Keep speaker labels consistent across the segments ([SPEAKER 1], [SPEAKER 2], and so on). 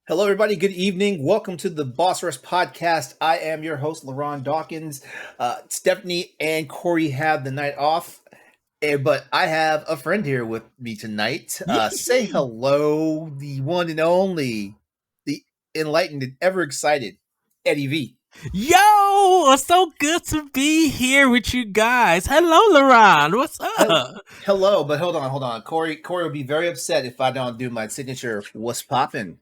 [SPEAKER 1] Hello, everybody. Good evening. Welcome to the Boss Rush Podcast. I am your host, LeRon Dawkins. Stephanie and Corey have the night off, but I have a friend here with me tonight. Say
[SPEAKER 2] Yee.
[SPEAKER 1] hello, the one and only, the enlightened and ever excited Eddie V.
[SPEAKER 2] Yo, it's so good to be here with you guys. Hello, LeRon. What's
[SPEAKER 1] Hel-
[SPEAKER 2] up?
[SPEAKER 1] Hello, but hold on. Corey will be very upset if I don't do my signature. What's poppin'?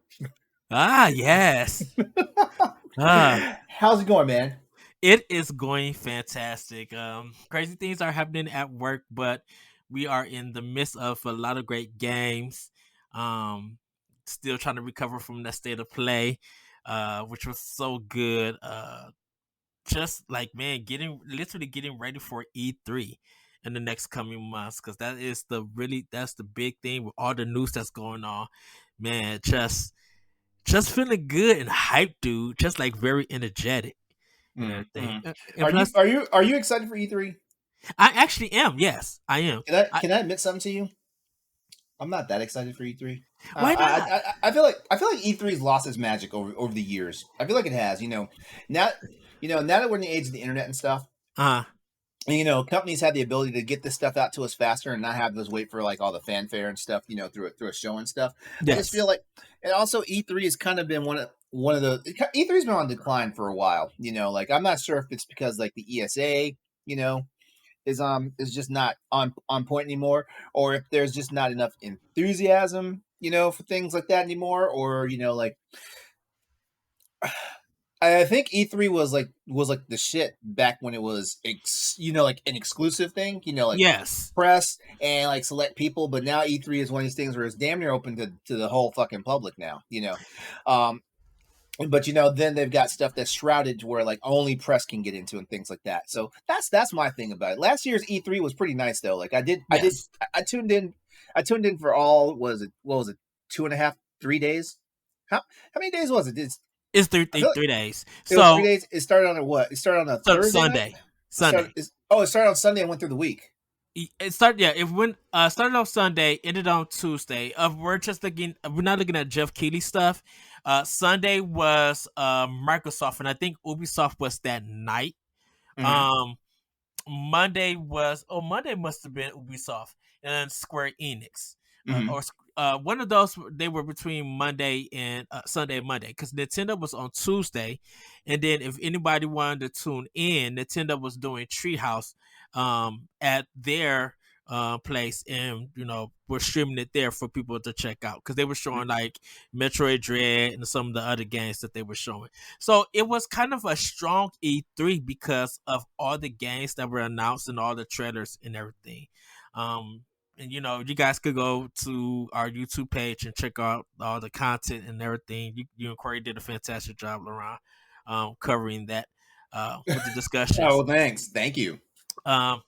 [SPEAKER 2] Yes. Ah,
[SPEAKER 1] How's it going, man?
[SPEAKER 2] it is going fantastic. Crazy things are happening at work, but we are in the midst of a lot of great games. Um, Still trying to recover from that state of play, which was so good. Just like man, getting ready for E3 in the next coming months because that's the big thing with all the news that's going on. Man, just feeling good and hyped, dude. Just like very energetic and everything.
[SPEAKER 1] Mm-hmm.
[SPEAKER 2] And
[SPEAKER 1] Are you
[SPEAKER 2] plus,
[SPEAKER 1] are you are you excited for E3?
[SPEAKER 2] I actually am. Yes, I am.
[SPEAKER 1] Can I
[SPEAKER 2] I,
[SPEAKER 1] can I admit something to you? I'm not that excited for E3.
[SPEAKER 2] why not?
[SPEAKER 1] I feel like E3's lost its magic over the years. I feel like it has. Now now that we're in the age of the internet and stuff,
[SPEAKER 2] Uh
[SPEAKER 1] and, companies have the ability to get this stuff out to us faster and not have us wait for like all the fanfare and stuff. Through a show and stuff. I just
[SPEAKER 2] yes,
[SPEAKER 1] feel like, and also E3 has kind of been one of the E3's been on decline for a while. Like I'm not sure if it's because like the ESA, you know, is just not on point anymore, or if there's just not enough enthusiasm, for things like that anymore, or like I think E3 was like the shit back when it was like an exclusive thing, like
[SPEAKER 2] yes,
[SPEAKER 1] press and like select people, but now E3 is one of these things where it's damn near open to the whole fucking public now. Um but then they've got stuff that's shrouded to where like only press can get into and things like that. So that's my thing about it. Last year's E3 was pretty nice though. Like
[SPEAKER 2] yes.
[SPEAKER 1] I tuned in for all what was it 2.5 3 days. How many days was it?
[SPEAKER 2] It's
[SPEAKER 1] I feel like
[SPEAKER 2] 3 days.
[SPEAKER 1] it was three
[SPEAKER 2] So,
[SPEAKER 1] days. It started on a what? It started on a
[SPEAKER 2] so
[SPEAKER 1] Thursday night.
[SPEAKER 2] Sunday, Sunday.
[SPEAKER 1] It started on Sunday and went through the week.
[SPEAKER 2] It started, yeah. It went started off Sunday, ended on Tuesday. We're not looking at Jeff Keighley stuff. Sunday was Microsoft, and I think Ubisoft was that night.
[SPEAKER 1] Mm-hmm.
[SPEAKER 2] Um, Monday must have been Ubisoft and Square Enix,
[SPEAKER 1] Mm-hmm.
[SPEAKER 2] or one of those. They were between Monday and Sunday and Monday because Nintendo was on Tuesday, and then if anybody wanted to tune in, Nintendo was doing Treehouse at their place, and we're streaming it there for people to check out because they were showing like Metroid Dread and some of the other games that they were showing. So it was kind of a strong E3 because of all the games that were announced and all the trailers and everything. And you guys could go to our YouTube page and check out all the content and everything. You and Corey did a fantastic job, Laurent, covering that with the discussions.
[SPEAKER 1] Oh, thanks. Thank you.
[SPEAKER 2] Um,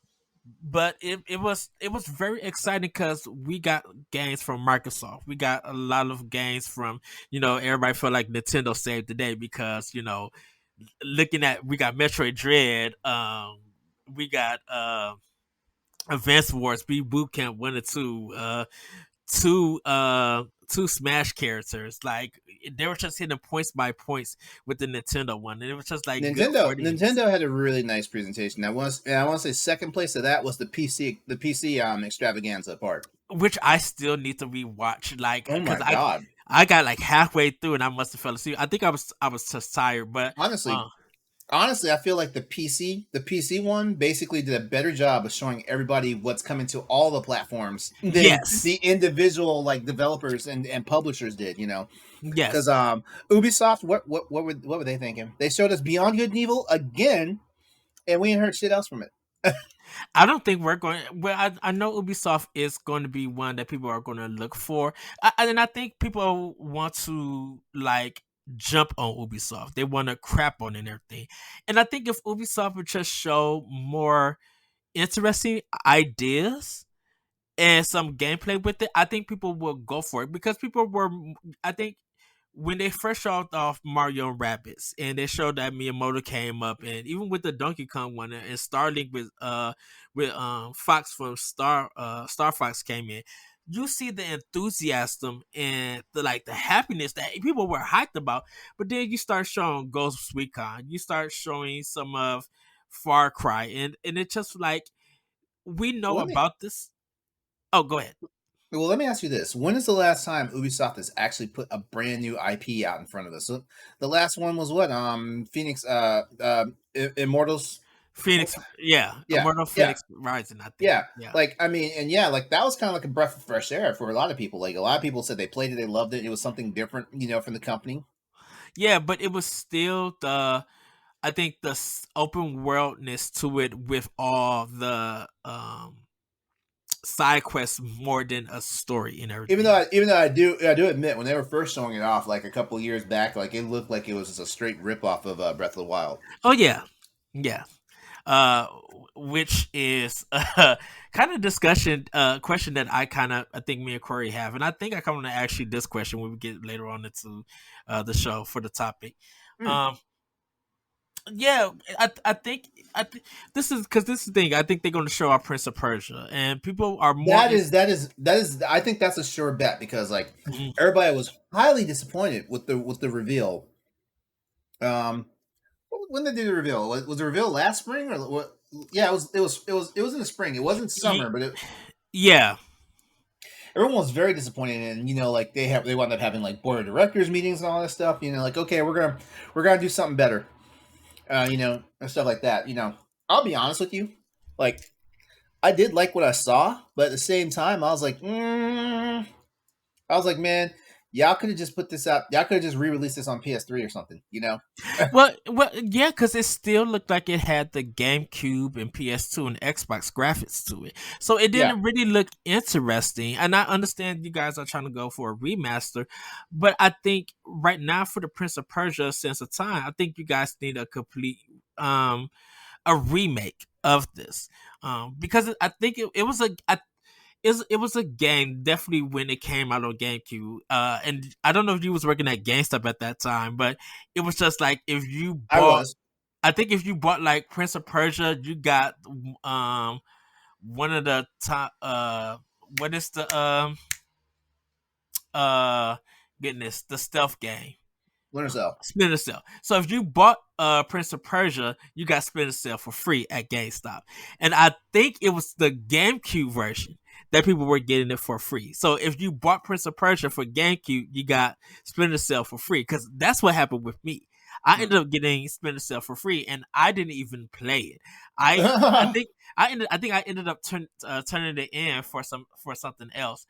[SPEAKER 2] but it was very exciting because we got games from Microsoft. We got a lot of games from everybody felt like Nintendo saved the day because looking at we got Metroid Dread, we got Advance Wars, B Boot Camp 1 and 2, two Smash characters. Like they were just hitting points by points with the Nintendo one, and it was just like good
[SPEAKER 1] Nintendo
[SPEAKER 2] 40 minutes.
[SPEAKER 1] Nintendo had a really nice presentation. I want to say second place to that was the PC extravaganza part.
[SPEAKER 2] Which I still need to rewatch, like
[SPEAKER 1] Oh
[SPEAKER 2] because
[SPEAKER 1] my
[SPEAKER 2] I
[SPEAKER 1] god.
[SPEAKER 2] I got like halfway through and I must have fell asleep. I think I was just tired, but
[SPEAKER 1] Honestly,
[SPEAKER 2] uh,
[SPEAKER 1] honestly, I feel like the PC one basically did a better job of showing everybody what's coming to all the platforms than
[SPEAKER 2] yes,
[SPEAKER 1] the individual like developers and publishers did. Because
[SPEAKER 2] yes.
[SPEAKER 1] Ubisoft, what were they thinking? They showed us Beyond Good and Evil again, and we ain't heard shit else from it.
[SPEAKER 2] I don't think we're going. Well, I know Ubisoft is going to be one that people are going to look for, and I think people want to like jump on Ubisoft. They want to crap on it and everything. And I think if Ubisoft would just show more interesting ideas and some gameplay with it, I think people will go for it because people were. I think when they first showed off Mario and Rabbids and they showed that Miyamoto came up, and even with the Donkey Kong one and Starlink with Fox from Star Fox came in, you see the enthusiasm and the happiness that people were hyped about. But then you start showing Ghost Recon, you start showing some of Far Cry, and it's just like we know
[SPEAKER 1] Well,
[SPEAKER 2] about this. Oh, go ahead.
[SPEAKER 1] let me ask you this: when is the last time Ubisoft has actually put a brand new IP out in front of us? So the last one was what? Phoenix, Immortals. What?
[SPEAKER 2] Phoenix, yeah,
[SPEAKER 1] Yeah,
[SPEAKER 2] Immortal
[SPEAKER 1] yeah,
[SPEAKER 2] Phoenix Rising, I think.
[SPEAKER 1] yeah.
[SPEAKER 2] Yeah,
[SPEAKER 1] Like I mean, and yeah, like that was kind of like a breath of fresh air for a lot of people. Like a lot of people said they played it, they loved it. It was something different, from the company.
[SPEAKER 2] yeah, but it was still I think the open worldness to it with all the side quests more than a story and everything.
[SPEAKER 1] Even though I do admit when they were first showing it off like a couple of years back, like it looked like it was just a straight rip off of Breath of the Wild.
[SPEAKER 2] Oh yeah, yeah. Uh, which is kind of discussion question that I think me and Corey have, and I think I come to ask you this question when we get later on into the show for the topic.
[SPEAKER 1] Hmm.
[SPEAKER 2] Um, yeah, I think this is because this is the thing. I think they're going to show our Prince of Persia, and people are more.
[SPEAKER 1] That is I think that's a sure bet because like
[SPEAKER 2] Mhm.
[SPEAKER 1] everybody was highly disappointed with the reveal. Um, when they did the reveal, was the reveal last spring or what? Yeah, it was in the spring. It wasn't
[SPEAKER 2] Ye-
[SPEAKER 1] summer, but
[SPEAKER 2] yeah,
[SPEAKER 1] everyone was very disappointed, and like they wound up having like board of directors meetings and all this stuff. Like okay, we're gonna do something better. And stuff like that. I'll be honest with you, like I did like what I saw, but at the same time, I was like, man, y'all could have just put this out. Y'all could have just re-released this on PS3 or something.
[SPEAKER 2] yeah, because it still looked like it had the GameCube and PS2 and Xbox graphics to it, so it
[SPEAKER 1] Yeah,
[SPEAKER 2] didn't really look interesting. And I understand you guys are trying to go for a remaster, but I think right now for the Prince of Persia Sense of Time, I think you guys need a complete a remake of this, because I think it was it was a game definitely when it came out on GameCube. And I don't know if you was working at GameStop at that time, but it was just like if you
[SPEAKER 1] I
[SPEAKER 2] bought,
[SPEAKER 1] was.
[SPEAKER 2] I think if you bought like Prince of Persia, you got um one of the top what is the uh goodness, the stealth game,
[SPEAKER 1] Winter Cell.
[SPEAKER 2] Splinter Cell. So if you bought Prince of Persia, you got Splinter Cell for free at GameStop. And I think it was the GameCube version that people were getting it for free. So if you bought Prince of Persia for GameCube, you got Splinter Cell for free. Because that's what happened with me. I
[SPEAKER 1] Hmm.
[SPEAKER 2] ended up getting Splinter Cell for free, and I didn't even play it. I think I ended up turning it in for something else,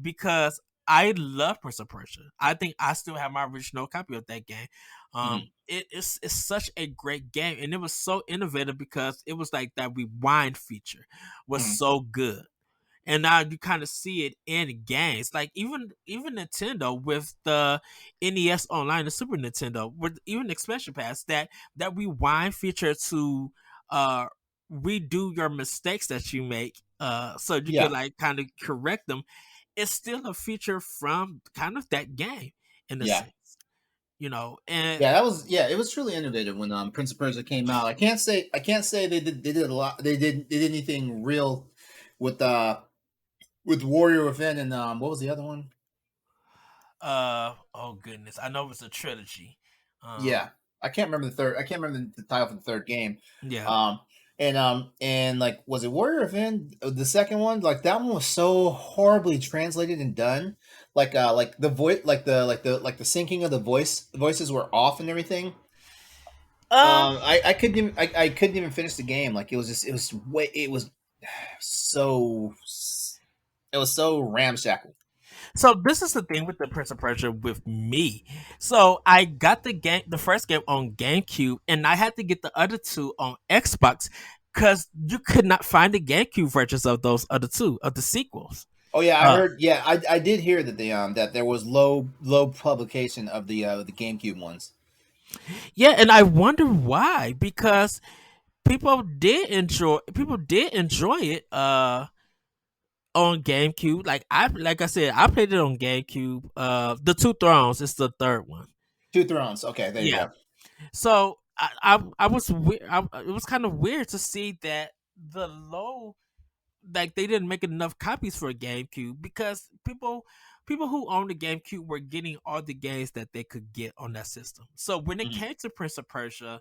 [SPEAKER 2] because I love Prince of Persia. I think I still have my original copy of that game.
[SPEAKER 1] Hmm.
[SPEAKER 2] It's such a great game, and it was so innovative because it was like that rewind feature was
[SPEAKER 1] Hmm.
[SPEAKER 2] so good. And now you kind of see it in games, like even Nintendo with the NES Online, the Super Nintendo, with even expansion pass, that rewind feature to uh redo your mistakes that you make, so you can
[SPEAKER 1] Yeah,
[SPEAKER 2] like kind of correct them. It's still a feature from kind of that game in a
[SPEAKER 1] yeah,
[SPEAKER 2] sense, and
[SPEAKER 1] yeah. It was truly innovative when Prince of Persia came out. I can't say they did a lot. They did anything real with Warrior Within and what was the other one?
[SPEAKER 2] oh goodness, I know it's a trilogy.
[SPEAKER 1] Yeah, I can't remember the third. I can't remember the title for the third game.
[SPEAKER 2] Yeah.
[SPEAKER 1] Um, and like, was it Warrior Within? The second one, like that one was so horribly translated and done. Like the voice, like the syncing of the voices were off and everything.
[SPEAKER 2] Um.
[SPEAKER 1] I couldn't even finish the game. Like so it was so ramshackle.
[SPEAKER 2] So this is the thing with the Prince of Persia with me. So I got the first game on GameCube, and I had to get the other two on Xbox because you could not find the GameCube versions of those other two of the sequels.
[SPEAKER 1] Oh yeah, I
[SPEAKER 2] Uh,
[SPEAKER 1] heard. Yeah, I did hear that that there was low publication of the GameCube ones.
[SPEAKER 2] yeah, and I wonder why, because people did enjoy it on GameCube. Like I said, I played it on GameCube. The Two Thrones is the third one.
[SPEAKER 1] Two Thrones. Okay, there you
[SPEAKER 2] Yeah.
[SPEAKER 1] go.
[SPEAKER 2] So I was weird. It was kind of weird to see that the low like they didn't make enough copies for a GameCube because people who owned the GameCube were getting all the games that they could get on that system. So when it
[SPEAKER 1] Mhm.
[SPEAKER 2] came to Prince of Persia,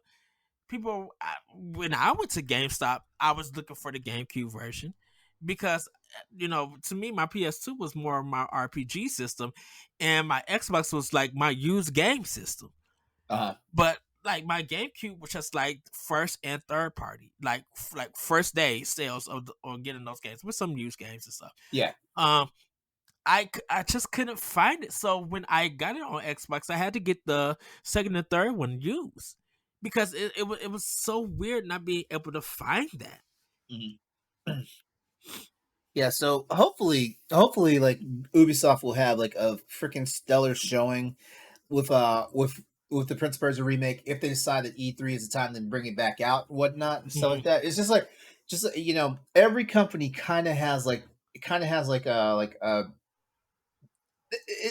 [SPEAKER 2] when I went to GameStop, I was looking for the GameCube version because to me my PS2 was more of my RPG system and my Xbox was like my used game system.
[SPEAKER 1] Uh-huh.
[SPEAKER 2] But like my GameCube was just like first and third party, like first day sales or getting those games with some used games and stuff.
[SPEAKER 1] Yeah.
[SPEAKER 2] Um, I just couldn't find it. So when I got it on Xbox, I had to get the second and third one used because it was so weird not being able to find that.
[SPEAKER 1] Mhm. Yeah, so hopefully like Ubisoft will have like a freaking stellar showing with with the Prince of Persia remake if they decide that E3 is the time to bring it back out and whatnot and stuff like
[SPEAKER 2] Mhm.
[SPEAKER 1] that. It's just every company kind of has like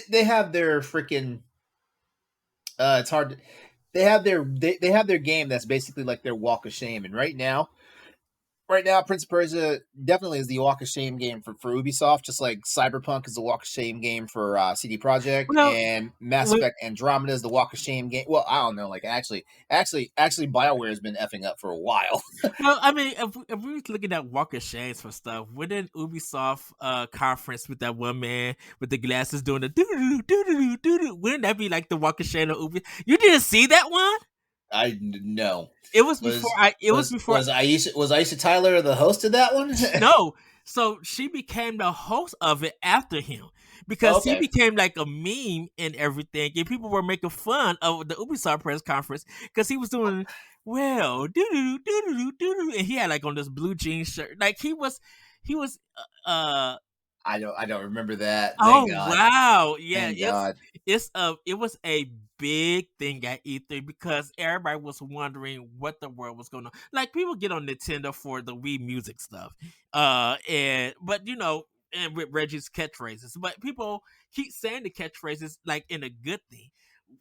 [SPEAKER 1] they have their freaking it's hard to, they have their game that's basically like their walk of shame. And right now, Prince of Persia definitely is the walk of shame game for Ubisoft, just like Cyberpunk is the walk of shame game for CD Projekt,
[SPEAKER 2] Well,
[SPEAKER 1] and Mass
[SPEAKER 2] well,
[SPEAKER 1] Effect Andromeda is the walk of shame game. Well, I don't know, like actually, Bioware has been effing up for a while.
[SPEAKER 2] well, I mean, if we was looking at Walk of Shames for stuff, wouldn't Ubisoft conference with that one man with the glasses doing the doo doo doo doo doo doo? Wouldn't that be like the Walk of Shame of Ubi? You didn't see that one?
[SPEAKER 1] I know.
[SPEAKER 2] It was before
[SPEAKER 1] Was
[SPEAKER 2] I. It was before.
[SPEAKER 1] Was Aisha Tyler the host of that one?
[SPEAKER 2] No. So she became the host of it after him because he
[SPEAKER 1] Okay.
[SPEAKER 2] became like a meme and everything, and people were making fun of the Ubisoft press conference because he was doing well, doo doo doo doo doo doo, and he had like on this blue jean shirt, like he was
[SPEAKER 1] I don't remember that. Thank
[SPEAKER 2] oh
[SPEAKER 1] God.
[SPEAKER 2] wow, yeah,
[SPEAKER 1] Thank God.
[SPEAKER 2] it was a big thing at E3 because everybody was wondering what the world was going on. Like people get on Nintendo for the Wii Music stuff, and but and with Reggie's catchphrases, but people keep saying the catchphrases like in a good thing.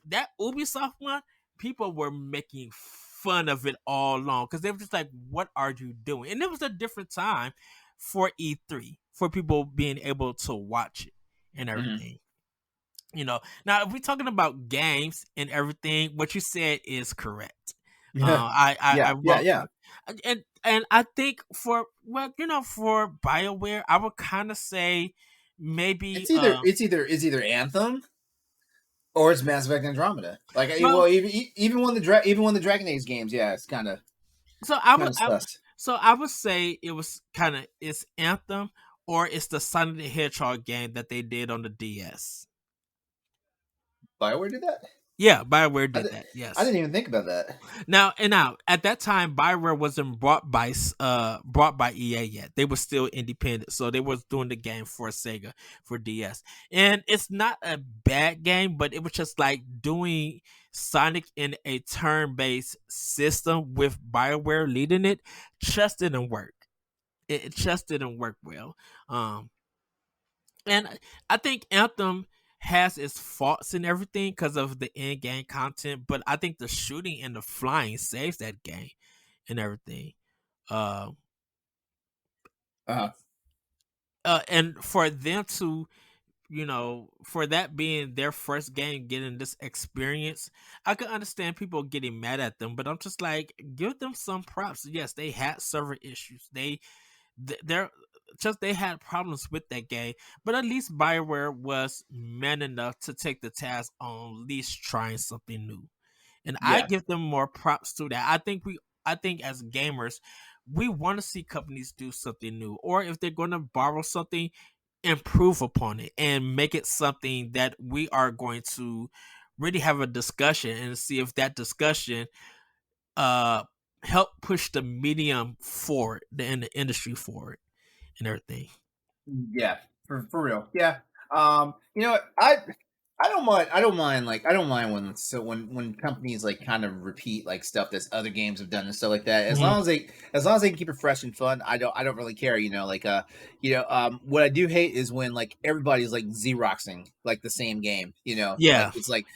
[SPEAKER 2] That Ubisoft one, people were making fun of it all along because they were just like, "What are you doing?" And it was a different time for E3 for people being able to watch it and
[SPEAKER 1] Mhm.
[SPEAKER 2] everything. Now if we're talking about games and everything, what you said is correct. I
[SPEAKER 1] Yeah, yeah,
[SPEAKER 2] won't,
[SPEAKER 1] yeah.
[SPEAKER 2] and I think for BioWare, I would kind of say maybe
[SPEAKER 1] It's either Anthem or it's Mass Effect Andromeda. Like,
[SPEAKER 2] well
[SPEAKER 1] well, even when the Dragon Age games, yeah, it's
[SPEAKER 2] so I
[SPEAKER 1] kind
[SPEAKER 2] would
[SPEAKER 1] of
[SPEAKER 2] I,
[SPEAKER 1] sus.
[SPEAKER 2] so I would say it was kind of it's Anthem or it's the Sonic the Hedgehog game that they did on the DS.
[SPEAKER 1] Bioware did that.
[SPEAKER 2] Yeah, BioWare
[SPEAKER 1] I,
[SPEAKER 2] did
[SPEAKER 1] di-
[SPEAKER 2] that.
[SPEAKER 1] I
[SPEAKER 2] Yes.
[SPEAKER 1] didn't even think about that.
[SPEAKER 2] Now at that time, BioWare wasn't brought by EA yet. They were still independent, so they was doing the game for Sega for DS. And it's not a bad game, but it was just like doing Sonic in a turn-based system with BioWare leading it. Just didn't work. It just didn't work well. And I think Anthem has its faults and everything because of the in game content, but I think the shooting and the flying saves that game and everything. Uh,
[SPEAKER 1] Uh-huh.
[SPEAKER 2] and for them to, for that being their first game, getting this experience, I can understand people getting mad at them, but I'm just like, give them some props. Yes, they had server issues. They're just they had problems with that game, but at least Bioware was man enough to take the task on at least trying something new, and I
[SPEAKER 1] Yeah,
[SPEAKER 2] give them more props to that. I think as gamers, we want to see companies do something new, or if they're going to borrow something, improve upon it and make it something that we are going to really have a discussion and see if that discussion uh help push the medium forward and the industry forward and everything.
[SPEAKER 1] yeah, for real. Yeah. You know what? I don't mind. I don't mind. Like I don't mind when when companies like kind of repeat like stuff that other games have done and stuff like that.
[SPEAKER 2] Mhm.
[SPEAKER 1] As long as they can keep it fresh and fun, I don't really care. What I do hate is when like everybody's like xeroxing like the same game. Like
[SPEAKER 2] Yeah.
[SPEAKER 1] it's like,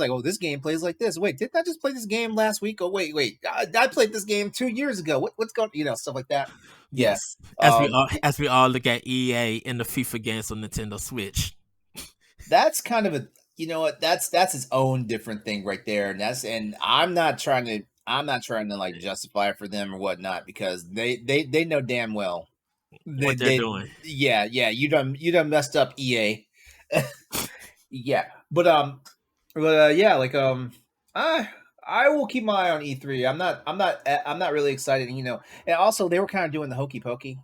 [SPEAKER 1] oh, this game plays like this. Wait, didn't I just play this game last week? Oh wait, I played this game 2 years ago. What's going? Stuff like that. Yeah.
[SPEAKER 2] Yes.
[SPEAKER 1] Um,
[SPEAKER 2] As we all look at EA and the FIFA games on Nintendo Switch.
[SPEAKER 1] that's kind of a you know what that's its own different thing right there, and I'm not trying to like justify it for them or whatnot because they know damn well
[SPEAKER 2] What they're
[SPEAKER 1] they
[SPEAKER 2] doing.
[SPEAKER 1] yeah, you done messed up EA. Yeah, but yeah, like I I will keep my eye on E3. I'm not really excited, And also, they were kind of doing the hokey pokey.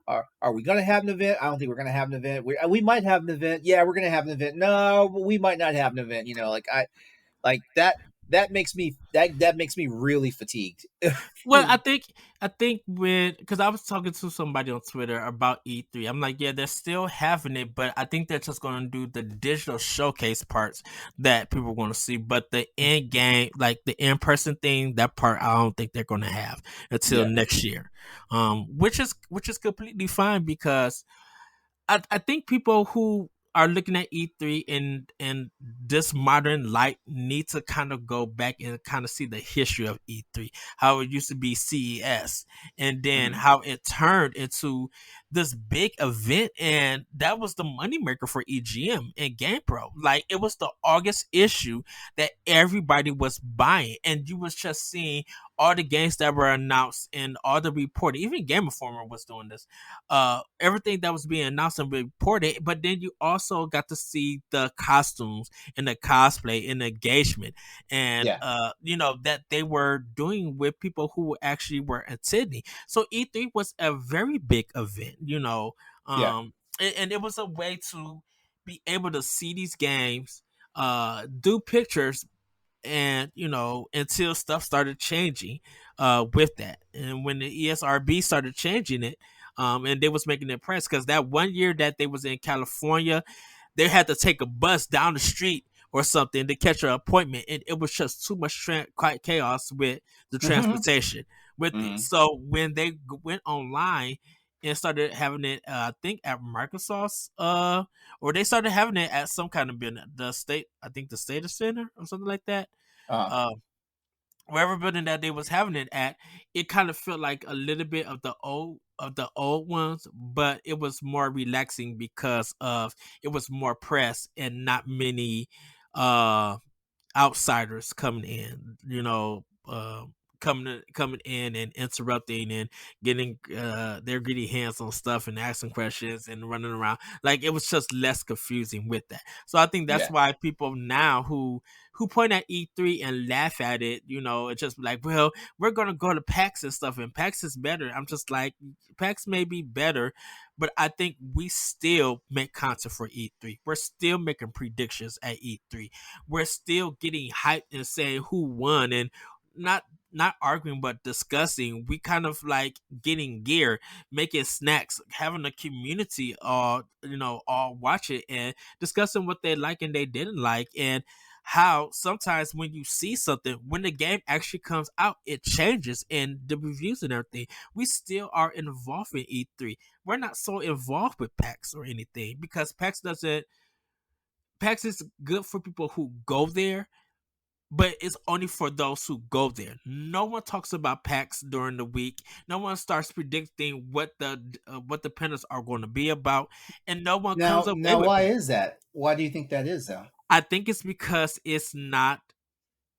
[SPEAKER 1] Are we gonna have an event? I don't think we're gonna have an event. We might have an event. Yeah, we're gonna have an event. No, we might not have an event. Like I like that. That makes me really fatigued.
[SPEAKER 2] Well, I think when because I was talking to somebody on Twitter about E3, I'm like, yeah, they're still having it, but I think they're just going to do the digital showcase parts that people are going to see, but the in game, like the in person thing, that part I don't think they're going to have until
[SPEAKER 1] Yeah,
[SPEAKER 2] next year, which is completely fine because I think people who are looking at E3 in this modern light need to kind of go back and kind of see the history of E3, how it used to be CES, and then
[SPEAKER 1] hmm
[SPEAKER 2] how it turned into this big event, and that was the moneymaker for EGM and GamePro. Like it was the August issue that everybody was buying, and you was just seeing all the games that were announced and all the reporting. Even Game Informer was doing this, everything that was being announced and reported, but then you also got to see the costumes and the cosplay and the engagement and
[SPEAKER 1] yeah,
[SPEAKER 2] that they were doing with people who actually were attending. So E3 was a very big event,
[SPEAKER 1] yeah,
[SPEAKER 2] and it was a way to be able to see these games, do pictures, and until stuff started changing with that, and when the ESRB started changing it, and they was making it press because that one year that they was in California, they had to take a bus down the street or something to catch an appointment, and it was just too much quite chaos with the
[SPEAKER 1] hmm
[SPEAKER 2] transportation with it.
[SPEAKER 1] hmm
[SPEAKER 2] So when they went online and started having it, I think at Microsoft's, or they started having it at some kind of building, the state, I think the State Center or something like that,
[SPEAKER 1] uh,
[SPEAKER 2] uh, wherever building that they was having it at, it kind of felt like a little bit of the old ones, but it was more relaxing because of it was more press and not many uh outsiders coming in, coming in and interrupting and getting their greedy hands on stuff and asking questions and running around. Like it was just less confusing with that. So I think that's
[SPEAKER 1] yeah.
[SPEAKER 2] why people now who point at E3 and laugh at it, it's just like, well, we're gonna go to PAX and stuff, and PAX is better. I'm just like, PAX may be better, but I think we still make content for E3. We're still making predictions at E3. We're still getting hyped and saying who won, and not not arguing but discussing. We kind of like getting gear, making snacks, having a community all watch it and discussing what they like and they didn't like, and how sometimes when you see something, when the game actually comes out, it changes and the reviews and everything. We still are involved in E3. We're not so involved with PAX or anything because PAX is good for people who go there, but it's only for those who go there. No one talks about PAX during the week. No one starts predicting what the panels are going to be about, and no one comes away
[SPEAKER 1] Now,
[SPEAKER 2] with
[SPEAKER 1] why
[SPEAKER 2] that.
[SPEAKER 1] is that? Why do you think that is, though?
[SPEAKER 2] I think it's because it's not.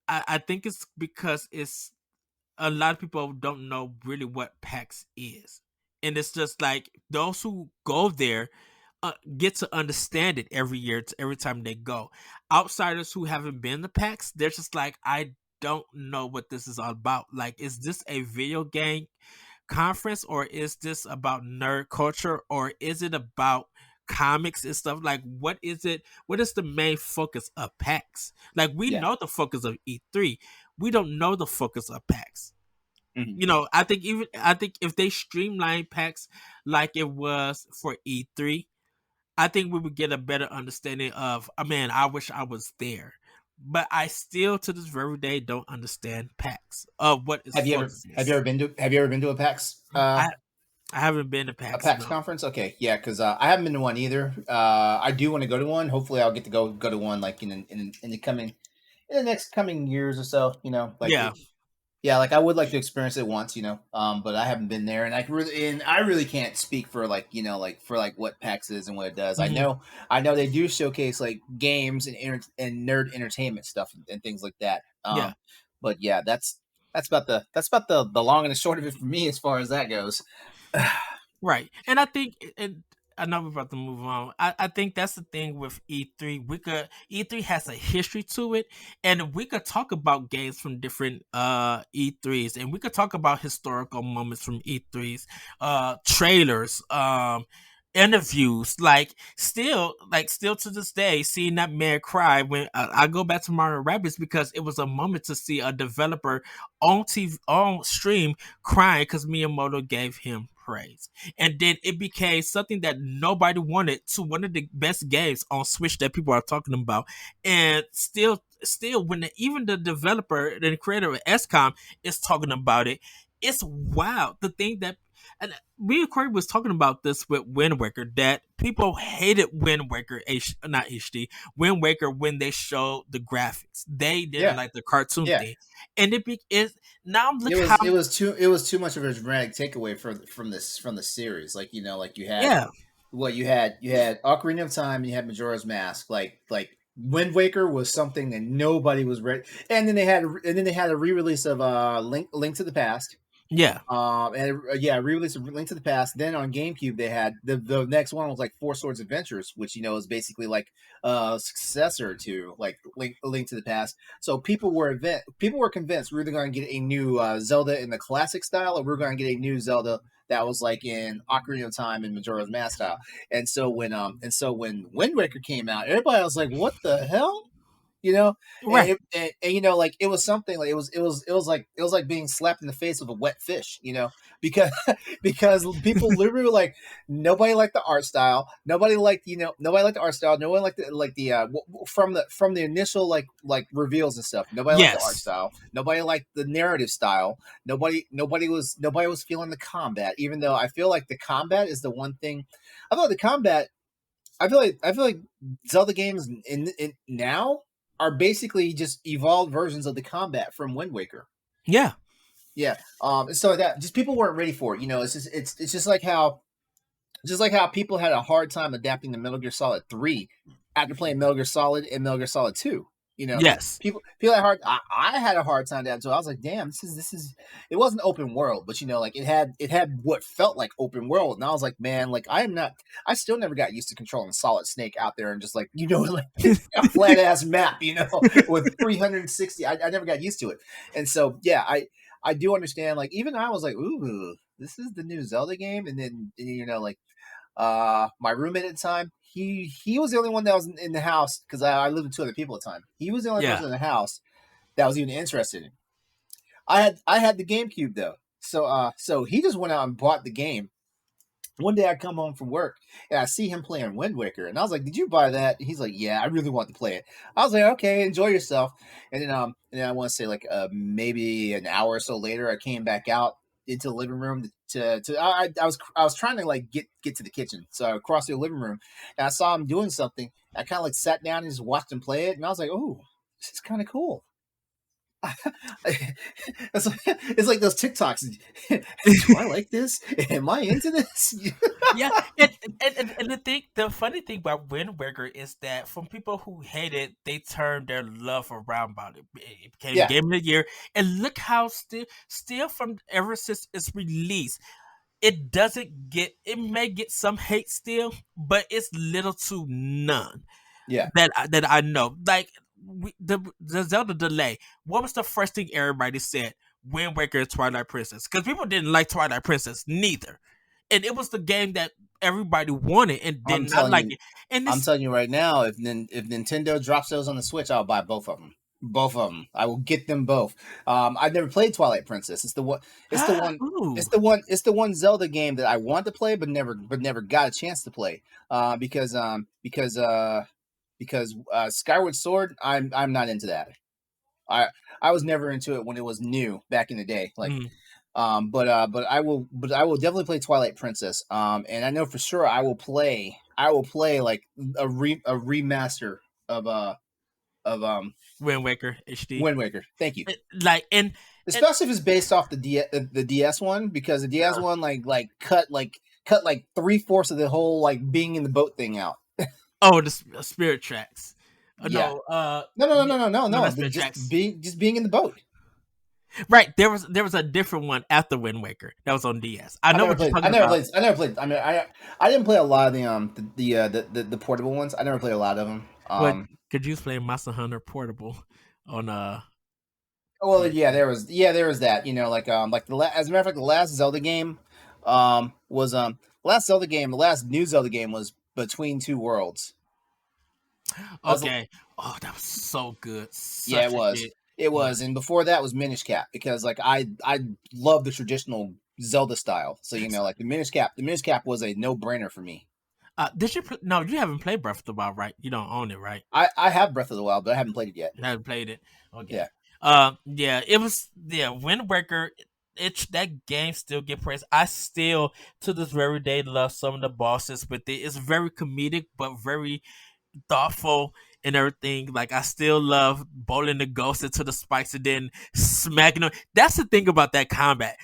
[SPEAKER 2] I think it's because it's a lot of people don't know really what PAX is, and it's just like those who go there get to understand it every year, every time they go. Outsiders who haven't been to PAX, they're just like, I don't know what this is all about. Like, is this a video game conference, or is this about nerd culture, or is it about comics and stuff? Like, what is it? What is the main focus of PAX? Like, we
[SPEAKER 1] Yeah.
[SPEAKER 2] know the focus of E3, we don't know the focus of PAX.
[SPEAKER 1] hmm
[SPEAKER 2] I think if they streamline PAX like it was for E3, I think we would get a better understanding of. I mean, I wish I was there, but I still to this very day don't understand PAX of what is for this.
[SPEAKER 1] Have you ever been to
[SPEAKER 2] I I haven't been to
[SPEAKER 1] a
[SPEAKER 2] PAX.
[SPEAKER 1] PAX
[SPEAKER 2] No.
[SPEAKER 1] conference? Okay, yeah, because I haven't been to one either. I do want to go to one. Hopefully, I'll get to go to one like in the coming in the next coming years or so. Like
[SPEAKER 2] Yeah.
[SPEAKER 1] yeah, like I would like to experience it once, but I haven't been there, and I really can't speak for like like for like what PAX is and what it does.
[SPEAKER 2] Hmm.
[SPEAKER 1] I know they do showcase like games and and nerd entertainment stuff and things like that.
[SPEAKER 2] Yeah.
[SPEAKER 1] But yeah, that's about the long and the short of it for me as far as that goes.
[SPEAKER 2] Right. And I think and I know we're about to move on. I think that's the thing with E3. E3 has a history to it, and we could talk about games from different E3s, and we could talk about historical moments from E3s, trailers, interviews, like still to this day, seeing that man cry when I go back to Mario Rabbids because it was a moment to see a developer on TV on stream crying because Miyamoto gave him praise. And then it became something that nobody wanted to one of the best games on Switch that people are talking about. And still when even the developer, the creator of XCOM is talking about it, it's wild. The thing that and me and Corey was talking about this with Wind Waker that people hated Wind Waker not HD Wind Waker when they showed the graphics. They didn't
[SPEAKER 1] Yeah,
[SPEAKER 2] like the cartoon
[SPEAKER 1] yeah.
[SPEAKER 2] thing, and it now look how
[SPEAKER 1] It was too much of a dramatic takeaway from the series. Like like
[SPEAKER 2] yeah
[SPEAKER 1] you had Ocarina of Time and you had Majora's Mask. Like Wind Waker was something that nobody was ready. And then they had a re release of Link to the Past.
[SPEAKER 2] yeah
[SPEAKER 1] And yeah, re-release of Link to the Past. Then on GameCube, they had the next one was like Four Swords Adventures, which is basically like a successor to like Link to the Past. So people were convinced we were either going to get a new Zelda in the classic style, or we are going to get a new Zelda that was like in Ocarina of Time and Majora's Mask style. And so when Wind Waker came out, everybody was like, "What the hell?" you know
[SPEAKER 2] right
[SPEAKER 1] and like it was something like it was like being slapped in the face with a wet fish, because because people literally were like, nobody liked the art style, nobody liked the art style, no one liked from the initial like reveals and stuff, nobody liked the art
[SPEAKER 2] yes
[SPEAKER 1] style, nobody liked the narrative style, nobody was feeling the combat, even though I feel like the combat is the one thing. I thought the combat I feel like Zelda games in now are basically just evolved versions of the combat from Wind Waker.
[SPEAKER 2] yeah
[SPEAKER 1] Yeah, and so that just people weren't ready for it. It's just like how people had a hard time adapting to Metal Gear Solid 3 after playing Metal Gear Solid and Metal Gear Solid 2. You know,
[SPEAKER 2] yes
[SPEAKER 1] people had hard. I had a hard time that, so I was like, damn, this is. It wasn't open world, but like it had what felt like open world, and I was like, man, like I am not. I still never got used to controlling Solid Snake out there and just like like a flat ass map, with 360. I never got used to it, and so yeah, I do understand. Like even I was like, ooh, this is the new Zelda game, and then like my roommate at the time, he was the only one that was in the house because I lived with two other people at the time. He was the only
[SPEAKER 2] yeah
[SPEAKER 1] person in the house that was even interested in. I had the GameCube though, so he just went out and bought the game. One day I come home from work and I see him playing Wind Waker, and I was like, "Did you buy that?" And he's like, "Yeah, I really want to play it." I was like, "Okay, enjoy yourself." And then I want to say like maybe an hour or so later, I came back out into the living room I was trying to like get to the kitchen, so I crossed the living room and I saw him doing something. I kind of like sat down and just watched him play it, and I was like, "Oh, this is kind of cool." It's like those TikToks. Do I like this? Am I into this?
[SPEAKER 2] yeah and the funny thing about Wind Waker is that from people who hate it, they turned their love around about it. It became
[SPEAKER 1] Yeah,
[SPEAKER 2] game of the year, and look how still from ever since its release, it doesn't get it may get some hate still, but it's little to none
[SPEAKER 1] yeah.
[SPEAKER 2] that I know. Like the Zelda delay. What was the first thing everybody said? Wind Waker and Twilight Princess, because people didn't like Twilight Princess neither, and it was the game that everybody wanted and did
[SPEAKER 1] I'm
[SPEAKER 2] not
[SPEAKER 1] telling
[SPEAKER 2] like
[SPEAKER 1] you,
[SPEAKER 2] it. And
[SPEAKER 1] I'm
[SPEAKER 2] this
[SPEAKER 1] telling you right now, if Nintendo drops those on the Switch, I'll buy both of them. Both of them. I will get them both. I've never played Twilight Princess. It's the one. It's the one.
[SPEAKER 2] Ooh,
[SPEAKER 1] It's the one. It's the one Zelda game that I want to play, but never got a chance to play. Because Skyward Sword, I'm not into that. I I was never into it when it was new back in the day. Like,
[SPEAKER 2] mm,
[SPEAKER 1] but I will definitely play Twilight Princess. And I know for sure I will play like a remaster of of
[SPEAKER 2] Wind Waker HD.
[SPEAKER 1] Wind Waker. Thank you.
[SPEAKER 2] Like and
[SPEAKER 1] Especially if it's based off the DS one, because the DS one cut like 3/4 of the whole like being in the boat thing out.
[SPEAKER 2] oh, the Spirit Tracks.
[SPEAKER 1] Yeah.
[SPEAKER 2] No, yeah, no,
[SPEAKER 1] No.
[SPEAKER 2] not Spirit Tracks.
[SPEAKER 1] Just being in the boat.
[SPEAKER 2] Right, there was a different one after Wind Waker that was on DS. I know what you're
[SPEAKER 1] I
[SPEAKER 2] talking
[SPEAKER 1] never
[SPEAKER 2] about.
[SPEAKER 1] played. I never played. I mean, I didn't play a lot of the portable ones. I never played a lot of them.
[SPEAKER 2] But could you play Monster Hunter Portable on
[SPEAKER 1] Well,
[SPEAKER 2] PS3?
[SPEAKER 1] there was that. You know, like as a matter of fact, the last Zelda game, was the last new Zelda game was Between Two Worlds. That was,
[SPEAKER 2] Okay. Oh, that was so good.
[SPEAKER 1] yeah,
[SPEAKER 2] Such a hit.
[SPEAKER 1] it
[SPEAKER 2] Yeah.
[SPEAKER 1] was, and before that was Minish Cap, because like I love the traditional Zelda style. So you know, like the Minish Cap was a no brainer for me.
[SPEAKER 2] Did you? No, you haven't played Breath of the Wild, right? You don't own it, right?
[SPEAKER 1] I have Breath of the Wild, but I haven't played it yet.
[SPEAKER 2] You haven't played it. Okay.
[SPEAKER 1] Yeah.
[SPEAKER 2] Yeah, it was. Yeah, Wind Waker. It that game still get praised. I still to this very day love some of the bosses with it. It's very comedic, but very thoughtful and everything. Like I still love bowling the ghost into the spikes and then smacking them. That's the thing about that combat.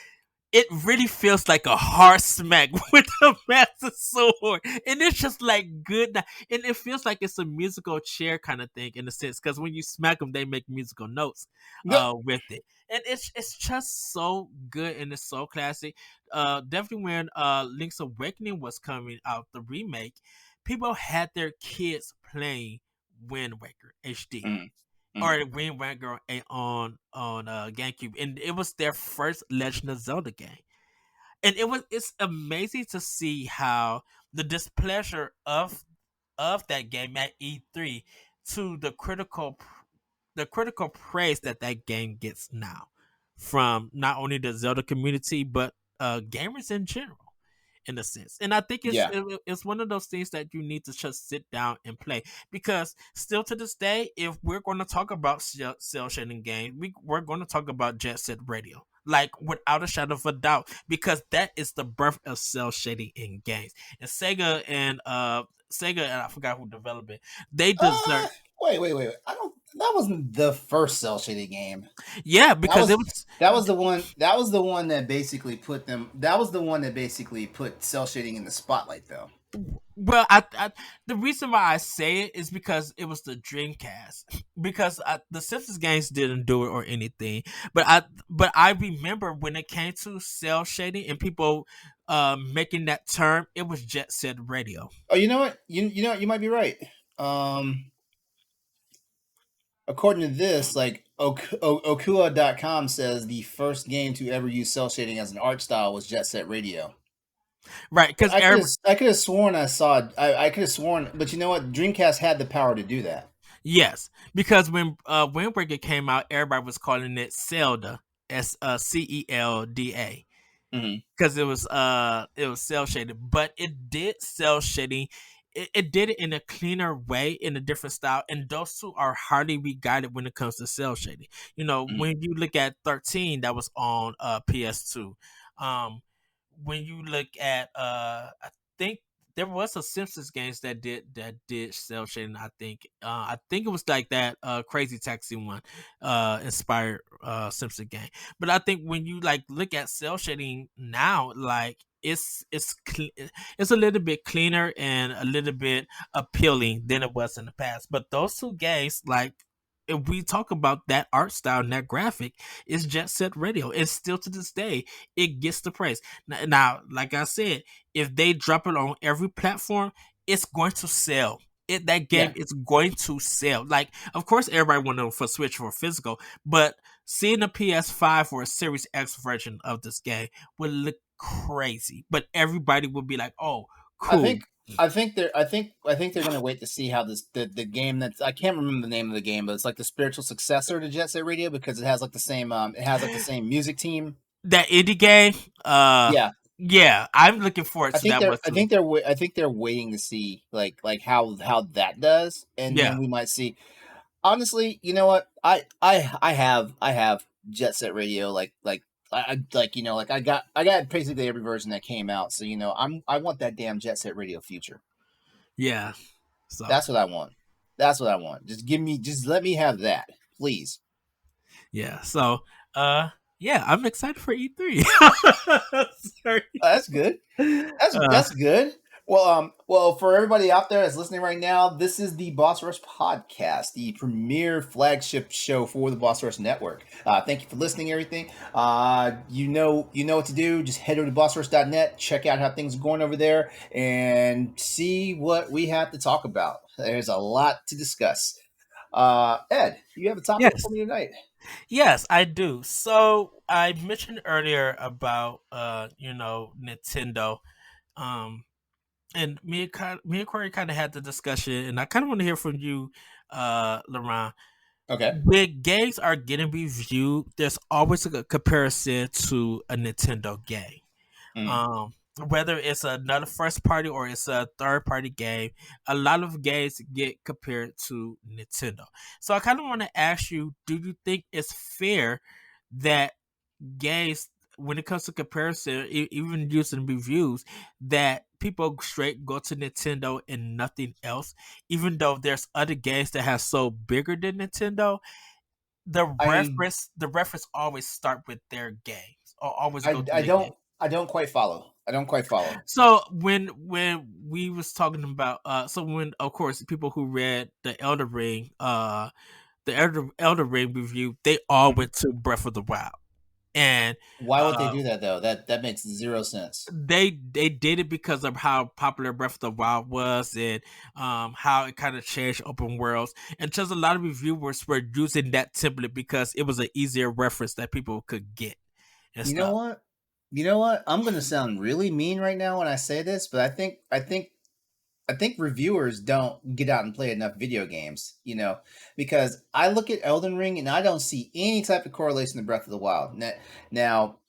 [SPEAKER 2] It really feels like a hard smack with a master sword, and it's just like good. And it feels like it's a musical chair kind of thing in a sense, because when you smack them, they make musical notes
[SPEAKER 1] No.
[SPEAKER 2] with it, and it's just so good and it's so classic. Definitely when Link's Awakening was coming out, the remake, people had their kids playing Wind Waker HD
[SPEAKER 1] Mm,
[SPEAKER 2] or
[SPEAKER 1] mm,
[SPEAKER 2] Wind Waker on GameCube, and it was their first Legend of Zelda game. And it's amazing to see how the displeasure of that game at E3 to the critical praise that that game gets now from not only the Zelda community but gamers in general in a sense. And I think
[SPEAKER 1] yeah.
[SPEAKER 2] it's one of those things that you need to just sit down and play, because still to this day, if we're going to talk about cell shading games, we're going to talk about Jet Set Radio. Like without a shadow of a doubt, because that is the birth of cell shading in games. And Sega and I forgot who developed it. They
[SPEAKER 1] Uh,
[SPEAKER 2] deserve,
[SPEAKER 1] wait. I don't. That wasn't the first cell shading game.
[SPEAKER 2] yeah,
[SPEAKER 1] That
[SPEAKER 2] because it
[SPEAKER 1] was
[SPEAKER 2] was.
[SPEAKER 1] that was the one. That was the one that basically put them. That was the one that basically put cell shading in the spotlight, though.
[SPEAKER 2] Well, the reason why I say it is because it was the Dreamcast. Because the Simpsons games didn't do it or anything, but I remember when it came to cell shading and people making that term, it was Jet Set Radio.
[SPEAKER 1] Oh, you know what? You know what? You might be right. According to this, like Okua.com says the first game to ever use cell shading as an art style was Jet Set Radio.
[SPEAKER 2] Right?
[SPEAKER 1] But
[SPEAKER 2] Because every
[SPEAKER 1] I could have sworn I saw it. I could have sworn, but you know what? Dreamcast had the power to do that.
[SPEAKER 2] yes, because when Wind Waker came out, everybody was calling it Zelda, Celda,
[SPEAKER 1] Hmm.
[SPEAKER 2] because it was cell shaded, but it did cell shading. It did it in a cleaner way, in a different style, and those two are highly regarded when it comes to cell shading. You know,
[SPEAKER 1] Hmm.
[SPEAKER 2] when you look at 13, that was on PS2. Um, when you look at I think there was a Simpsons games that did cell shading. I think it was like that Crazy Taxi one inspired Simpson game. But I think when you like look at cell shading now, like it's a little bit cleaner and a little bit appealing than it was in the past. But those two games, like if we talk about that art style and that graphic, is Jet Set Radio. It's still to this day it gets the praise. Now, like I said, if they drop it on every platform, it's going to sell. That game
[SPEAKER 1] Yeah,
[SPEAKER 2] is going to sell. Like, of course, everybody wanted for Switch for physical, but seeing a PS5 or a Series X version of this game would look crazy. But everybody would be like, "Oh,
[SPEAKER 1] I think
[SPEAKER 2] cool."
[SPEAKER 1] I think they're gonna wait to see how the game that's I can't remember the name of the game, but it's like the spiritual successor to Jet Set Radio because it has like the same music team.
[SPEAKER 2] That indie game,
[SPEAKER 1] Yeah,
[SPEAKER 2] yeah, I'm looking forward
[SPEAKER 1] I
[SPEAKER 2] to
[SPEAKER 1] think
[SPEAKER 2] that
[SPEAKER 1] they're
[SPEAKER 2] one
[SPEAKER 1] I
[SPEAKER 2] too.
[SPEAKER 1] think they're I think they're waiting to see like how that does, and
[SPEAKER 2] Yeah,
[SPEAKER 1] then we might see. Honestly, you know what? I have Jet Set Radio like like I got basically every version that came out. So I want that damn Jet Set Radio future.
[SPEAKER 2] yeah. So
[SPEAKER 1] That's what I want. That's what I want. Just let me have that, please.
[SPEAKER 2] yeah, so uh, yeah, I'm excited for E3. Sorry.
[SPEAKER 1] That's good.
[SPEAKER 2] Uh,
[SPEAKER 1] That's good. Well, for everybody out there that's listening right now, this is the Boss Rush Podcast, the premier flagship show for the Boss Rush Network. Thank you for listening. Everything. You know what to do. Just head over to bossrush.net, check out how things are going over there, and see what we have to talk about. There's a lot to discuss. Ed, you have a topic
[SPEAKER 2] yes,
[SPEAKER 1] for me tonight.
[SPEAKER 2] yes, I do. So I mentioned earlier about Nintendo. Um, and me and Corey kind of had the discussion, and I kind of want to hear from you, LeRon.
[SPEAKER 1] Okay.
[SPEAKER 2] When games are getting reviewed, there's always a comparison to a Nintendo game.
[SPEAKER 1] Mm.
[SPEAKER 2] Um, whether it's another first party or it's a third party game, a lot of games get compared to Nintendo. So I kind of want to ask you: do you think it's fair that games, when it comes to comparison, even using reviews, that people straight go to Nintendo and nothing else, even though there's other games that have so bigger than Nintendo? The
[SPEAKER 1] I
[SPEAKER 2] reference always start with their games or always go
[SPEAKER 1] I
[SPEAKER 2] through
[SPEAKER 1] I
[SPEAKER 2] their game.
[SPEAKER 1] don't quite follow. I don't quite follow.
[SPEAKER 2] So when we was talking about so when of course people who read the Elder Ring review, they all
[SPEAKER 1] Mhm.
[SPEAKER 2] went to Breath of the Wild. And
[SPEAKER 1] Why would they
[SPEAKER 2] uh
[SPEAKER 1] do that though? That makes zero sense.
[SPEAKER 2] they did it because of how popular Breath of the Wild was, and how it kind of changed open worlds. And just a lot of reviewers were using that template because it was an easier reference that people could get and
[SPEAKER 1] You know
[SPEAKER 2] stuff.
[SPEAKER 1] what? You know what? I'm gonna sound really mean right now when I say this, but I think reviewers don't get out and play enough video games, because I look at Elden Ring and I don't see any type of correlation to Breath of the Wild. Now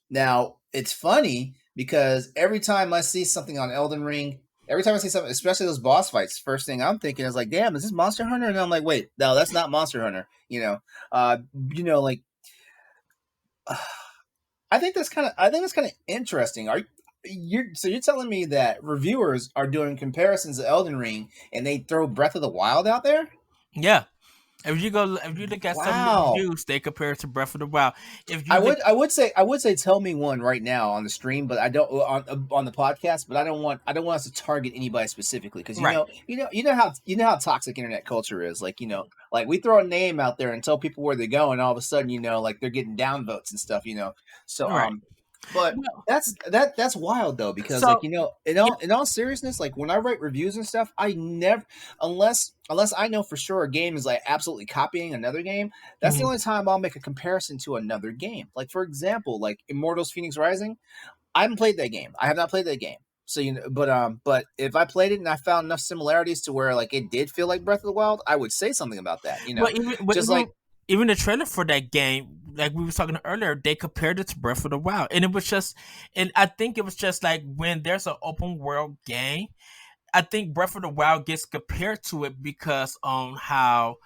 [SPEAKER 1] it's funny because every time I see something on Elden Ring, every time I see something, especially those boss fights, first thing I'm thinking is like, damn, is this Monster Hunter? And I'm like, wait, no, that's not Monster Hunter. Uh, like I think that's kind of interesting. You're telling me that reviewers are doing comparisons to Elden Ring and they throw Breath of the Wild out there?
[SPEAKER 2] Yeah. If you look at some of the
[SPEAKER 1] Wow.
[SPEAKER 2] reviews, they compare it to Breath of the Wild. If you
[SPEAKER 1] I
[SPEAKER 2] look
[SPEAKER 1] would I would say I would say tell me one right now on the stream, but I don't on the podcast, but I don't want us to target anybody specifically because
[SPEAKER 2] right,
[SPEAKER 1] you know how toxic internet culture is. Like we throw a name out there and tell people where they go, and all of a sudden like they're getting downvotes and stuff. So
[SPEAKER 2] right.
[SPEAKER 1] but
[SPEAKER 2] Well,
[SPEAKER 1] that's wild though because
[SPEAKER 2] so
[SPEAKER 1] in
[SPEAKER 2] yeah,
[SPEAKER 1] all seriousness, like when I write reviews and stuff, I never unless I know for sure a game is like absolutely copying another game. That's the
[SPEAKER 2] mhm,
[SPEAKER 1] only time I'll make a comparison to another game. Like for example, like Immortals Phoenix Rising. I haven't played that game. I have not played that game. So but if I played it and I found enough similarities to where like it did feel like Breath of the Wild, I would say something about that.
[SPEAKER 2] well, even
[SPEAKER 1] Just like
[SPEAKER 2] even the trailer for that game, like we were talking earlier, they compared it to Breath of the Wild, and it was just, and I think it was just like when there's an open world game, I think Breath of the Wild gets compared to it because on how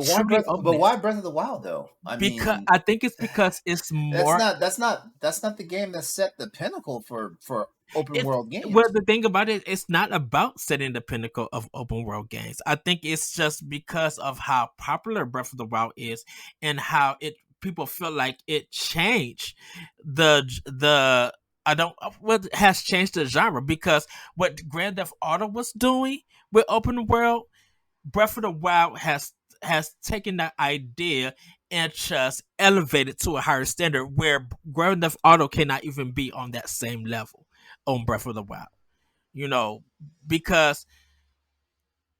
[SPEAKER 2] truly
[SPEAKER 1] But
[SPEAKER 2] open it is.
[SPEAKER 1] why Breath of the Wild though? I
[SPEAKER 2] Because
[SPEAKER 1] mean,
[SPEAKER 2] I think it's because it's
[SPEAKER 1] that's
[SPEAKER 2] more.
[SPEAKER 1] not that's not that's not the game that set the pinnacle for open
[SPEAKER 2] It's
[SPEAKER 1] world
[SPEAKER 2] well,
[SPEAKER 1] games.
[SPEAKER 2] the thing about it, it's not about setting the pinnacle of open world games. I think it's just because of how popular Breath of the Wild is and how it people feel like it changed the I don't what has changed the genre because what Grand Theft Auto was doing with open world, Breath of the Wild has taken that idea and just elevated to a higher standard where Grand Theft Auto cannot even be on that same level on Breath of the Wild. You know, because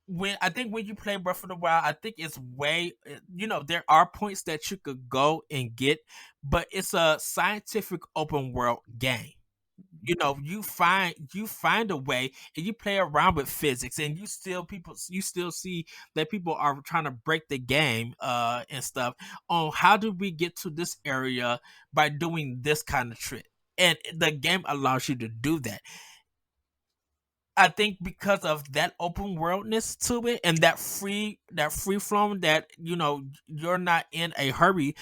[SPEAKER 2] when you play Breath of the Wild, I think it's way there are points that you could go and get, but it's a scientific open world game. You find a way, and you play around with physics, and you still see that people are trying to break the game and stuff on how do we get to this area by doing this kind of trick, and the game allows you to do that. I think because of that open worldness to it, and that free flowing, that you're not in a hurry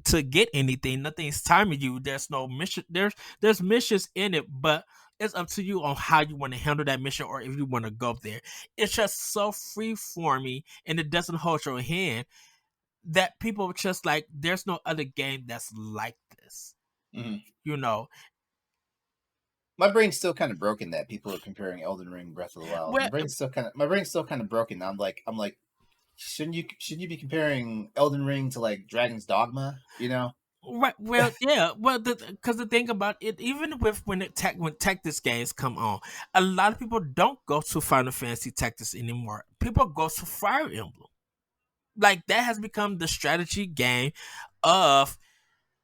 [SPEAKER 2] to get anything. Nothing's timing you. There's no mission. There's missions in it, but it's up to you on how you want to handle that mission, or if you want to go there. It's just so free forming, and it doesn't hold your hand, that people just like, there's no other game that's like this.
[SPEAKER 1] Mhm.
[SPEAKER 2] You know.
[SPEAKER 1] My brain's still kind of broken that people are comparing Elden Ring Breath of the Wild.
[SPEAKER 2] Well,
[SPEAKER 1] My brain's still kind of broken. I'm like, shouldn't you be comparing Elden Ring to like Dragon's Dogma? You know?
[SPEAKER 2] right. Well, yeah. Well, because the thing about it, even with when Tactics games come on, a lot of people don't go to Final Fantasy Tactics anymore. People go to Fire Emblem. Like, that has become the strategy game of,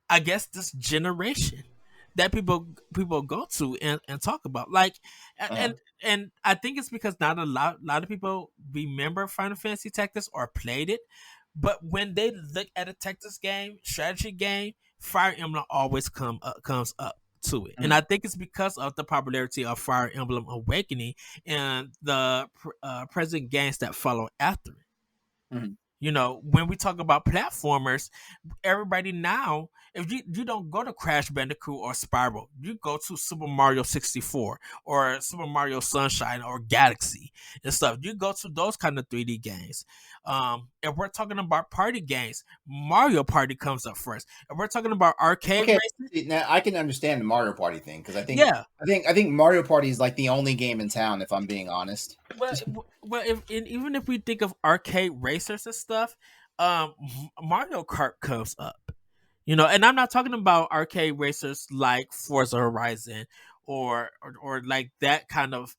[SPEAKER 2] I guess, this generation, that people go to and talk about. Like,
[SPEAKER 1] Uh-huh.
[SPEAKER 2] and I think it's because not a lot of people remember Final Fantasy Tactics or played it, but when they look at a Tactics game, strategy game, Fire Emblem always comes up to it. And
[SPEAKER 1] Mhm.
[SPEAKER 2] I think it's because of the popularity of Fire Emblem Awakening and the present games that follow after it.
[SPEAKER 1] Mhm.
[SPEAKER 2] When we talk about platformers, everybody now, if you don't go to Crash Bandicoot or Spiral, you go to Super Mario 64 or Super Mario Sunshine or Galaxy and stuff. You go to those kind of 3D games. If we're talking about party games, Mario Party comes up first. If we're talking about arcade
[SPEAKER 1] Okay,
[SPEAKER 2] racing,
[SPEAKER 1] see, now I can understand the Mario Party thing because
[SPEAKER 2] yeah.
[SPEAKER 1] I think Mario Party is like the only game in town. If I'm being honest.
[SPEAKER 2] Well, even if we think of arcade racers and stuff, Mario Kart comes up. And I'm not talking about arcade racers like Forza Horizon or like that kind of.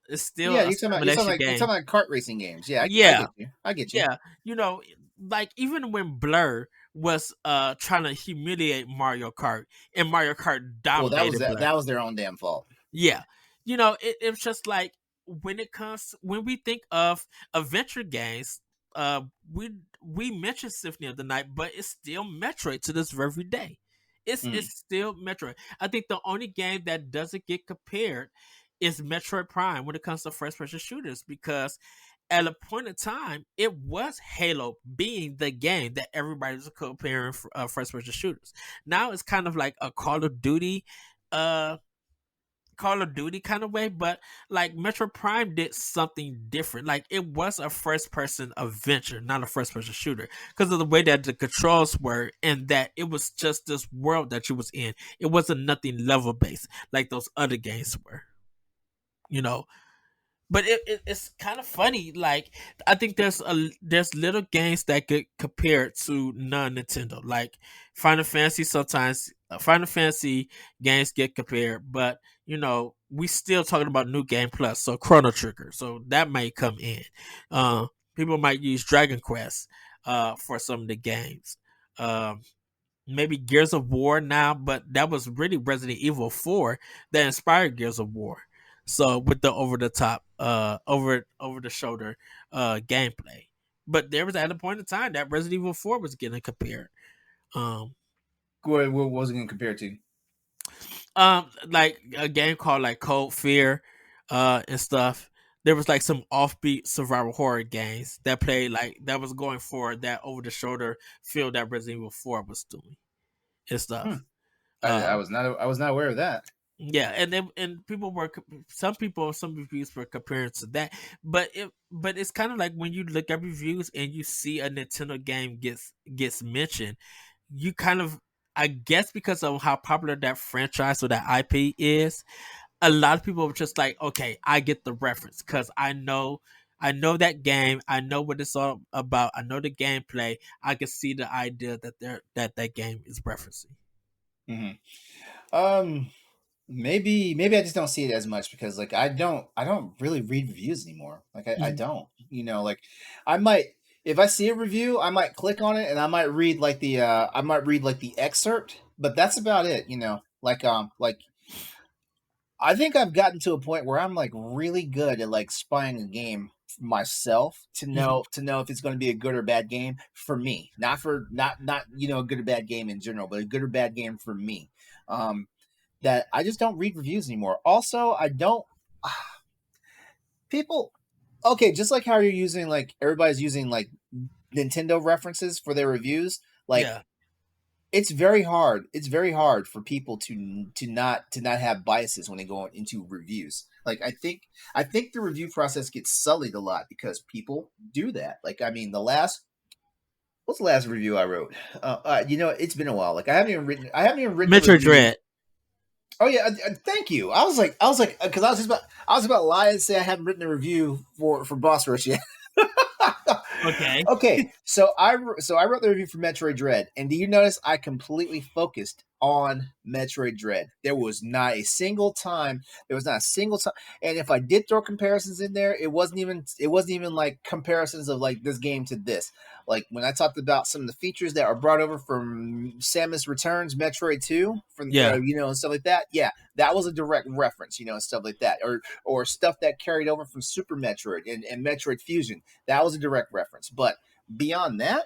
[SPEAKER 2] It's still
[SPEAKER 1] Yeah,
[SPEAKER 2] a simulation
[SPEAKER 1] you're
[SPEAKER 2] game.
[SPEAKER 1] talking about kart racing games. Yeah, I
[SPEAKER 2] Yeah,
[SPEAKER 1] get you. I get you.
[SPEAKER 2] yeah. You know, like, even when Blur was trying to humiliate Mario Kart, and Mario Kart
[SPEAKER 1] Well,
[SPEAKER 2] dominated Blur.
[SPEAKER 1] that was their own damn fault.
[SPEAKER 2] Yeah. It's just like, when we think of adventure games, uh we we mentioned Symphony of the Night, but it's still Metroid to this very day.
[SPEAKER 1] Mm,
[SPEAKER 2] It's still Metroid. I think the only game that doesn't get compared is Metroid Prime when it comes to first person shooters, because at a point in time, it was Halo being the game that everybody was comparing first person shooters. Now it's kind of like a uh Call of Duty kind of way, but like Metro Prime did something different. Like, it was a first person adventure, not a first person shooter, because of the way that the controls were, and that it was just this world that you was in. It wasn't nothing level based like those other games were. You know, but it's kind of funny. Like, I think there's little games that get compared to non Nintendo, like Final Fantasy. Sometimes Final Fantasy games get compared, but we still talking about New Game Plus, so Chrono Trigger, so that might come in. uh People might use Dragon Quest for some of the games. um Maybe Gears of War now, but that was really Resident Evil 4 that inspired Gears of War. So, with the over the top, over the shoulder gameplay. But there was at a point in time that Resident Evil 4 was getting compared. Um
[SPEAKER 1] what was it going to compare to?
[SPEAKER 2] like a game called like Cold Fear and stuff. There was like some offbeat survival horror games that played, like, that was going for that over the shoulder feel that Resident Evil 4 was doing and
[SPEAKER 1] Hmm.
[SPEAKER 2] stuff. Uh,
[SPEAKER 1] I was not aware of that.
[SPEAKER 2] Yeah, and some reviews were comparing to that, but it's kind of like when you look at reviews and you see a Nintendo game gets mentioned, you kind of, I guess, because of how popular that franchise or that IP is, a lot of people were just like, okay, I get the reference because I know that game, I know what it's all about, I know the gameplay, I can see the idea that game is referencing.
[SPEAKER 1] Hmm. Um, maybe I just don't see it as much because like I don't really read reviews anymore. Like I
[SPEAKER 2] Mhm.
[SPEAKER 1] don't. You know, like I might if I see a review, I might click on it and I might read like the excerpt, but that's about it. You know, like I think I've gotten to a point where I'm like really good at like spying a game myself
[SPEAKER 2] Mhm.
[SPEAKER 1] to know if it's going to be a good or bad game for me, not for not you know a good or bad game in general, but a good or bad game for me. Um, that I just don't read reviews anymore. Also, I don't people. Okay, just like how you're using like everybody's using like Nintendo references for their reviews, like
[SPEAKER 2] Yeah.
[SPEAKER 1] it's very hard. It's very hard for people to not have biases when they go into reviews. Like I think the review process gets sullied a lot because people do that. Like I mean, the last what's the last review I wrote? You know, it's been a while. Like I haven't even written a
[SPEAKER 2] Metro
[SPEAKER 1] review.
[SPEAKER 2] Dread.
[SPEAKER 1] Oh yeah, thank you. I was like, because I was about to lie and say I haven't written a review for Boss Rush yet.
[SPEAKER 2] Okay.
[SPEAKER 1] Okay, so I wrote the review for Metroid Dread, and do you notice I completely focused on Metroid Dread? There was not a single time, and if I did throw comparisons in there, it wasn't even like comparisons of like this game to this. Like when I talked about some of the features that are brought over from Samus Returns, Metroid Two, from
[SPEAKER 2] Yeah.
[SPEAKER 1] you know and stuff like that. Yeah, that was a direct reference, you know, and stuff like that, or stuff that carried over from Super Metroid and Metroid Fusion. That was a direct reference, but beyond that,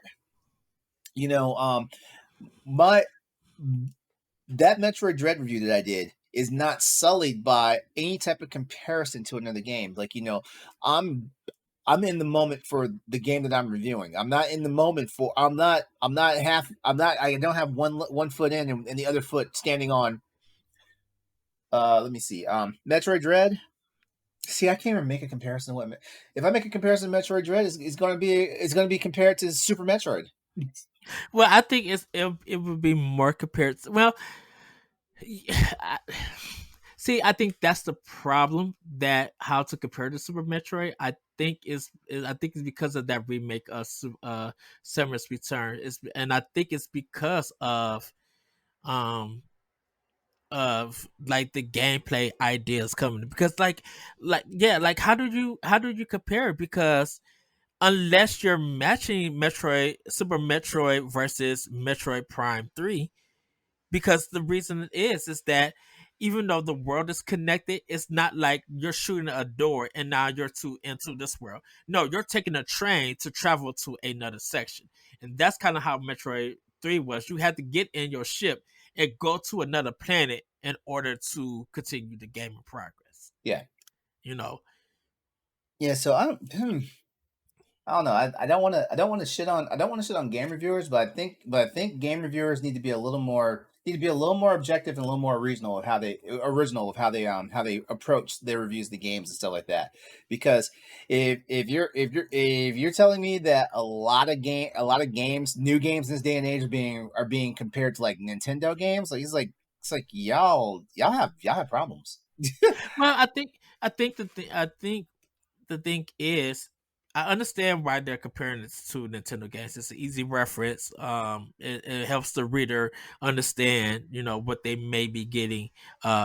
[SPEAKER 1] you know, my that Metroid Dread review that I did is not sullied by any type of comparison to another game. Like you know, I'm I'm in the moment for the game that I'm reviewing. I'm not in the moment for. I'm not half. I'm not. I don't have one foot in and the other foot standing on. Let me see. Metroid Dread. See, I can't even make a comparison. What if I make a comparison to Metroid Dread? It's going to be compared to Super Metroid.
[SPEAKER 2] Well, I think it would be more compared. Well, I, see, I think that's the problem that how to compare to Super Metroid. I think it's because of that remake of Samus Return. And I think it's because um of like the gameplay ideas coming because like yeah like how do you compare it because unless you're matching Metroid Super Metroid versus Metroid Prime 3 because the reason is that even though the world is connected, it's not like you're shooting a door and now you're into this world. No, you're taking a train to travel to another section, and that's kind of how Metroid 3 was. You had to get in your ship and go to another planet in order to continue the game in progress.
[SPEAKER 1] Yeah,
[SPEAKER 2] You know,
[SPEAKER 1] yeah. So I don't know. I don't want to shit on I don't want to shit on game reviewers, but I think game reviewers need to be a little more need to be a little more objective and a little more regional of how they original of how they approach their reviews of the games and stuff like that. Because if you're telling me that a lot of games new games in this day and age are being compared to like Nintendo games, like it's like y'all have problems.
[SPEAKER 2] well, I think the thing is, I understand why they're comparing it to Nintendo games. It's an easy reference. It helps the reader understand, you know, what they may be getting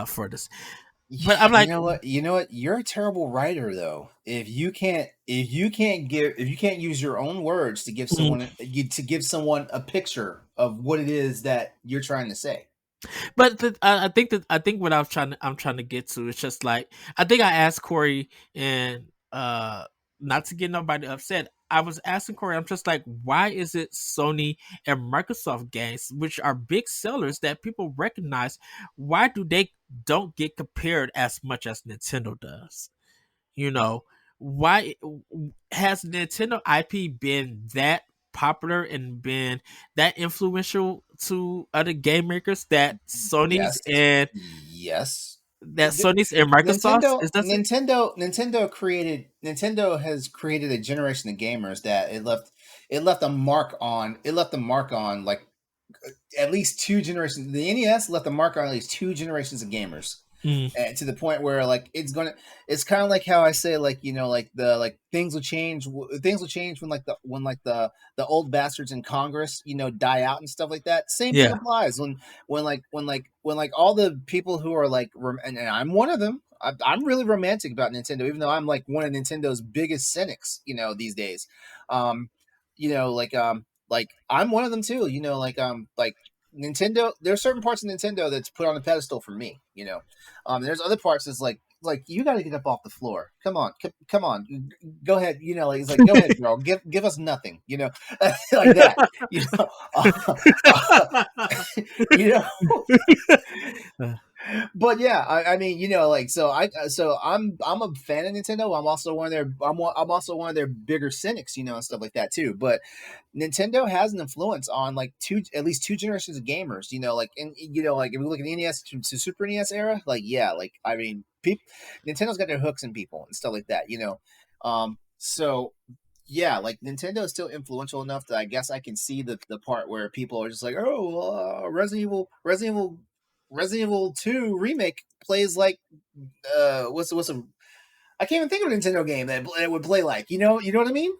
[SPEAKER 2] for this. But I'm
[SPEAKER 1] You
[SPEAKER 2] like,
[SPEAKER 1] know what? You know what? You're a terrible writer though. If you can't use your own words
[SPEAKER 2] mm,
[SPEAKER 1] to give someone a picture of what it is that you're trying to say.
[SPEAKER 2] but I think what I'm trying to get to is just like I think I asked Corey and not to get nobody upset. I was asking Corey, I'm just like, why is it Sony and Microsoft games, which are big sellers that people recognize, why do they don't get compared as much as Nintendo does? You know, why has Nintendo IP been that popular and been that influential to other game makers
[SPEAKER 1] Yes. Yes.
[SPEAKER 2] That Sony's and Microsoft's
[SPEAKER 1] Nintendo
[SPEAKER 2] is doesn't?
[SPEAKER 1] Nintendo has created a generation of gamers that it left a mark on like at least two generations. The NES left a mark on at least two generations of gamers,
[SPEAKER 2] Mm,
[SPEAKER 1] and to the point where like it's kind of like how I say like you know like the like things will change when like the old bastards in Congress you know die out and stuff like that. Same thing
[SPEAKER 2] yeah.
[SPEAKER 1] applies when like all the people who are like and I'm one of them. I'm really romantic about Nintendo, even though I'm like one of Nintendo's biggest cynics, you know, these days. You know, like I'm one of them too. You know, like Nintendo. There are certain parts of Nintendo that's put on a pedestal for me. There's other parts that's like you got to get up off the floor. Come on, come on, go ahead. Like it's like go ahead, girl. Give us nothing. Like that. You know, uh, you know. But yeah, I mean, like I'm a fan of Nintendo. I'm also one of their bigger cynics, and stuff like that too. But Nintendo has an influence on like at least two generations of gamers. Like if we look at NES to Super NES era, like yeah, like I mean, Nintendo's got their hooks in people and stuff like that. So yeah, like Nintendo is still influential enough that I guess I can see the part where people are just like, oh, Resident Evil 2 remake plays like what's a I can't even think of a Nintendo game that it would play like, you know what I mean?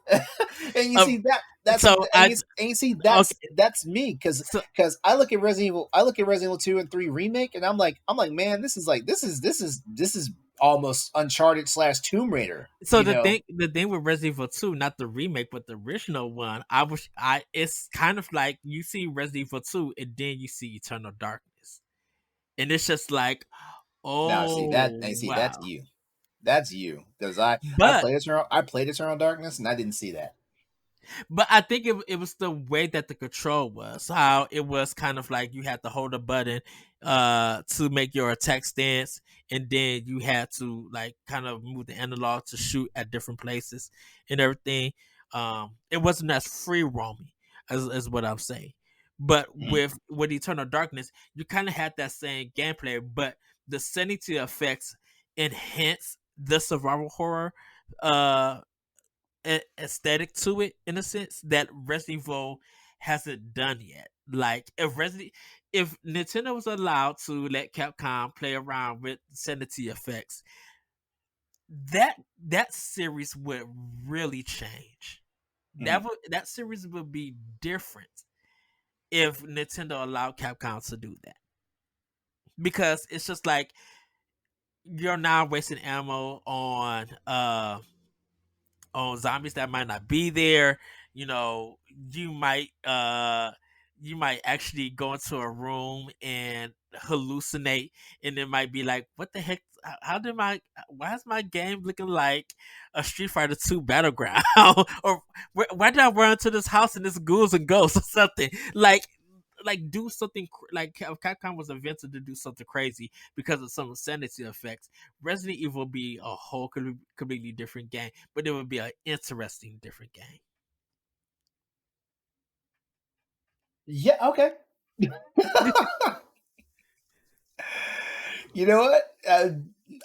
[SPEAKER 1] And you
[SPEAKER 2] um,
[SPEAKER 1] see that's
[SPEAKER 2] so I
[SPEAKER 1] and you see
[SPEAKER 2] okay.
[SPEAKER 1] that's me
[SPEAKER 2] So
[SPEAKER 1] because I look at Resident Evil 2 and 3 remake and I'm like man, this is almost Uncharted slash Tomb Raider,
[SPEAKER 2] so the thing with Resident Evil 2, not the remake, but the original one, it's kind of like you see Resident Evil 2 and then you see Eternal Darkness. And it's just like,
[SPEAKER 1] Now see that
[SPEAKER 2] oh
[SPEAKER 1] I see that's
[SPEAKER 2] wow.
[SPEAKER 1] you. That's you because
[SPEAKER 2] But
[SPEAKER 1] I played Eternal Darkness and I didn't see that.
[SPEAKER 2] But I think it was the way that the control was, how it was kind of like you had to hold a button to make your attack stance, and then you had to like kind of move the analog to shoot at different places and everything. It wasn't as free roaming as what I'm saying. But
[SPEAKER 1] Mhm.
[SPEAKER 2] with Eternal Darkness, you kind of had that same gameplay, but the sanity effects enhance the survival horror uh aesthetic to it in a sense that Resident Evil hasn't done yet. Like if Nintendo was allowed to let Capcom play around with sanity effects, that that series would really change.
[SPEAKER 1] Mhm.
[SPEAKER 2] That series would be different if Nintendo allowed Capcom to do that. Because it's just like you're now wasting ammo on zombies that might not be there. You know, you might actually go into a room and hallucinate, and it might be like, what the heck? How did my why is my game looking like a Street Fighter 2 battleground? Or why did I run into this house and it's ghouls and ghosts or something? Like do something like Capcom was invented to do something crazy because of some sanity effects. Resident Evil would be a whole completely different game, but it would be an interesting different game.
[SPEAKER 1] Yeah, okay. You know what?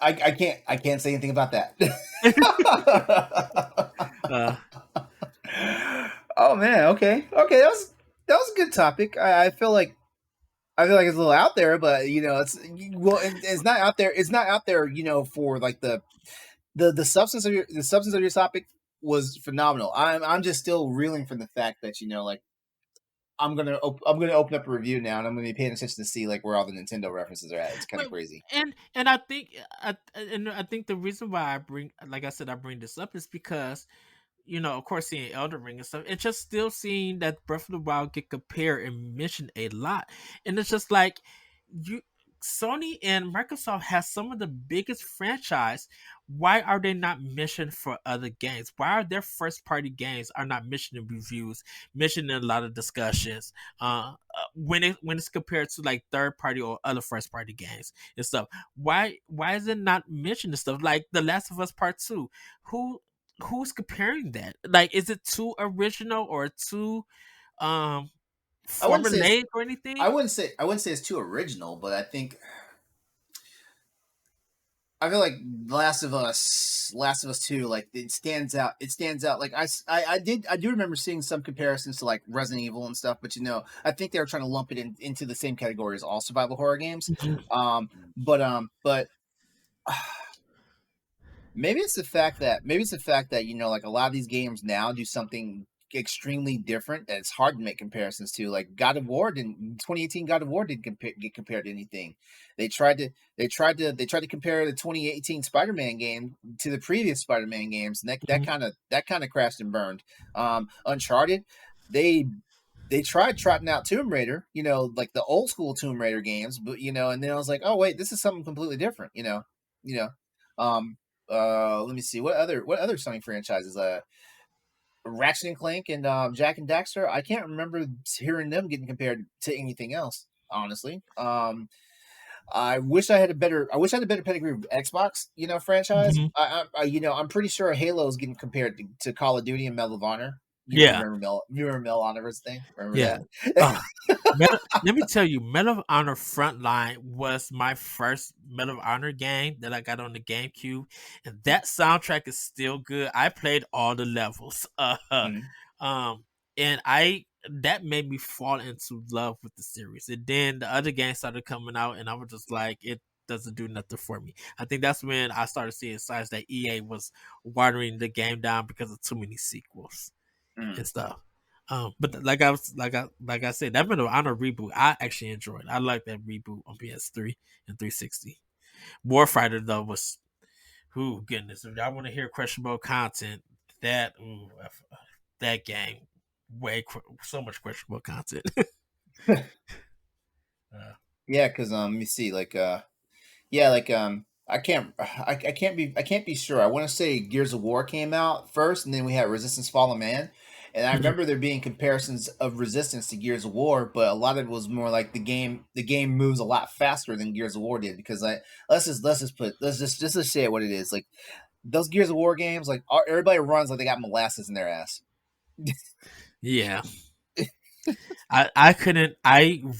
[SPEAKER 1] I can't say anything about that.
[SPEAKER 2] uh,
[SPEAKER 1] Oh man, okay, okay. That was a good topic. I feel like it's a little out there, but it's not out there. It's not out there. For like the substance of your topic was phenomenal. I'm just still reeling from the fact that like I'm gonna open up a review now, and I'm gonna be paying attention to see like where all the Nintendo references are at. It's kind
[SPEAKER 2] but
[SPEAKER 1] of crazy.
[SPEAKER 2] and I think the reason why like I said, I bring this up is because of course, seeing Elder Ring and stuff, it's just still seeing that Breath of the Wild get compared and mentioned a lot, and it's just like you. Sony and Microsoft has some of the biggest franchise. Why are they not mentioned for other games? Why are their first party games are not mentioned in reviews, mentioned in a lot of discussions? When it's compared to like third party or other first party games and stuff. Why is it not mentioned and stuff like The Last of Us Part Two? Who who's comparing that? Like, is it too original or too um
[SPEAKER 1] I wouldn't say it's
[SPEAKER 2] formulaic or anything?
[SPEAKER 1] I wouldn't say it's too original, but I feel like Last of Us Two, like it stands out. It stands out. Like I do remember seeing some comparisons to like Resident Evil and stuff, but I think they were trying to lump it into the same category as all survival horror games. But maybe it's the fact that like a lot of these games now do something extremely different that it's hard to make comparisons to. Like God of War didn't 2018 God of War didn't get compared to anything. They tried to compare the 2018 Spider-Man game to the previous Spider-Man games, and that
[SPEAKER 2] Mhm.
[SPEAKER 1] kind of crashed and burned. Uncharted, they they tried trotting out Tomb Raider, like the old school Tomb Raider games, but and then I was like, oh wait, this is something completely different, you know. Um, let me see what other Sony franchises. Ratchet and Clank and Jack and Daxter. I can't remember hearing them getting compared to anything else. Honestly, I wish I had a better pedigree of Xbox, franchise.
[SPEAKER 2] Mhm.
[SPEAKER 1] I'm pretty sure Halo is getting compared to Call of Duty and Medal of Honor.
[SPEAKER 2] Yeah,
[SPEAKER 1] You remember Medal of Honor's thing? Remember
[SPEAKER 2] yeah.
[SPEAKER 1] that?
[SPEAKER 2] Oh, let me tell you, Medal of Honor Frontline was my first Medal of Honor game that I got on the GameCube, and that soundtrack is still good. I played all the levels,
[SPEAKER 1] Mhm.
[SPEAKER 2] um, and I that made me fall into love with the series. And then the other games started coming out, and I was just like, it doesn't do nothing for me. I think that's when I started seeing signs that EA was watering the game down because of too many sequels
[SPEAKER 1] Mm.
[SPEAKER 2] and stuff. But like I said, that Medal of Honor reboot I actually enjoyed. I like that reboot on PS3 and 360. Warfighter though was, ooh goodness, if y'all want to hear questionable content, that game so much questionable content. uh,
[SPEAKER 1] Yeah, because let me see, like yeah, like I can't be sure. I want to say Gears of War came out first, and then we had Resistance Fallen Man. And I
[SPEAKER 2] mhm.
[SPEAKER 1] remember there being comparisons of Resistance to Gears of War, but a lot of it was more like the game moves a lot faster than Gears of War did because let's just say it what it is. Like those Gears of War games, like everybody runs like they got molasses in their ass.
[SPEAKER 2] Yeah, I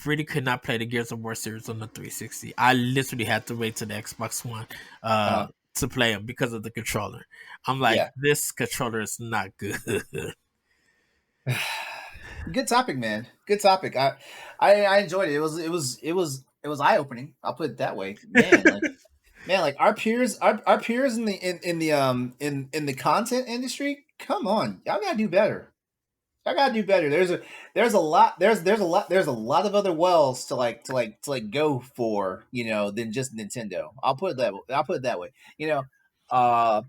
[SPEAKER 2] really could not play the Gears of War series on the 360. I literally had to wait to the Xbox One
[SPEAKER 1] Uh,
[SPEAKER 2] to play them because of the controller. I'm like,
[SPEAKER 1] yeah.
[SPEAKER 2] this controller is not good.
[SPEAKER 1] Good topic, man. Good topic. I enjoyed it. It was eye opening. I'll put it that way. Man, like our peers in the content industry. Come on, y'all gotta do better. Y'all gotta do better. There's a lot of other wells to go for, than just Nintendo. I'll put it that way. You know, uh,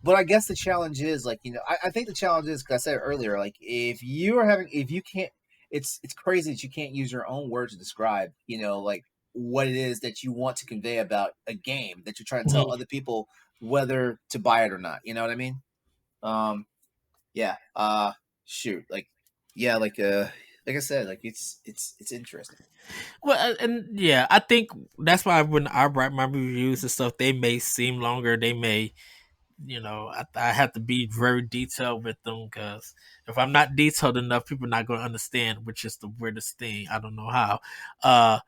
[SPEAKER 1] but I guess the challenge is like I think the challenge is, 'cause I said earlier, like if you can't, it's crazy that you can't use your own words to describe like what it is that you want to convey about a game that you're trying to tell
[SPEAKER 2] Mhm.
[SPEAKER 1] other people whether to buy it or not. You know what I mean? Um, yeah. Shoot, like yeah, like I said, like it's interesting.
[SPEAKER 2] Well, and yeah, I think that's why when I write my reviews and stuff, they may seem longer. They may, I have to be very detailed with them because if I'm not detailed enough, people are not going to understand, which is the weirdest thing. I don't know how. Uh,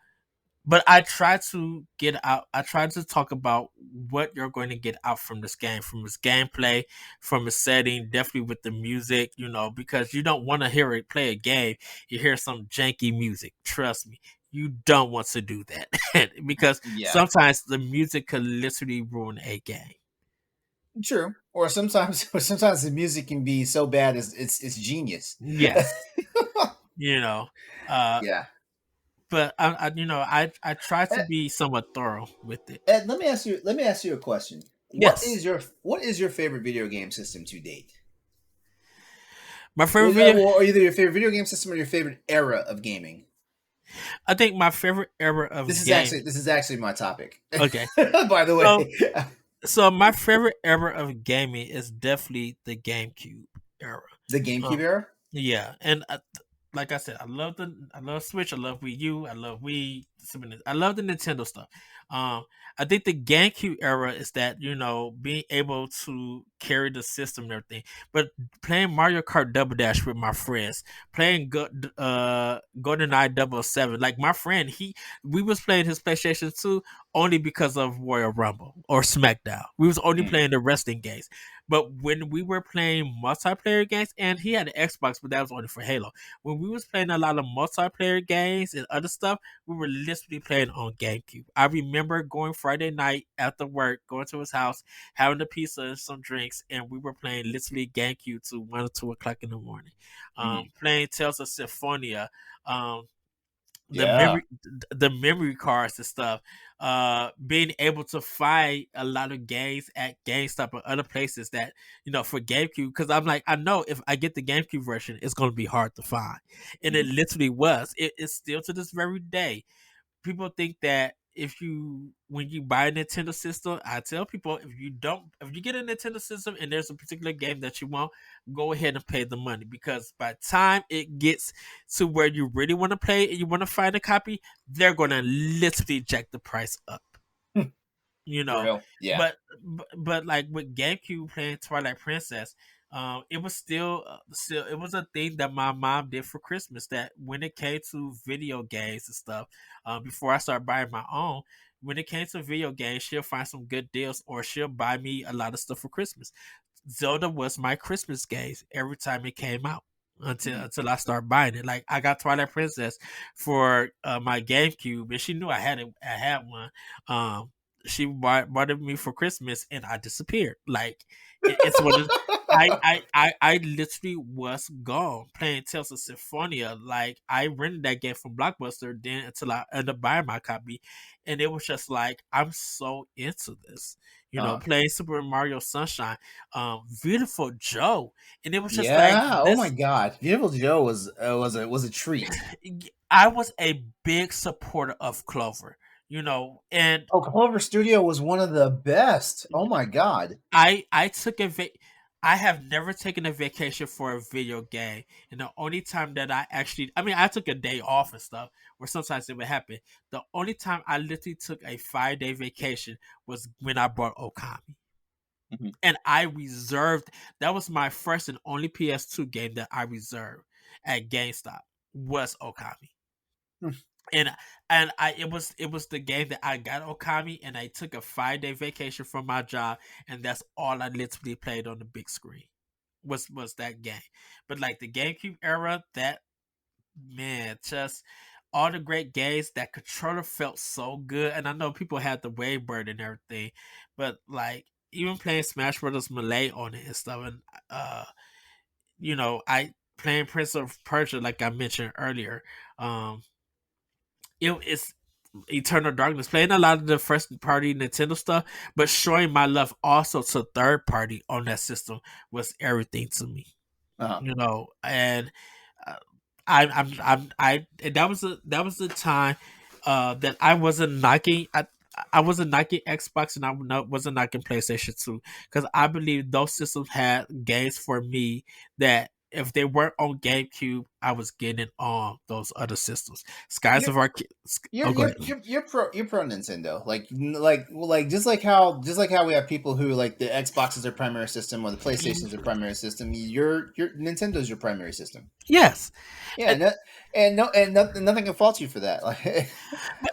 [SPEAKER 2] but I try to get out. I try to talk about what you're going to get out from this game, from its gameplay, from its setting, definitely with the music, because you don't want to hear it play a game. You hear some janky music. Trust me, you don't want to do that because
[SPEAKER 1] Yeah,
[SPEAKER 2] sometimes the music could literally ruin a game.
[SPEAKER 1] true. Or sometimes, or sometimes the music can be so bad as it's genius.
[SPEAKER 2] Yes, you know, uh,
[SPEAKER 1] Yeah.
[SPEAKER 2] but I try to
[SPEAKER 1] Ed,
[SPEAKER 2] be somewhat thorough with it.
[SPEAKER 1] Ed, let me ask you a question. What
[SPEAKER 2] Yes,
[SPEAKER 1] is your favorite video game system to date?
[SPEAKER 2] my favorite
[SPEAKER 1] Well,
[SPEAKER 2] video.
[SPEAKER 1] or either your favorite video game system or your favorite era of gaming.
[SPEAKER 2] I think my favorite era
[SPEAKER 1] This
[SPEAKER 2] of
[SPEAKER 1] is
[SPEAKER 2] game.
[SPEAKER 1] actually this is actually my topic.
[SPEAKER 2] Okay,
[SPEAKER 1] By the
[SPEAKER 2] so
[SPEAKER 1] way.
[SPEAKER 2] so my favorite era of gaming is definitely the GameCube era.
[SPEAKER 1] The GameCube
[SPEAKER 2] Um,
[SPEAKER 1] era.
[SPEAKER 2] yeah, and like I said, I love Switch, I love Wii U, I love Wii, I love the Nintendo stuff. Um, I think the GameCube era is that being able to carry the system and everything, but playing Mario Kart Double Dash with my friends, playing GoldenEye 007, like my friend, we was playing his PlayStation 2 only because of Royal Rumble or SmackDown. We was only
[SPEAKER 1] Mm,
[SPEAKER 2] playing the wrestling games. But when we were playing multiplayer games, and he had an Xbox, but that was only for Halo. When we was playing a lot of multiplayer games and other stuff, we were literally playing on GameCube. I remember going Friday night after work, going to his house, having a pizza and some drinks, and we were playing literally GameCube to 1 or 2 o'clock in the morning.
[SPEAKER 1] mhm.
[SPEAKER 2] Playing Tales of Symphonia, um, the
[SPEAKER 1] Yeah.
[SPEAKER 2] memory cards and stuff, being able to find a lot of games at GameStop or other places that, for GameCube, because I'm like, I know if I get the GameCube version, it's going to be hard to find, and it
[SPEAKER 1] Mhm.
[SPEAKER 2] literally was. It's still to this very day. People think that if you when you buy a Nintendo system, I tell people, if you get a Nintendo system and there's a particular game that you want, go ahead and pay the money, because by the time it gets to where you really want to play and you want to find a copy, they're gonna literally jack the price up, you
[SPEAKER 1] For
[SPEAKER 2] know.
[SPEAKER 1] real. Yeah.
[SPEAKER 2] But like with GameCube playing Twilight Princess, it was still it was a thing that my mom did for Christmas. That when it came to video games and stuff, before I started buying my own, when it came to video games, she'll find some good deals, or she'll buy me a lot of stuff for Christmas. Zelda was my Christmas games every time it came out, until
[SPEAKER 1] Mhm.
[SPEAKER 2] I started buying it. Like I got Twilight Princess for my GameCube, and she knew I had it. I had one. She bought it me for Christmas, and I disappeared. Like it's one of I literally was gone playing Tales of Symphonia. Like I rented that game from Blockbuster then until I ended up buying my copy, and it was just like I'm so into this.
[SPEAKER 1] Uh,
[SPEAKER 2] Playing Super Mario Sunshine, Beautiful Joe, and it was just like
[SPEAKER 1] yeah. Oh my
[SPEAKER 2] this.
[SPEAKER 1] God. Beautiful Joe was a treat.
[SPEAKER 2] I was a big supporter of Clover, and
[SPEAKER 1] Oh, Clover Studio was one of the best. Oh my God.
[SPEAKER 2] I took I have never taken a vacation for a video game, and the only time that I mean, I took a day off and stuff, or sometimes it would happen. The only time I literally took a 5-day vacation was when I bought Okami,
[SPEAKER 1] Mhm.
[SPEAKER 2] and I reserved. That was my first and only PS2 game that I reserved at GameStop, was Okami. and it was the game that I got Okami, and I took a 5-day vacation from my job, and that's all I literally played on the big screen was that game. But like the GameCube era, that man, just all the great games. That controller felt so good, and I know people had the Wavebird and everything, but like even playing Smash Brothers Melee on it and stuff, and I playing Prince of Persia, like I mentioned earlier. It's Eternal Darkness, playing a lot of the first party Nintendo stuff, but showing my love also to third party on that system was everything to me.
[SPEAKER 1] Uh-huh.
[SPEAKER 2] And uh, and that was the time that I wasn't knocking Xbox, and wasn't knocking PlayStation 2, because I believe those systems had games for me that if they weren't on GameCube, I was getting on those other systems. Skies
[SPEAKER 1] You're
[SPEAKER 2] of Arcade.
[SPEAKER 1] you're
[SPEAKER 2] Oh, go
[SPEAKER 1] you're
[SPEAKER 2] ahead.
[SPEAKER 1] you're pro Nintendo. Like just like how we have people who like the Xbox is their primary system or the PlayStation is their primary system. Your Nintendo's your primary system.
[SPEAKER 2] Yes,
[SPEAKER 1] Yeah,
[SPEAKER 2] and
[SPEAKER 1] and nothing can fault you for that. Like,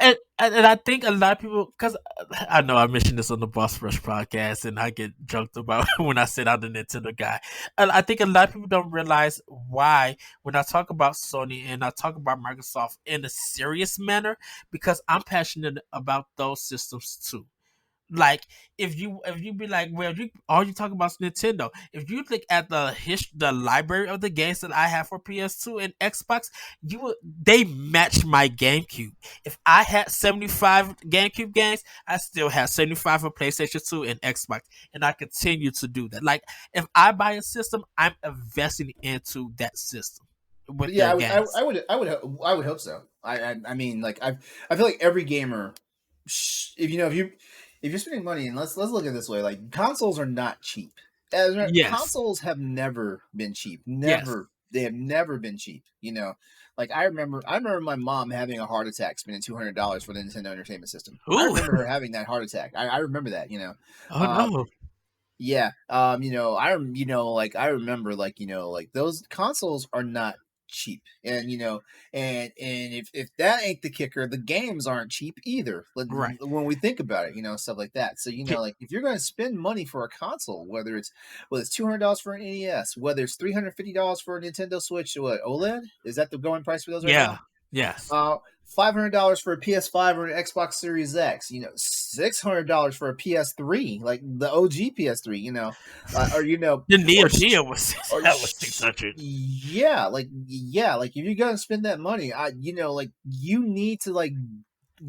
[SPEAKER 2] and I think a lot of people, because I know I mentioned this on the Boss Rush podcast, and I get joked about when I said I'm the Nintendo guy. And I think a lot of people don't realize why when I talk about Sony and I talk about Microsoft in a serious manner, because I'm passionate about those systems too. Like if you be like, well, you all you talk about is Nintendo. If you look at the library of the games that I have for PS2 and Xbox, they match my GameCube. If I had 75 GameCube games, I still have 75 for PlayStation 2 and Xbox, and I continue to do that. Like if I buy a system, I'm investing into that system with
[SPEAKER 1] yeah,
[SPEAKER 2] their
[SPEAKER 1] I would, I,
[SPEAKER 2] games.
[SPEAKER 1] I would, I would, I would hope so. I mean, like, I feel like every gamer, if you're spending money, and let's look at it this way, like, consoles are not cheap.
[SPEAKER 2] Yes,
[SPEAKER 1] Consoles have never been cheap.
[SPEAKER 2] yes.
[SPEAKER 1] Never, they have never been cheap. Like I remember my mom having a heart attack spending $200 for the Nintendo Entertainment System. I
[SPEAKER 2] Ooh,
[SPEAKER 1] remember her having that heart attack. I remember that.
[SPEAKER 2] oh
[SPEAKER 1] Um,
[SPEAKER 2] no,
[SPEAKER 1] yeah. Like I remember, like, like those consoles are not cheap. And if that ain't the kicker, the games aren't cheap either.
[SPEAKER 2] right.
[SPEAKER 1] When we think about it, stuff like that. So, like if you're going to spend money for a console, whether it's $200 for an NES, whether it's $350 for a Nintendo Switch, what OLED? Is that the going price for those right
[SPEAKER 2] Yeah,
[SPEAKER 1] now?
[SPEAKER 2] Yes.
[SPEAKER 1] Uh, $500 for a PS5 or an Xbox Series X. $600 for a PS3, like the OG PS3. Or
[SPEAKER 2] The Neo
[SPEAKER 1] or
[SPEAKER 2] Geo was
[SPEAKER 1] or
[SPEAKER 2] that was 600.
[SPEAKER 1] like if you're gonna spend that money, like you need to like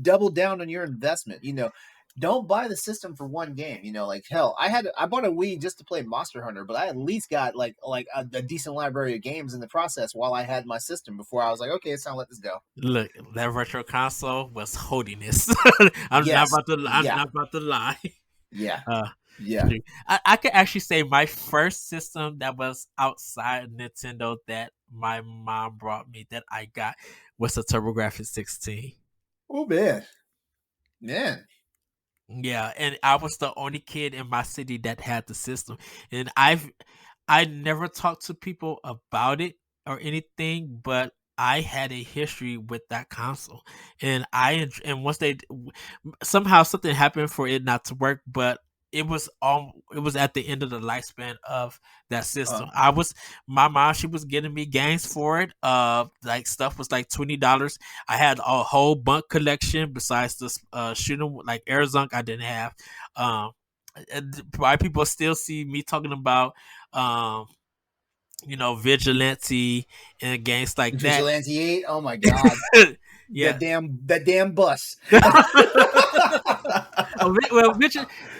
[SPEAKER 1] double down on your investment. Don't buy the system for one game. Like hell, I bought a Wii just to play Monster Hunter, but I at least got like a decent library of games in the process while I had my system before I was like, okay, it's time to let this go.
[SPEAKER 2] Look, that retro console was holiness.
[SPEAKER 1] Yes,
[SPEAKER 2] I'm
[SPEAKER 1] yeah,
[SPEAKER 2] not about to lie.
[SPEAKER 1] yeah,
[SPEAKER 2] Uh,
[SPEAKER 1] yeah.
[SPEAKER 2] I could actually say my first system that was outside Nintendo that my mom brought me that I got was a TurboGrafx 16.
[SPEAKER 1] Oh man, man.
[SPEAKER 2] Yeah, and I was the only kid in my city that had the system, and I never talked to people about it or anything, but I had a history with that console, and and once they somehow something happened for it not to work, but it was at the end of the lifespan of that system.
[SPEAKER 1] Uh,
[SPEAKER 2] My mom, she was getting me games for it. Like stuff was like $20. I had a whole bunk collection besides this shooting like Arizona I didn't have. Um why people still see me talking about um vigilante and games like that.
[SPEAKER 1] Vigilante 8. Oh my god,
[SPEAKER 2] Yeah.
[SPEAKER 1] that damn bus.
[SPEAKER 2] Well,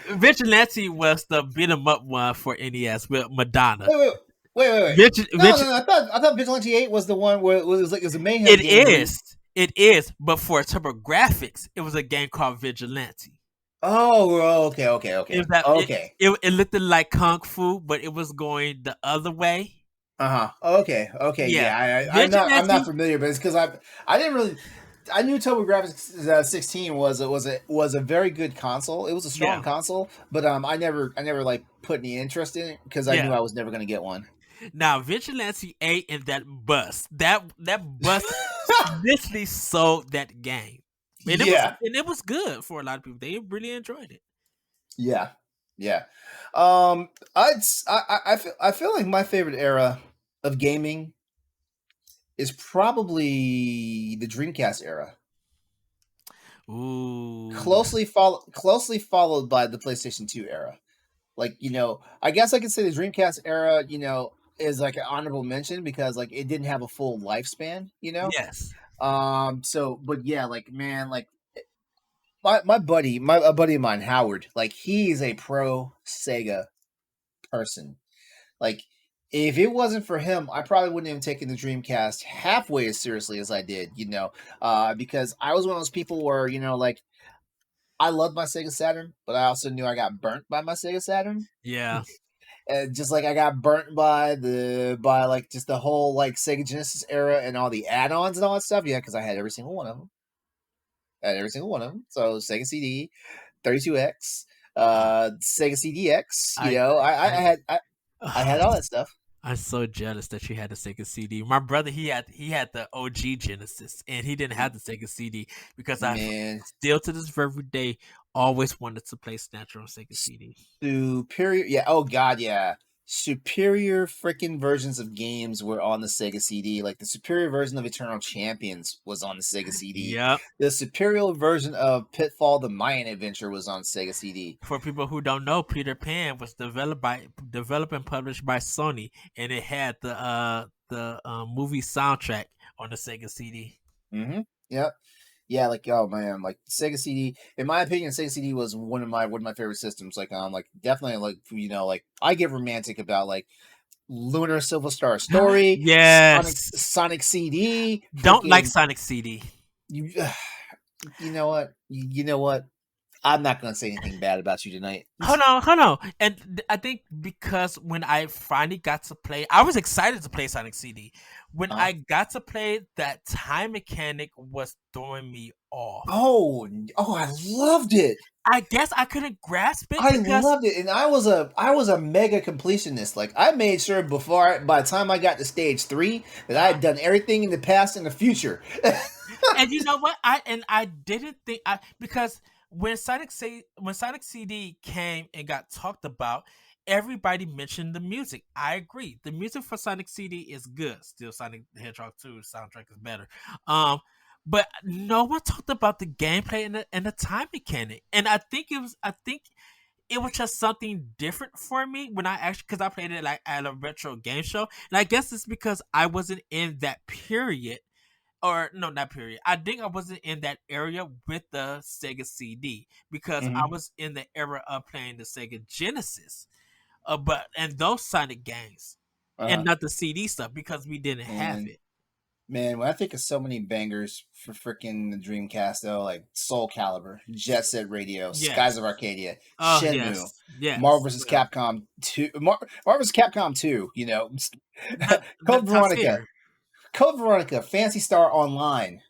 [SPEAKER 2] Vigilante was the beat 'em up one for NES with Madonna.
[SPEAKER 1] Wait, wait, wait.
[SPEAKER 2] Vigil,
[SPEAKER 1] No,
[SPEAKER 2] Vigil,
[SPEAKER 1] no, no. I thought Vigilante 8 was the one where it was a mayhem game where you.
[SPEAKER 2] it is, but for TurboGrafx, it was a game called Vigilante.
[SPEAKER 1] Oh, okay, okay,
[SPEAKER 2] It was
[SPEAKER 1] okay,
[SPEAKER 2] that
[SPEAKER 1] okay.
[SPEAKER 2] it looked like kung fu, but it was going the other way.
[SPEAKER 1] Uh-huh. Okay, okay,
[SPEAKER 2] Yeah,
[SPEAKER 1] yeah. I'm not
[SPEAKER 2] Vigilante.
[SPEAKER 1] familiar, but it's because I didn't really. I knew TurboGrafx 16 was a very good console. It was a strong
[SPEAKER 2] Yeah,
[SPEAKER 1] console, but I never like put any interest in it because I knew
[SPEAKER 2] yeah.
[SPEAKER 1] I was never gonna get one.
[SPEAKER 2] Now Vigilante 8 and that bus literally sold that game.
[SPEAKER 1] Yeah,
[SPEAKER 2] And it was good for a lot of people. They really enjoyed it.
[SPEAKER 1] yeah, yeah. I feel like my favorite era of gaming is probably the Dreamcast era,
[SPEAKER 2] Ooh.
[SPEAKER 1] closely followed by the PlayStation 2 era. Like, I guess I could say the Dreamcast era, is like an honorable mention because like it didn't have a full lifespan.
[SPEAKER 2] Yes.
[SPEAKER 1] So but yeah, like man, like a buddy of mine, Howard, like he's a pro Sega person. Like if it wasn't for him, I probably wouldn't have taken the Dreamcast halfway as seriously as I did. Because I was one of those people where, like I loved my Sega Saturn, but I also knew I got burnt by my Sega Saturn.
[SPEAKER 2] Yeah.
[SPEAKER 1] And just like I got burnt by like just the whole like Sega Genesis era and all the add-ons and all that stuff. Yeah, because I had every single one of them. I had every single one of them. So Sega CD, 32X, Sega CDX.
[SPEAKER 2] I
[SPEAKER 1] I had all that stuff.
[SPEAKER 2] I'm so jealous that you had the Sega CD. My brother, he had the OG Genesis, and he didn't have the Sega CD because I
[SPEAKER 1] Man,
[SPEAKER 2] still to this very day always wanted to play Snatcher on Sega CD.
[SPEAKER 1] superior. Yeah. Oh God. Yeah. Superior freaking versions of games were on the Sega CD. Like the superior version of Eternal Champions was on the Sega CD.
[SPEAKER 2] Yep.
[SPEAKER 1] The superior version of Pitfall: The Mayan Adventure was on Sega CD.
[SPEAKER 2] For people who don't know, Peter Pan was developed and published by Sony, and it had the movie soundtrack on the Sega CD.
[SPEAKER 1] Mm-hmm. Yep. Yeah. Like oh man, like Sega CD. In my opinion, Sega CD was one of my favorite systems. Like definitely like I get romantic about like Lunar Silver Star Story, Sonic
[SPEAKER 2] Yes.
[SPEAKER 1] Sonic CD,
[SPEAKER 2] Don't like
[SPEAKER 1] freaking
[SPEAKER 2] Sonic CD.
[SPEAKER 1] you. You know what? You know what? I'm not gonna say anything bad about you tonight.
[SPEAKER 2] Hold on. And I think because when I finally got to play, I was excited to play Sonic CD. When
[SPEAKER 1] Uh,
[SPEAKER 2] I got to play, that time mechanic was throwing me off.
[SPEAKER 1] oh, I loved it.
[SPEAKER 2] I guess I couldn't grasp it
[SPEAKER 1] I
[SPEAKER 2] because
[SPEAKER 1] loved it, and I was a mega completionist. Like I made sure by the time I got to stage 3, that I
[SPEAKER 2] uh,
[SPEAKER 1] had done everything in the past and the future.
[SPEAKER 2] and you know what? I didn't think because when Sonic CD came and got talked about, everybody mentioned the music. I agree. The music for Sonic CD is good. Still, Sonic the Hedgehog 2 soundtrack is better. Um, but no one talked about the gameplay and the time mechanic. And I think it was just something different for me when I actually, because I played it like at a retro game show, and I guess it's because I wasn't in that period, or no, not period. I think I wasn't in that area with the Sega CD because I
[SPEAKER 1] Hmm.
[SPEAKER 2] was in the era of playing the Sega Genesis, but and those Sonic games, and
[SPEAKER 1] Uh-huh.
[SPEAKER 2] not the CD stuff because we didn't have
[SPEAKER 1] And
[SPEAKER 2] it.
[SPEAKER 1] man, when I think of so many bangers for freaking the Dreamcast, though, like Soul Calibur, Jet Set Radio, Skies
[SPEAKER 2] Yes.
[SPEAKER 1] of Arcadia,
[SPEAKER 2] Oh
[SPEAKER 1] Shenmue,
[SPEAKER 2] yes.
[SPEAKER 1] Marvel
[SPEAKER 2] Yes.
[SPEAKER 1] vs.
[SPEAKER 2] Well,
[SPEAKER 1] Capcom 2, Marvel vs. Capcom 2,
[SPEAKER 2] not
[SPEAKER 1] Code
[SPEAKER 2] top
[SPEAKER 1] Veronica,
[SPEAKER 2] tier.
[SPEAKER 1] Fancy Star Online,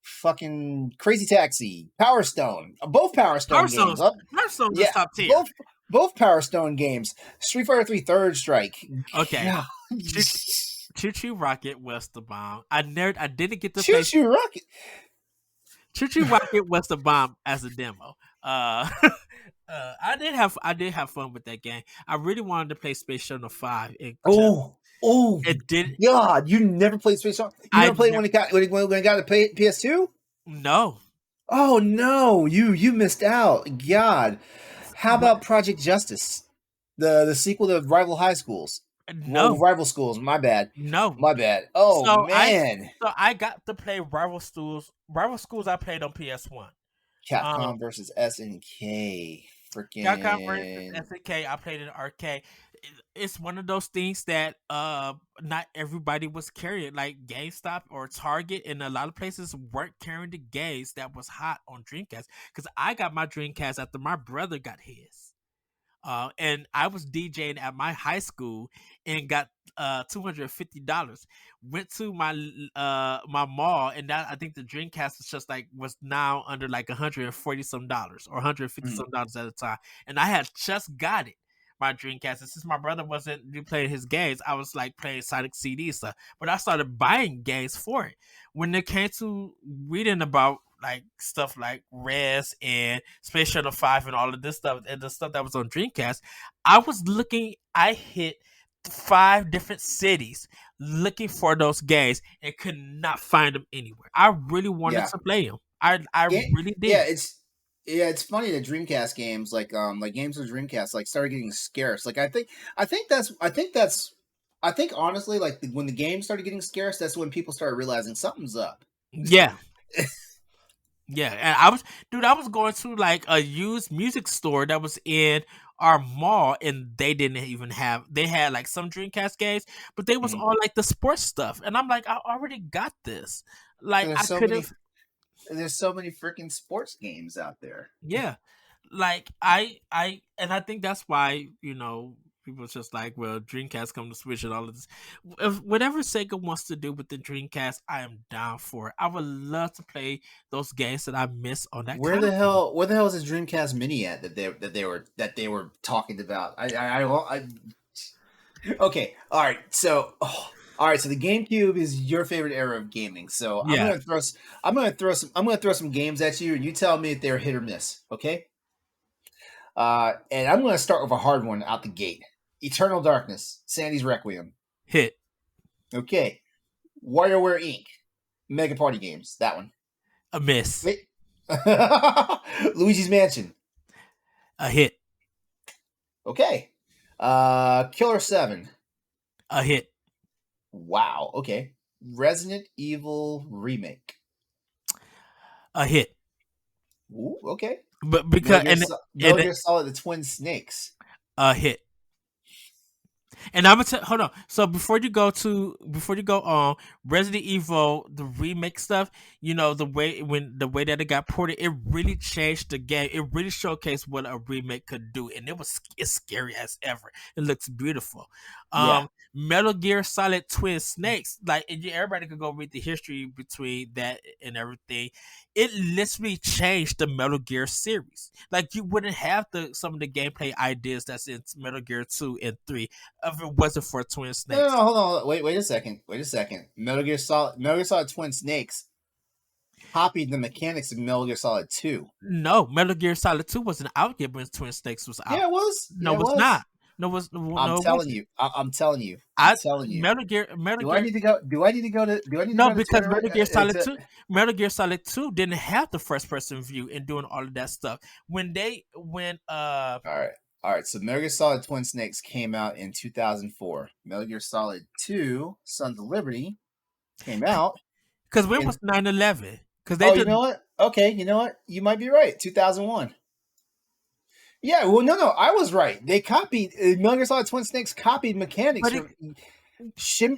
[SPEAKER 1] fucking Crazy Taxi, Power Stone, both Power Stone games.
[SPEAKER 2] Hearthstone's
[SPEAKER 1] Up,
[SPEAKER 2] Hearthstone's is
[SPEAKER 1] yeah,
[SPEAKER 2] top tier.
[SPEAKER 1] both Power Stone games. Street Fighter 3 Third Strike.
[SPEAKER 2] Okay.
[SPEAKER 1] God.
[SPEAKER 2] Choo Choo Choo Rocket was the bomb. I didn't get to
[SPEAKER 1] Choo
[SPEAKER 2] play
[SPEAKER 1] Choo Rocket.
[SPEAKER 2] Choo Choo Rocket was the bomb as a demo. I did have fun with that game. I really wanted to play Space Shuttle 5.
[SPEAKER 1] Oh,
[SPEAKER 2] It did.
[SPEAKER 1] God! You never played Space Shuttle. You
[SPEAKER 2] I
[SPEAKER 1] never played
[SPEAKER 2] never.
[SPEAKER 1] when it got to PS2.
[SPEAKER 2] No.
[SPEAKER 1] Oh no, you missed out. God, how
[SPEAKER 2] What?
[SPEAKER 1] about Project Justice, the sequel to Rival High Schools? Well,
[SPEAKER 2] No.
[SPEAKER 1] Rival Schools. My bad.
[SPEAKER 2] No.
[SPEAKER 1] My bad. Oh
[SPEAKER 2] So I
[SPEAKER 1] man,
[SPEAKER 2] so I got to play Rival Schools. Rival Schools I played on PS1. Um,
[SPEAKER 1] Capcom versus SNK.
[SPEAKER 2] Capcom versus
[SPEAKER 1] Freaking
[SPEAKER 2] SNK I played in the arcade. It's one of those things that not everybody was carrying. Like GameStop or Target and a lot of places weren't carrying the games that was hot on Dreamcast. Because I got my Dreamcast after my brother got his. And I was DJing at my high school and got $250. Went to my mall, and that I think the Dreamcast was just like was now under like $140 or
[SPEAKER 1] mhm.
[SPEAKER 2] $150 at a time, and I had just got it. My Dreamcast, and since my brother wasn't playing his games, I was like playing Sonic CD stuff. But I started buying games for it. When it came to reading about like stuff like Res and Space Shuttle 5 and all of this stuff and the stuff that was on Dreamcast, I hit 5 different cities looking for those games and could not find them anywhere. I really wanted
[SPEAKER 1] Yeah.
[SPEAKER 2] to play them. I really
[SPEAKER 1] Yeah,
[SPEAKER 2] did.
[SPEAKER 1] it's funny that Dreamcast games like games with Dreamcast like started getting scarce. Like I think honestly like when the games started getting scarce, that's when people started realizing something's up.
[SPEAKER 2] Yeah. Yeah, and I was going to like a used music store that was in our mall, and they didn't even have. They had like some Dreamcast games, but they was
[SPEAKER 1] Mhm.
[SPEAKER 2] all like the sports stuff, and I'm like, I already got this. Like
[SPEAKER 1] There's
[SPEAKER 2] I
[SPEAKER 1] so
[SPEAKER 2] could have,
[SPEAKER 1] many there's so many freaking sports games out there.
[SPEAKER 2] yeah. Like and I think that's why people just like, well, Dreamcast come to Switch and all of this. Whatever Sega wants to do with the Dreamcast, I am down for it. I would love to play those games that I miss on that console.
[SPEAKER 1] Where the hell is this Dreamcast Mini at that they were talking about? Okay, all right. All right. So the GameCube is your favorite era of gaming. So
[SPEAKER 2] Yeah,
[SPEAKER 1] I'm gonna throw some games at you, and you tell me if they're hit or miss. Okay. And I'm gonna start with a hard one out the gate. Eternal Darkness, Sandy's Requiem.
[SPEAKER 2] hit
[SPEAKER 1] Okay. WarioWare Inc. Mega Party Games. That one.
[SPEAKER 2] a miss,
[SPEAKER 1] Wait. Luigi's Mansion.
[SPEAKER 2] a hit,
[SPEAKER 1] Okay. Killer 7.
[SPEAKER 2] a hit,
[SPEAKER 1] Wow. Okay. Resident Evil Remake.
[SPEAKER 2] a hit.
[SPEAKER 1] Ooh, okay.
[SPEAKER 2] But because
[SPEAKER 1] Metal
[SPEAKER 2] and
[SPEAKER 1] Gear Solid: The Twin Snakes.
[SPEAKER 2] a hit. And I'm gonna hold on. So before you go on Resident Evil, the remake stuff, the way that it got ported, it really changed the game. It really showcased what a remake could do, and it's scary as ever. It looks beautiful.
[SPEAKER 1] Yeah.
[SPEAKER 2] Metal Gear Solid Twin Snakes, like, and everybody could go read the history between that and everything. It literally changed the Metal Gear series. Like, you wouldn't have some of the gameplay ideas that's in Metal Gear 2 and 3 if it wasn't for Twin
[SPEAKER 1] No,
[SPEAKER 2] Snakes.
[SPEAKER 1] hold on. Wait a second. Wait a second. Metal Gear Solid Twin Snakes copied the mechanics of Metal Gear Solid 2.
[SPEAKER 2] No, Metal Gear Solid 2 wasn't out yet when Twin Snakes was out.
[SPEAKER 1] Yeah, it was. Yeah,
[SPEAKER 2] No,
[SPEAKER 1] it
[SPEAKER 2] it's
[SPEAKER 1] was.
[SPEAKER 2] not. No, was
[SPEAKER 1] I'm
[SPEAKER 2] no, it
[SPEAKER 1] telling
[SPEAKER 2] wasn't.
[SPEAKER 1] you. I'm telling you. I'm
[SPEAKER 2] I
[SPEAKER 1] telling you.
[SPEAKER 2] Metal
[SPEAKER 1] Do I
[SPEAKER 2] Gear.
[SPEAKER 1] need to go? Do I need to go to? Do I need to
[SPEAKER 2] No,
[SPEAKER 1] go to
[SPEAKER 2] because
[SPEAKER 1] Twitter? Right?
[SPEAKER 2] Metal Gear Solid 2 didn't have the first person view and doing all of that stuff. When
[SPEAKER 1] All right. All right. So Metal Gear Solid Twin Snakes came out in 2004. Metal Gear Solid 2 Sons of Liberty came out
[SPEAKER 2] because when
[SPEAKER 1] in.
[SPEAKER 2] was 9/11? Because they
[SPEAKER 1] Oh, you
[SPEAKER 2] did,
[SPEAKER 1] know what? Okay, you know what? You might be right. 2001. Yeah, well, no, I was right. They copied Metal Gear Solid Twin Snakes copied mechanics
[SPEAKER 2] but it,
[SPEAKER 1] from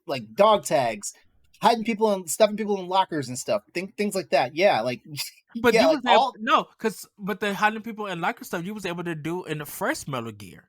[SPEAKER 1] like dog tags, hiding people and stuffing people in lockers and stuff, things like that. Yeah, like
[SPEAKER 2] but
[SPEAKER 1] yeah,
[SPEAKER 2] you
[SPEAKER 1] like
[SPEAKER 2] was able
[SPEAKER 1] all.
[SPEAKER 2] no, because but the hiding people and locker stuff you was able to do in the first Metal Gear.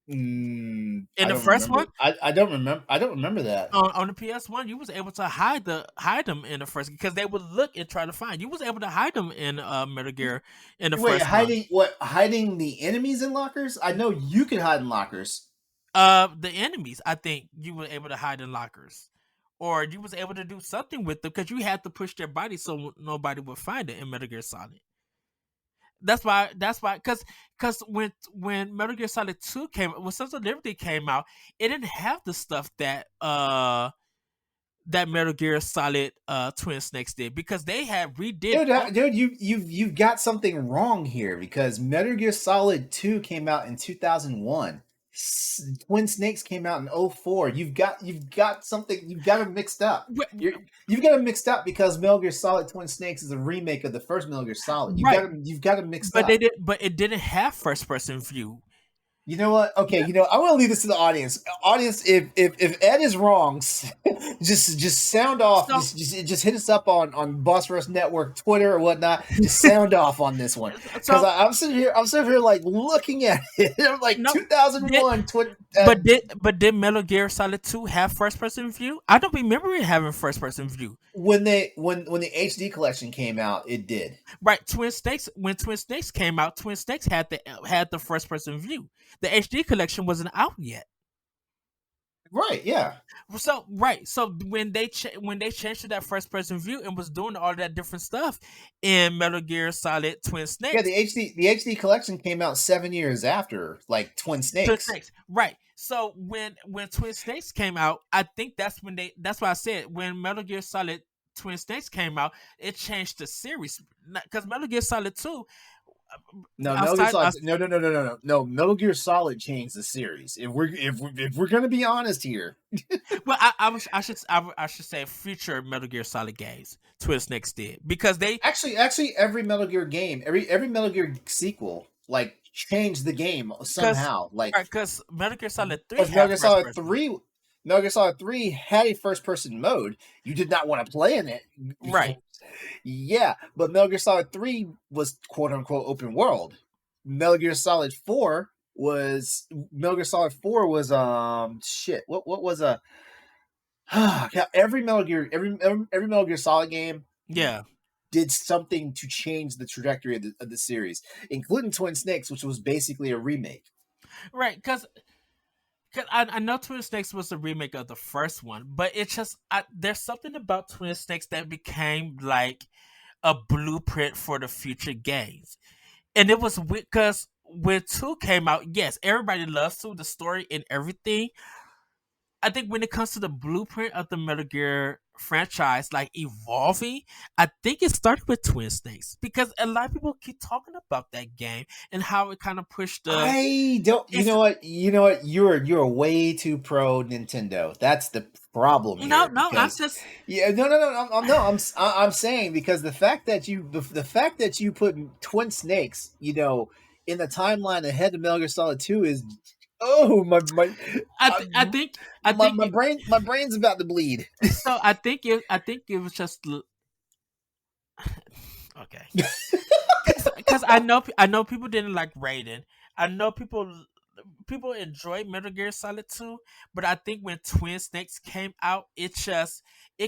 [SPEAKER 2] In
[SPEAKER 1] I
[SPEAKER 2] the
[SPEAKER 1] don't
[SPEAKER 2] first
[SPEAKER 1] remember.
[SPEAKER 2] one,
[SPEAKER 1] I don't remember. I don't remember that.
[SPEAKER 2] on the PS1, you was able to hide them in the first because they would look and try to find. You was able to hide them in Metal Gear in the
[SPEAKER 1] Wait,
[SPEAKER 2] first one.
[SPEAKER 1] hiding what? Hiding the enemies in lockers? I know you can hide in lockers.
[SPEAKER 2] The enemies, I think you were able to hide in lockers, or you was able to do something with them because you had to push their body so nobody would find it in Metal Gear Solid. That's why. That's why. Because when Metal Gear Solid 2 when Sons of Liberty came out, it didn't have the stuff that Metal Gear Solid Twin Snakes did because they had redid all.
[SPEAKER 1] Dude, you've got something wrong here because Metal Gear Solid 2 came out in 2001. Twin Snakes came out in '04. You've got something you've got them mixed up. You've got them mixed up because Metal Gear Solid Twin Snakes is a remake of the first Metal Gear Solid.
[SPEAKER 2] Right,
[SPEAKER 1] You've got them mixed
[SPEAKER 2] but they
[SPEAKER 1] up.
[SPEAKER 2] did, but it didn't have first person view.
[SPEAKER 1] You know what? Okay,
[SPEAKER 2] Yeah.
[SPEAKER 1] you know I want to leave this to the audience. Audience, if Ed is wrong, just sound off.
[SPEAKER 2] So
[SPEAKER 1] Just hit us up on Boss Rush Network Twitter or whatnot. Just sound off on this one because
[SPEAKER 2] so
[SPEAKER 1] I'm sitting here like looking at it. I'm like
[SPEAKER 2] no, did,
[SPEAKER 1] 2001.
[SPEAKER 2] but did Metal Gear Solid 2 have first person view? I don't remember it having first person view.
[SPEAKER 1] When the HD collection came out, it did.
[SPEAKER 2] Right, Twin Snakes came out, Twin Snakes had the first person view. The HD collection wasn't out yet.
[SPEAKER 1] Right? Yeah.
[SPEAKER 2] So when they changed to that first person view and was doing all that different stuff in Metal Gear Solid Twin
[SPEAKER 1] Yeah.
[SPEAKER 2] Snakes,
[SPEAKER 1] The HD collection came out 7 years after like Twin
[SPEAKER 2] Twin
[SPEAKER 1] Snakes.
[SPEAKER 2] Snakes, right? So when Twin Snakes came out, I think that's why I said when Metal Gear Solid Twin Snakes came out, it changed the series because Metal Gear Solid 2
[SPEAKER 1] No, Metal Gear
[SPEAKER 2] outside
[SPEAKER 1] Solid.
[SPEAKER 2] us.
[SPEAKER 1] No. Metal Gear Solid changed the series. If we're gonna be honest here,
[SPEAKER 2] Well, I should say future Metal Gear Solid games. Twin Snakes did because they
[SPEAKER 1] actually, every Metal Gear game, every Metal Gear sequel, like changed the game
[SPEAKER 2] because
[SPEAKER 1] somehow. Like
[SPEAKER 2] because Metal Gear Solid 3
[SPEAKER 1] because Metal
[SPEAKER 2] had
[SPEAKER 1] Gear
[SPEAKER 2] first
[SPEAKER 1] Solid
[SPEAKER 2] person.
[SPEAKER 1] Three, Metal Gear Solid Three had a first person mode. You did not want to play in it.
[SPEAKER 2] Right.
[SPEAKER 1] Yeah, but Metal Gear Solid 3 was quote unquote open world. Metal Gear Solid 4 was Metal Gear Solid 4 was shit. What was a yeah, every Metal Gear Solid game
[SPEAKER 2] Yeah.
[SPEAKER 1] did something to change the trajectory of the series, including Twin Snakes, which was basically a remake.
[SPEAKER 2] Right. Because I know Twin Snakes was a remake of the first one, but it's just there's something about Twin Snakes that became like a blueprint for the future games, and it was because when 2 came out, yes, everybody loves 2, the story and everything. I think when it comes to the blueprint of the Metal Gear franchise, like evolving, I think it started with Twin Snakes because a lot of people keep talking about that game and how it kind of pushed the.
[SPEAKER 1] I don't. You
[SPEAKER 2] It's
[SPEAKER 1] know what? You know what? You're way too pro Nintendo. That's the problem
[SPEAKER 2] no,
[SPEAKER 1] here
[SPEAKER 2] no. I'm
[SPEAKER 1] because
[SPEAKER 2] just
[SPEAKER 1] yeah, I'm saying because the fact that you put Twin Snakes, in the timeline ahead of Metal Gear Solid 2 is oh
[SPEAKER 2] I
[SPEAKER 1] uh,
[SPEAKER 2] th- I think I
[SPEAKER 1] my
[SPEAKER 2] think
[SPEAKER 1] my
[SPEAKER 2] it,
[SPEAKER 1] brain's about to bleed.
[SPEAKER 2] so. I think it was just okay because I know people didn't like Raiden. I know people enjoy Metal Gear Solid 2, but I think when Twin Snakes came out, it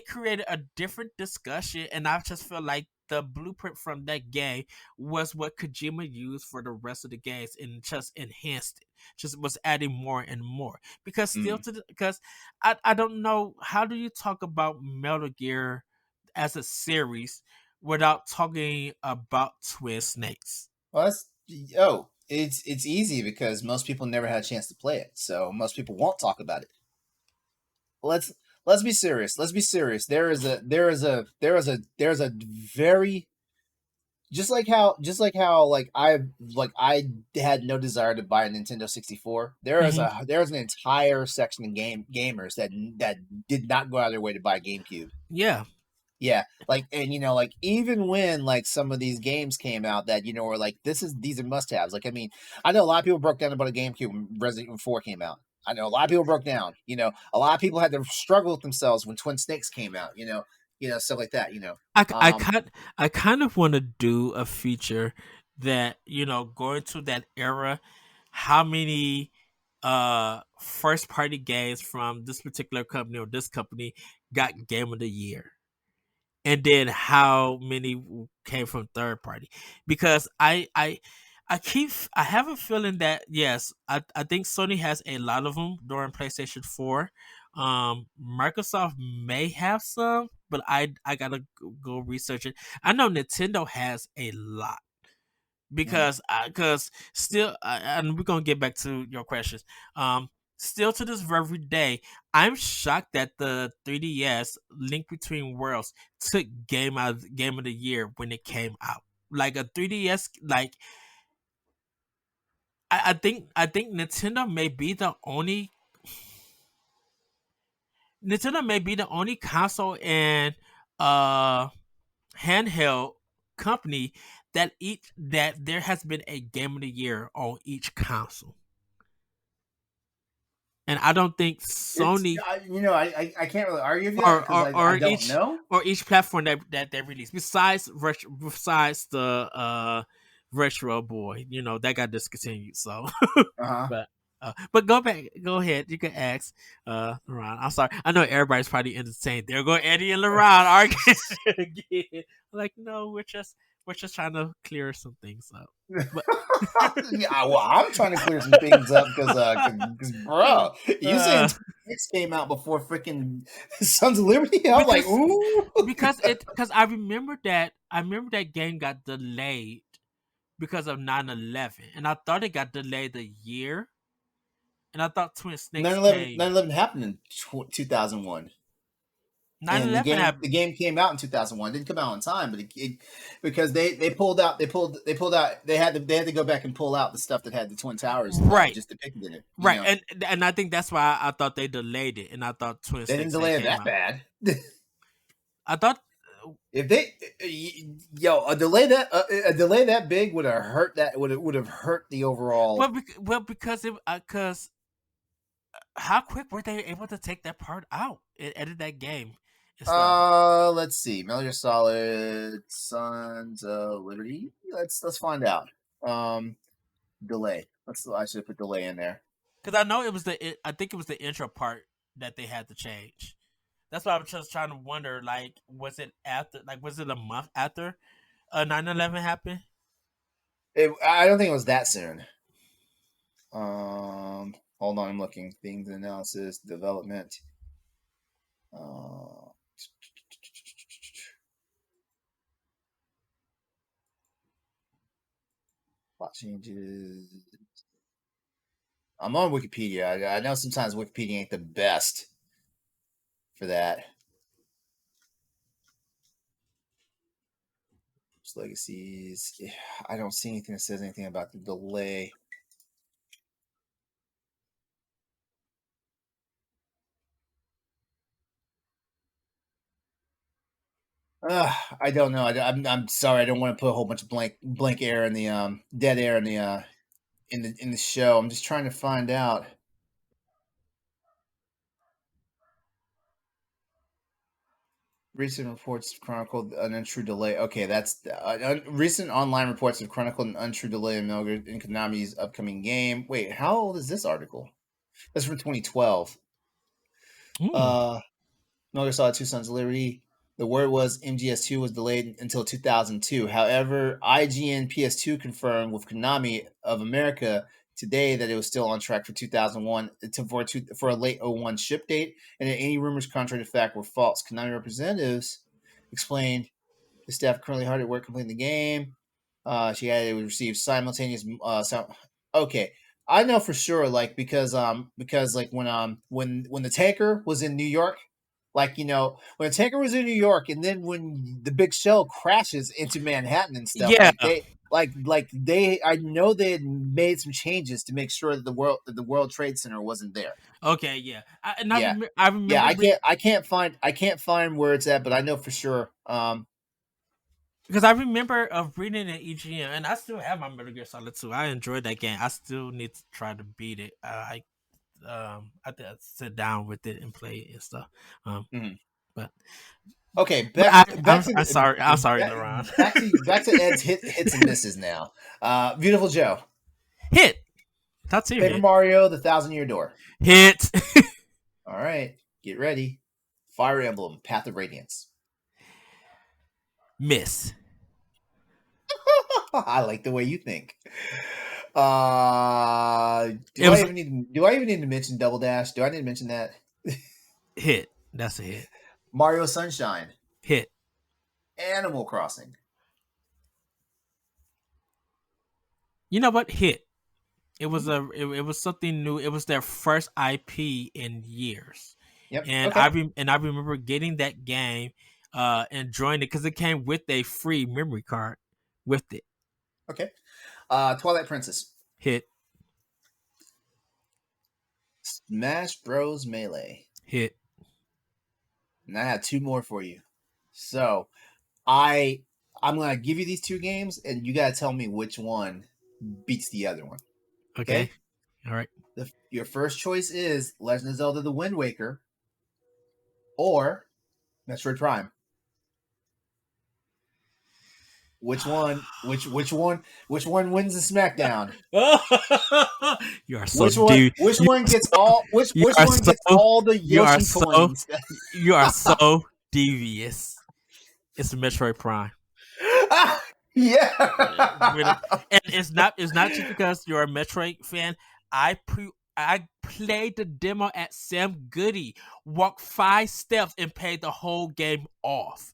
[SPEAKER 2] created a different discussion, and I just feel like the blueprint from that game was what Kojima used for the rest of the games and just enhanced it. Just was adding more and more because
[SPEAKER 1] Mm.
[SPEAKER 2] because I don't know how do you talk about Metal Gear as a series without talking about Twin Snakes.
[SPEAKER 1] Well, that's oh. It's easy because most people never had a chance to play it, so most people won't talk about it. Let's let's be serious. Let's be serious. There is a very just like how I had no desire to buy a Nintendo 64.
[SPEAKER 2] Hmm.
[SPEAKER 1] There's an entire section of gamers that did not go out of their way to buy GameCube.
[SPEAKER 2] Yeah,
[SPEAKER 1] Yeah, like, and like, even when like some of these games came out that were like, these are must haves. Like, I mean, I know a lot of people broke down about a GameCube when Resident Evil 4 came out. I know a lot of people broke down. A lot of people had to struggle with themselves when Twin Snakes came out. Stuff like that.
[SPEAKER 2] I, I
[SPEAKER 1] Um,
[SPEAKER 2] kind I kind of want to do a feature that going to that era, how many first party games from this particular company or this company got game of the year, and then how many came from third party, because I have a feeling that yes, I think Sony has a lot of them during PlayStation 4. Microsoft may have some, but I gotta go research it. I know Nintendo has a lot,
[SPEAKER 1] mhm.
[SPEAKER 2] because still, and we're gonna get back to your questions. Um, Still to this very day, I'm shocked that the 3DS Link Between Worlds took game of the year when it came out. Like a 3DS, like I think Nintendo may be the only console and uh handheld company that there has been a game of the year on each console. And I don't think
[SPEAKER 1] It's
[SPEAKER 2] Sony
[SPEAKER 1] I can't really argue with that
[SPEAKER 2] or
[SPEAKER 1] because
[SPEAKER 2] or,
[SPEAKER 1] I
[SPEAKER 2] or
[SPEAKER 1] don't
[SPEAKER 2] each
[SPEAKER 1] know.
[SPEAKER 2] or each platform that they release besides the Retro Boy, that got discontinued. So,
[SPEAKER 1] Uh huh.
[SPEAKER 2] but go ahead. You can ask LeRon. I'm sorry. I know everybody's probably entertained. There go Eddie and LeRon arguing again. Like, no, we're just trying to clear some things up. But
[SPEAKER 1] Yeah, well, I'm trying to clear some things up because, bro, you saying
[SPEAKER 2] uh,
[SPEAKER 1] 26 came out before freaking Sons of Liberty? I'm like,
[SPEAKER 2] because
[SPEAKER 1] ooh.
[SPEAKER 2] because I remember that game got delayed because of 9/11, and I thought it got delayed a year, and I thought Twin Snakes
[SPEAKER 1] 9/11,
[SPEAKER 2] came
[SPEAKER 1] 9/11 happened in 2001,
[SPEAKER 2] nine
[SPEAKER 1] and the
[SPEAKER 2] eleven
[SPEAKER 1] game
[SPEAKER 2] happened.
[SPEAKER 1] the game came out in 2001. It didn't come out on time, but because they pulled out they had to go back and pull out the stuff that had the Twin Towers
[SPEAKER 2] Right,
[SPEAKER 1] just depicted in it.
[SPEAKER 2] right, and I think that's why I thought they delayed it, and I thought Twin
[SPEAKER 1] They didn't
[SPEAKER 2] Snakes had
[SPEAKER 1] delay it
[SPEAKER 2] came
[SPEAKER 1] that
[SPEAKER 2] out.
[SPEAKER 1] bad.
[SPEAKER 2] I thought
[SPEAKER 1] If they, yo, a delay that big would have hurt would have hurt the overall.
[SPEAKER 2] because how quick were they able to take that part out and edit that game and stuff?
[SPEAKER 1] Let's see. Metal Gear Solid, Sons of Liberty. Let's find out. Um, delay. I should put delay in there.
[SPEAKER 2] Because I know I think it was the intro part that they had to change. That's why I'm just trying to wonder, like, was it a month after 9/11 happened?
[SPEAKER 1] I don't think it was that soon. Hold on, I'm looking. Things analysis, development. Uh, plot changes. I'm on Wikipedia. I know sometimes Wikipedia ain't the best for that. Legacies. I don't see anything that says anything about the delay. I don't know. I'm sorry. I don't want to put a whole bunch of blank air in the dead air in the show. I'm just trying to find out. Recent reports chronicled an untrue delay. Okay, that's recent online reports have chronicled an untrue delay in Konami's upcoming game. Wait, how old is this article? That's from 2012.
[SPEAKER 2] Hmm.
[SPEAKER 1] Uh, Metal Gear Solid 2 Sons of Liberty. The word was MGS2 was delayed until 2002. However, IGN PS2 confirmed with Konami of America today that it was still on track for 2001 for a late '01 ship date, and that any rumors contrary to fact were false. Konami representatives explained the staff currently hard at work completing the game. She had to receive simultaneous. Okay, I know for sure, like because like when the tanker was in New York, like when the tanker was in New York, and then when the big shell crashes into Manhattan and stuff,
[SPEAKER 2] Yeah.
[SPEAKER 1] I know they had made some changes to make sure that the World Trade Center wasn't there.
[SPEAKER 2] Okay. Yeah.
[SPEAKER 1] Yeah,
[SPEAKER 2] I
[SPEAKER 1] yeah.
[SPEAKER 2] remember reading
[SPEAKER 1] I can't find where it's at, but I know for sure.
[SPEAKER 2] because I remember of reading an EGM, and I still have my Metal Gear Solid 2. I enjoyed that game. I still need to try to beat it. I think I sit down with it and play it and stuff. Um,
[SPEAKER 1] Mhm.
[SPEAKER 2] but
[SPEAKER 1] Okay,
[SPEAKER 2] but I'm sorry. I'm sorry,
[SPEAKER 1] back,
[SPEAKER 2] LeRon.
[SPEAKER 1] back to Ed's hits and misses now. Beautiful Joe,
[SPEAKER 2] Hit. Top tier
[SPEAKER 1] Paper
[SPEAKER 2] hit.
[SPEAKER 1] Mario, the Thousand Year Door.
[SPEAKER 2] Hit.
[SPEAKER 1] All right, get ready. Fire Emblem, Path of Radiance.
[SPEAKER 2] Miss.
[SPEAKER 1] I like the way you think.
[SPEAKER 2] It was
[SPEAKER 1] Do I even need to mention Double Dash? Do I need to mention that?
[SPEAKER 2] hit. That's a hit.
[SPEAKER 1] Mario Sunshine,
[SPEAKER 2] Hit.
[SPEAKER 1] Animal Crossing.
[SPEAKER 2] You know what? Hit.
[SPEAKER 1] Hmm.
[SPEAKER 2] It was something new. It was their first IP in years,
[SPEAKER 1] Yep.
[SPEAKER 2] and
[SPEAKER 1] Okay.
[SPEAKER 2] I remember getting that game, enjoying it because it came with a free memory card with it.
[SPEAKER 1] Okay. Twilight Princess,
[SPEAKER 2] Hit.
[SPEAKER 1] Smash Bros. Melee.
[SPEAKER 2] Hit.
[SPEAKER 1] And I have two more for you. So I I'm gonna give you these two games, and you gotta tell me which one beats the other one.
[SPEAKER 2] Okay.
[SPEAKER 1] Okay.
[SPEAKER 2] All right.
[SPEAKER 1] Your first choice is Legend of Zelda: The Wind Waker or Metroid Prime. Which one wins the SmackDown?
[SPEAKER 2] You are so deep. You
[SPEAKER 1] Which
[SPEAKER 2] are
[SPEAKER 1] one
[SPEAKER 2] so
[SPEAKER 1] gets all the
[SPEAKER 2] you are
[SPEAKER 1] Yoshi
[SPEAKER 2] so
[SPEAKER 1] coins?
[SPEAKER 2] you are so devious. It's Metroid Prime. Really.
[SPEAKER 1] Yeah.
[SPEAKER 2] And it's not just because you're a Metroid fan. I played the demo at Sam Goody, walked 5 steps and paid the whole game off.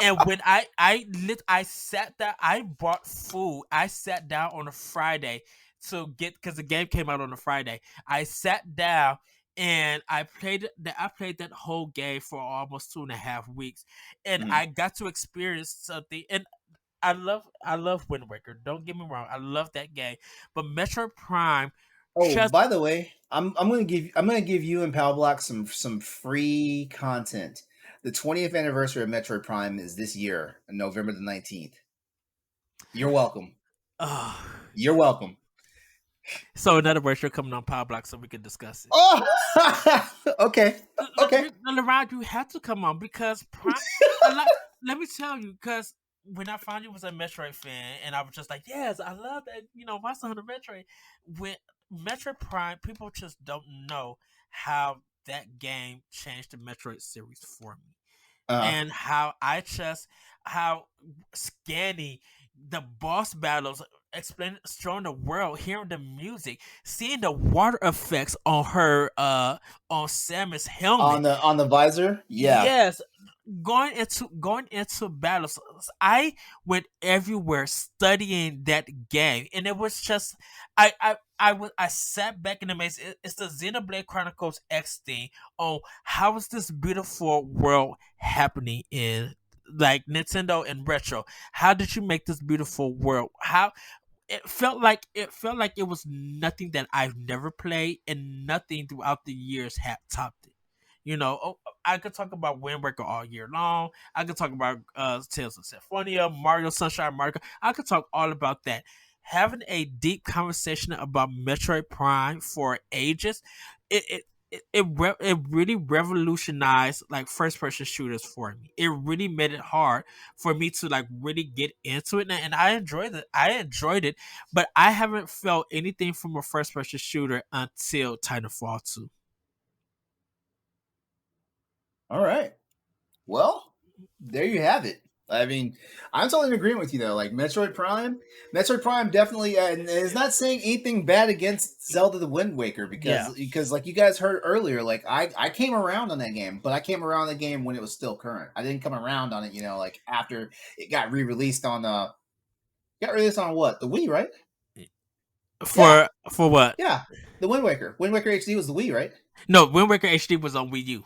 [SPEAKER 2] And when I sat down, I bought food. I sat down on a Friday to get because the game came out on a Friday. I sat down and I played that whole game for almost 2.5 weeks, and
[SPEAKER 1] Mm.
[SPEAKER 2] I got to experience something. And I love Wind Waker. Don't get me wrong, I love that game, but Metroid Prime
[SPEAKER 1] Oh,
[SPEAKER 2] just
[SPEAKER 1] by the way, I'm gonna give you and Pal Block some free content. The 20th anniversary of Metroid Prime is this year, November the 19th. You're welcome.
[SPEAKER 2] uh,
[SPEAKER 1] You're welcome.
[SPEAKER 2] so in other words, you're coming on Power Block so we can discuss it.
[SPEAKER 1] Oh, okay, okay.
[SPEAKER 2] LeRon, you have to come on because Prime. A lot, let me tell you, because when I finally was a Metroid fan, and I was just like, yes, I love that. My son of Metroid. When Metroid Prime, people just don't know how that game changed the Metroid series for me,
[SPEAKER 1] Uh,
[SPEAKER 2] and how scanny the boss battles explain showing the world, hearing the music, seeing the water effects on her on Samus helmet.
[SPEAKER 1] on the visor, yeah.
[SPEAKER 2] Yes, going into battles, I went everywhere studying that game, and it was just I sat back in amaze. It's the Xenoblade Chronicles X thing on how is this beautiful world happening in like Nintendo and retro. How did you make this beautiful world? How it felt like it was nothing that I've never played, and nothing throughout the years had topped it. I could talk about Wind Waker all year long. I could talk about Tales of Symphonia, Mario Sunshine, Mario. I could talk all about that. Having a deep conversation about Metroid Prime for ages, it it it really revolutionized like first person shooters for me. It really made it hard for me to like really get into it, and I enjoyed it. But I haven't felt anything from a first person shooter until Titanfall 2.
[SPEAKER 1] All right. Well, there you have it. I mean, I'm totally in agreement with you though. Like Metroid Prime definitely, and it's not saying anything bad against Zelda: The Wind Waker
[SPEAKER 2] Yeah.
[SPEAKER 1] because like you guys heard earlier, like I came around on that game, but I came around on the game when it was still current. I didn't come around on it, like after it got re-released on the Got released on what? The Wii, right? Yeah,
[SPEAKER 2] For what?
[SPEAKER 1] yeah. The Wind Waker. Wind Waker HD was the Wii, right?
[SPEAKER 2] No, Wind Waker HD was on Wii U.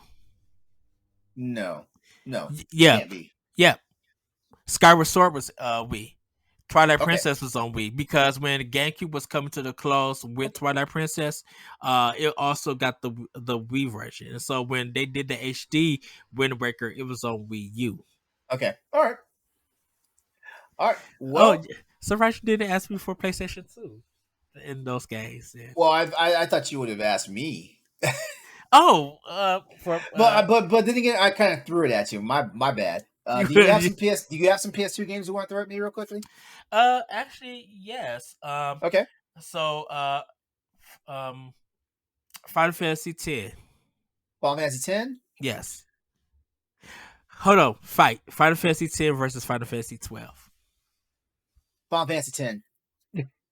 [SPEAKER 1] No, no,
[SPEAKER 2] Yeah,
[SPEAKER 1] can't be.
[SPEAKER 2] yeah. Skyward Sword was Wii. Twilight
[SPEAKER 1] Okay,
[SPEAKER 2] Princess was on Wii because when GameCube was coming to the close with Twilight Princess, it also got the Wii version. And so when they did the HD Wind Waker, it was on Wii U.
[SPEAKER 1] okay, all right, all right.
[SPEAKER 2] Oh,
[SPEAKER 1] Well,
[SPEAKER 2] surprised you didn't ask me for PlayStation 2 in those games. Yeah.
[SPEAKER 1] well, I thought you would have asked me,
[SPEAKER 2] Oh, for
[SPEAKER 1] but then again, I kind of threw it at you. My bad.
[SPEAKER 2] you,
[SPEAKER 1] Do you have some PS? Do you have some PS2 games you want to throw at me real quickly?
[SPEAKER 2] actually yes.
[SPEAKER 1] Okay,
[SPEAKER 2] So um, Final Fantasy 10.
[SPEAKER 1] Final Fantasy 10,
[SPEAKER 2] Yes. Hold on. Fight. Final Fantasy 10 versus Final Fantasy 12.
[SPEAKER 1] Final Fantasy 10.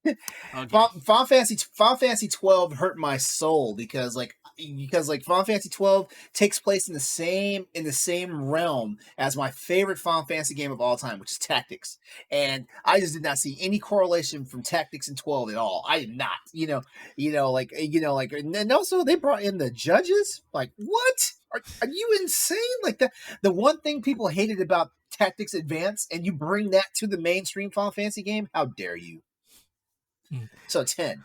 [SPEAKER 2] Okay.
[SPEAKER 1] Final Fantasy 12 hurt my soul because like Final Fantasy 12 takes place in the same realm as my favorite Final Fantasy game of all time, which is Tactics. And I just did not see any correlation from Tactics and 12 at all. I did not. And also they brought in the judges. Like, what? Are you insane? Like the one thing people hated about Tactics Advance, and you bring that to the mainstream Final Fantasy game? How dare you?
[SPEAKER 2] Mm.
[SPEAKER 1] So 10.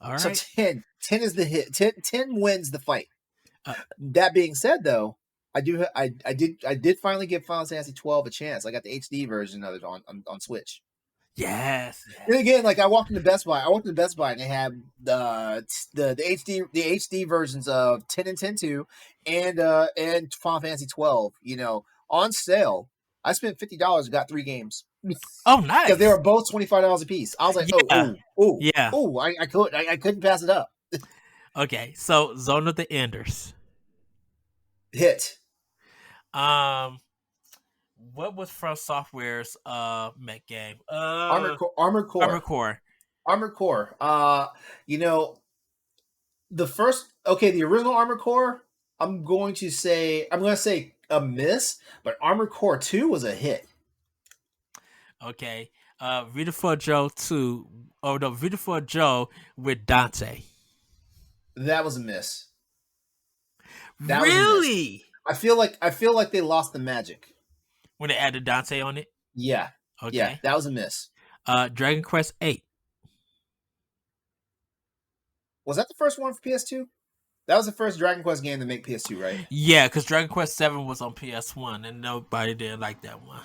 [SPEAKER 2] All
[SPEAKER 1] So
[SPEAKER 2] right.
[SPEAKER 1] 10 is the hit. 10 wins the fight.
[SPEAKER 2] Uh,
[SPEAKER 1] That being said, though, I did finally give Final Fantasy 12 a chance. I got the HD version of it on Switch.
[SPEAKER 2] yes.
[SPEAKER 1] And
[SPEAKER 2] Yes.
[SPEAKER 1] again, like I walked into Best Buy. I walked into Best Buy and they had the HD versions of 10 and 10-2 and Final Fantasy 12, on sale. I spent $50 and got 3 games.
[SPEAKER 2] Oh,
[SPEAKER 1] Because they
[SPEAKER 2] nice.
[SPEAKER 1] were both $25 a piece. I was like,
[SPEAKER 2] Yeah. Yeah.
[SPEAKER 1] I couldn't pass it up.
[SPEAKER 2] Okay. So Zone of the Enders.
[SPEAKER 1] Hit
[SPEAKER 2] Um, what was From Software's mech game?
[SPEAKER 1] Armored
[SPEAKER 2] Armored
[SPEAKER 1] Core,
[SPEAKER 2] Core.
[SPEAKER 1] Armored Core. You know the original Armored Core. I'm going to say a miss, but Armored Core 2 was a hit.
[SPEAKER 2] Okay. Beautiful Joe 2. Oh no, Beautiful Joe with Dante.
[SPEAKER 1] That was a miss. That was a miss.
[SPEAKER 2] Really?
[SPEAKER 1] I feel like they lost the magic.
[SPEAKER 2] When they added Dante on it?
[SPEAKER 1] Yeah, yeah,
[SPEAKER 2] Okay.
[SPEAKER 1] that was a miss.
[SPEAKER 2] Dragon Quest 8.
[SPEAKER 1] Was that the first one for PS2? That was the first Dragon Quest game to make PS2, right?
[SPEAKER 2] Yeah, because Dragon Quest 7 was on PS1 and nobody didn't like that one.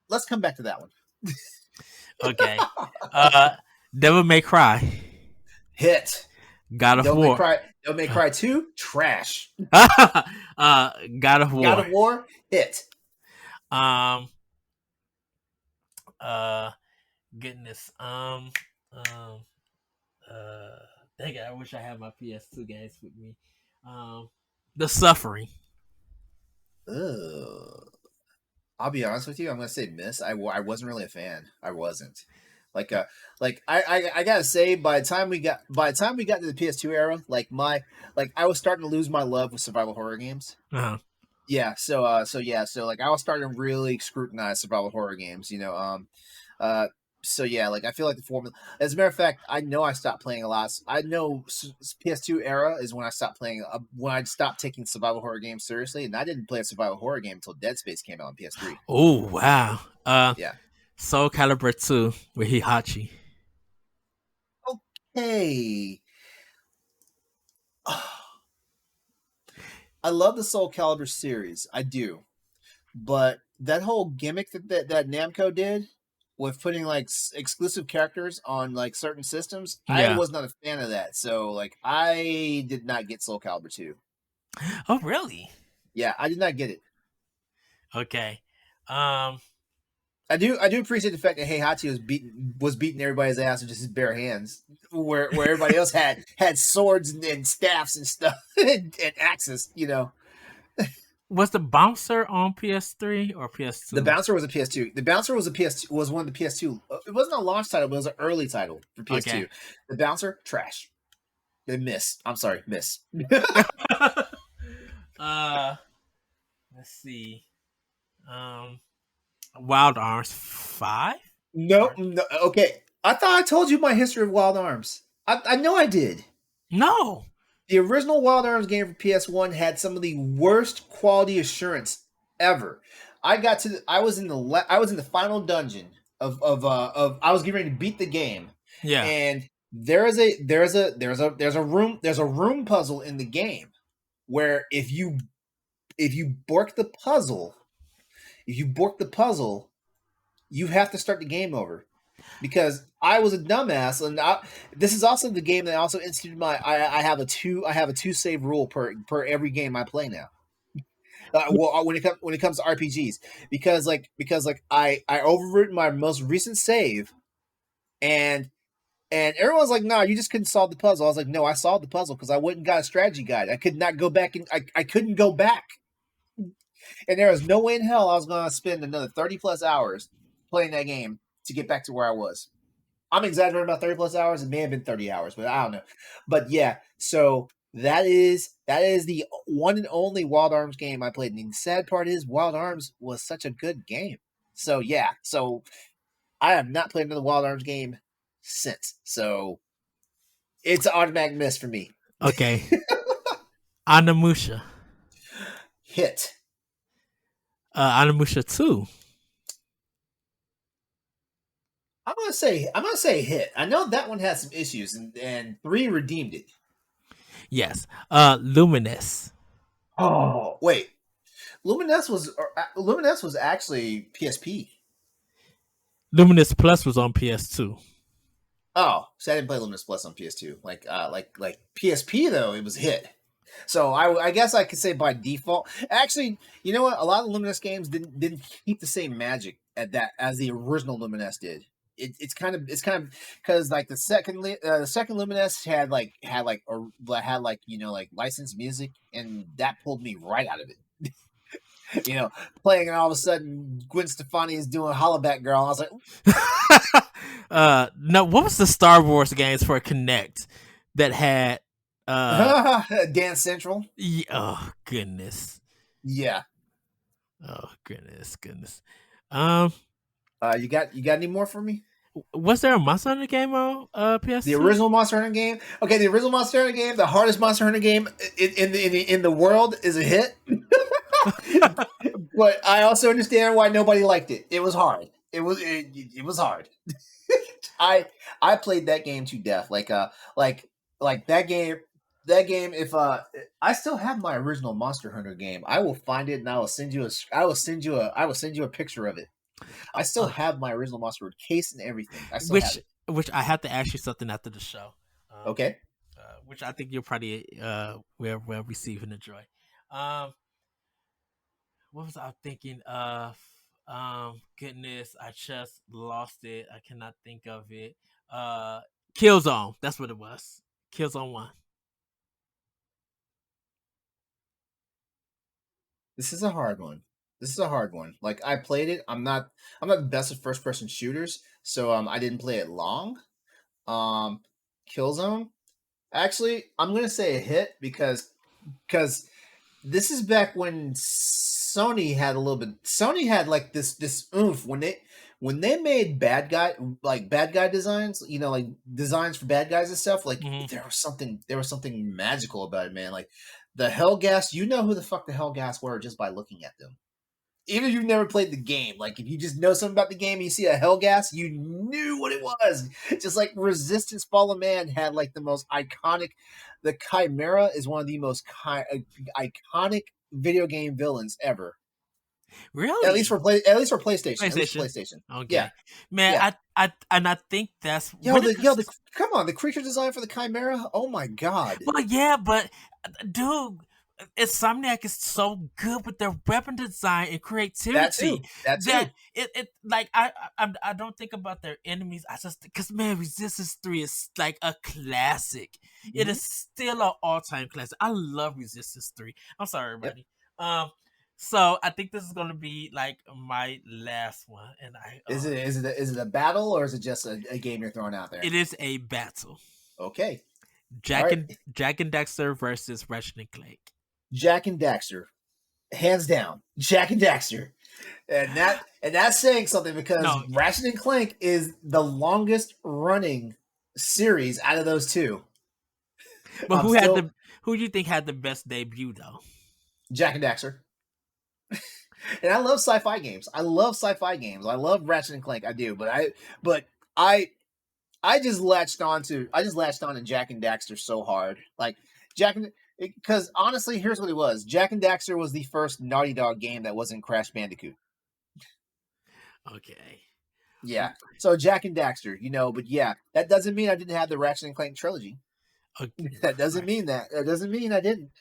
[SPEAKER 1] Let's come back to that one.
[SPEAKER 2] Okay. Uh Devil May Cry.
[SPEAKER 1] Hit.
[SPEAKER 2] God of War.
[SPEAKER 1] Devil May Cry 2, trash.
[SPEAKER 2] God of
[SPEAKER 1] God
[SPEAKER 2] War.
[SPEAKER 1] of War, hit.
[SPEAKER 2] Um uh goodness. Um uh Dang it, I wish I had my PS2 games with me. Um The Suffering.
[SPEAKER 1] Ugh. I'll be honest with you. I'm gonna say miss. I wasn't really a fan. I wasn't. Like I gotta say by the time we got to the PS2 era, I was starting to lose my love with survival horror games.
[SPEAKER 2] Uh-huh.
[SPEAKER 1] Yeah, so like I was starting to really scrutinize survival horror games. So yeah, like I feel like the formula. As a matter of fact, I know I stopped playing a lot. I know PS2 era is when I stopped playing. When I stopped taking survival horror games seriously, and I didn't play a survival horror game until Dead Space came out on PS3.
[SPEAKER 2] Oh wow.
[SPEAKER 1] Yeah.
[SPEAKER 2] Soul Calibur 2 with Hihachi.
[SPEAKER 1] Okay. I love the Soul Calibur series. I do. But that whole gimmick that Namco did with putting like exclusive characters on like certain systems, I
[SPEAKER 2] Yeah.
[SPEAKER 1] was not a fan of that. So like I did not get Soul Calibur 2.
[SPEAKER 2] Oh really?
[SPEAKER 1] Yeah, I did not get it.
[SPEAKER 2] Okay. Um
[SPEAKER 1] I do appreciate the fact that Heihachi was beating everybody's ass with just his bare hands, where everybody else had swords and staffs and stuff and axes.
[SPEAKER 2] was the bouncer on PS3 or
[SPEAKER 1] The
[SPEAKER 2] PS2?
[SPEAKER 1] Bouncer was a PS2. The Bouncer was one of the PS2. It wasn't a launch title, but it was an early title for
[SPEAKER 2] Okay.
[SPEAKER 1] PS2. The Bouncer, trash. They miss. I'm sorry, miss.
[SPEAKER 2] uh let's see. Um Wild Arms 5?
[SPEAKER 1] No,
[SPEAKER 2] Or
[SPEAKER 1] no, okay. I thought I told you my history of Wild Arms. I know I did.
[SPEAKER 2] no.
[SPEAKER 1] The original Wild Arms game for PS1 had some of the worst quality assurance ever. I was in the final dungeon of I was getting ready to beat the game,
[SPEAKER 2] Yeah.
[SPEAKER 1] and there's a room puzzle in the game where if you bork the puzzle you have to start the game over because I was a dumbass, and this is also the game that also instituted my. I have a two save rule per every game I play now. When it comes to RPGs, because I overwritten my most recent save, and everyone's like, "No, you just couldn't solve the puzzle." I was like, "No, I solved the puzzle because I went and got a strategy guide. I could not go back, and I couldn't go back, and there was no way in hell I was going to spend another 30+ hours playing that game to get back to where I was." I'm exaggerating about 30+ hours. It may have been 30 hours, but I don't know. But yeah, so that is the one and only Wild Arms game I played. And the sad part is Wild Arms was such a good game. So yeah, so I have not played another Wild Arms game since. So it's an automatic miss for me.
[SPEAKER 2] Okay. Onimusha.
[SPEAKER 1] Hit.
[SPEAKER 2] Onimusha 2.
[SPEAKER 1] I'm gonna say hit. I know that one had some issues, and three redeemed it.
[SPEAKER 2] Yes. Luminous.
[SPEAKER 1] Oh wait, Luminous was actually PSP.
[SPEAKER 2] Luminous Plus was on PS2.
[SPEAKER 1] Oh, so I didn't play Luminous Plus on PS2. Like PSP though, it was a hit. So I guess I could say by default. Actually, you know what? A lot of Luminous games didn't keep the same magic at that as the original Luminous did. It's kind of because like the second Luminous had like like licensed music, and that pulled me right out of it. you know, Playing, and all of a sudden Gwen Stefani is doing Hollaback Girl. And I was like,
[SPEAKER 2] No, what was the Star Wars games for Connect that had
[SPEAKER 1] Dance Central.
[SPEAKER 2] oh goodness.
[SPEAKER 1] Yeah.
[SPEAKER 2] Oh goodness. Um
[SPEAKER 1] You got any more for me?
[SPEAKER 2] was there a Monster Hunter game on
[SPEAKER 1] The
[SPEAKER 2] PS2?
[SPEAKER 1] original Monster Hunter game. Okay, the original Monster Hunter game, the hardest Monster Hunter game in the world, is a hit. But I also understand why nobody liked it. It was hard. It was hard. I I played that game to death. Like that game. That game. If I still have my original Monster Hunter game, I will find it and I will send you a. I will send you a picture of it. I still
[SPEAKER 2] Uh,
[SPEAKER 1] have my original Monster Hunter case and everything. I still have
[SPEAKER 2] which
[SPEAKER 1] it.
[SPEAKER 2] which I have to ask you something after the show. Um
[SPEAKER 1] Okay.
[SPEAKER 2] which I think you'll probably well receive and enjoy. Um what was I thinking of? Goodness, I just lost it. I cannot think of it. Killzone, that's what it was. Killzone 1.
[SPEAKER 1] This is a hard one. This is a hard one. Like I played it. I'm not the best at first person shooters, so I didn't play it long. Um Killzone. Actually, I'm gonna say a hit because this is back when Sony had a little bit. Sony had like this oomph when they made bad guy designs. Like designs for bad guys and stuff. Like
[SPEAKER 2] Hmm.
[SPEAKER 1] there was something magical about it, man. Like the Hellgas. You know who the fuck the Hellgas were just by looking at them. Even if you've never played the game, like if you just know something about the game, and you see a Hellgas, you knew what it was. Just like Resistance Fallen Man had like the most iconic. The Chimera is one of the most iconic video game villains ever. At least
[SPEAKER 2] Really?
[SPEAKER 1] for PlayStation. At least for
[SPEAKER 2] PlayStation.
[SPEAKER 1] PlayStation. Yeah,
[SPEAKER 2] Okay, man.
[SPEAKER 1] yeah.
[SPEAKER 2] I think that's
[SPEAKER 1] Yo,
[SPEAKER 2] when it
[SPEAKER 1] the
[SPEAKER 2] comes.
[SPEAKER 1] come on, the creature design for the Chimera. Oh my god,
[SPEAKER 2] Well, yeah, but dude, Insomniac is so good with their weapon design and
[SPEAKER 1] that
[SPEAKER 2] creativity
[SPEAKER 1] too. That
[SPEAKER 2] that
[SPEAKER 1] too.
[SPEAKER 2] it like I don't think about their enemies. I just because man, Resistance 3 is like a classic. It
[SPEAKER 1] Hmm.
[SPEAKER 2] is still an all time classic. I love Resistance 3. I'm sorry,
[SPEAKER 1] Yep.
[SPEAKER 2] everybody. So I think this is gonna be like my last one, and
[SPEAKER 1] Is it a battle, or is it just a game you're throwing out there?
[SPEAKER 2] it is a battle.
[SPEAKER 1] Okay. All right.
[SPEAKER 2] Jack and Dexter versus Ratchet and Clank.
[SPEAKER 1] Jack and Daxter. hands down, Jack and Daxter. And that's saying something because
[SPEAKER 2] No,
[SPEAKER 1] Ratchet and Clank is the longest running series out of those two.
[SPEAKER 2] but
[SPEAKER 1] I'm still
[SPEAKER 2] who do you think had the best debut though?
[SPEAKER 1] Jack and Daxter. And I love sci-fi games. I love sci-fi games. I love Ratchet and Clank. I do, but I I just latched on to Jack and Daxter so hard. Like Jack and because honestly, here's what it was. Jack and Daxter was the first Naughty Dog game that wasn't Crash Bandicoot.
[SPEAKER 2] Okay.
[SPEAKER 1] Yeah. So Jack and Daxter, but yeah, that doesn't mean I didn't have the Ratchet and Clank trilogy.
[SPEAKER 2] Okay.
[SPEAKER 1] That doesn't
[SPEAKER 2] Right.
[SPEAKER 1] mean that. That doesn't mean I didn't.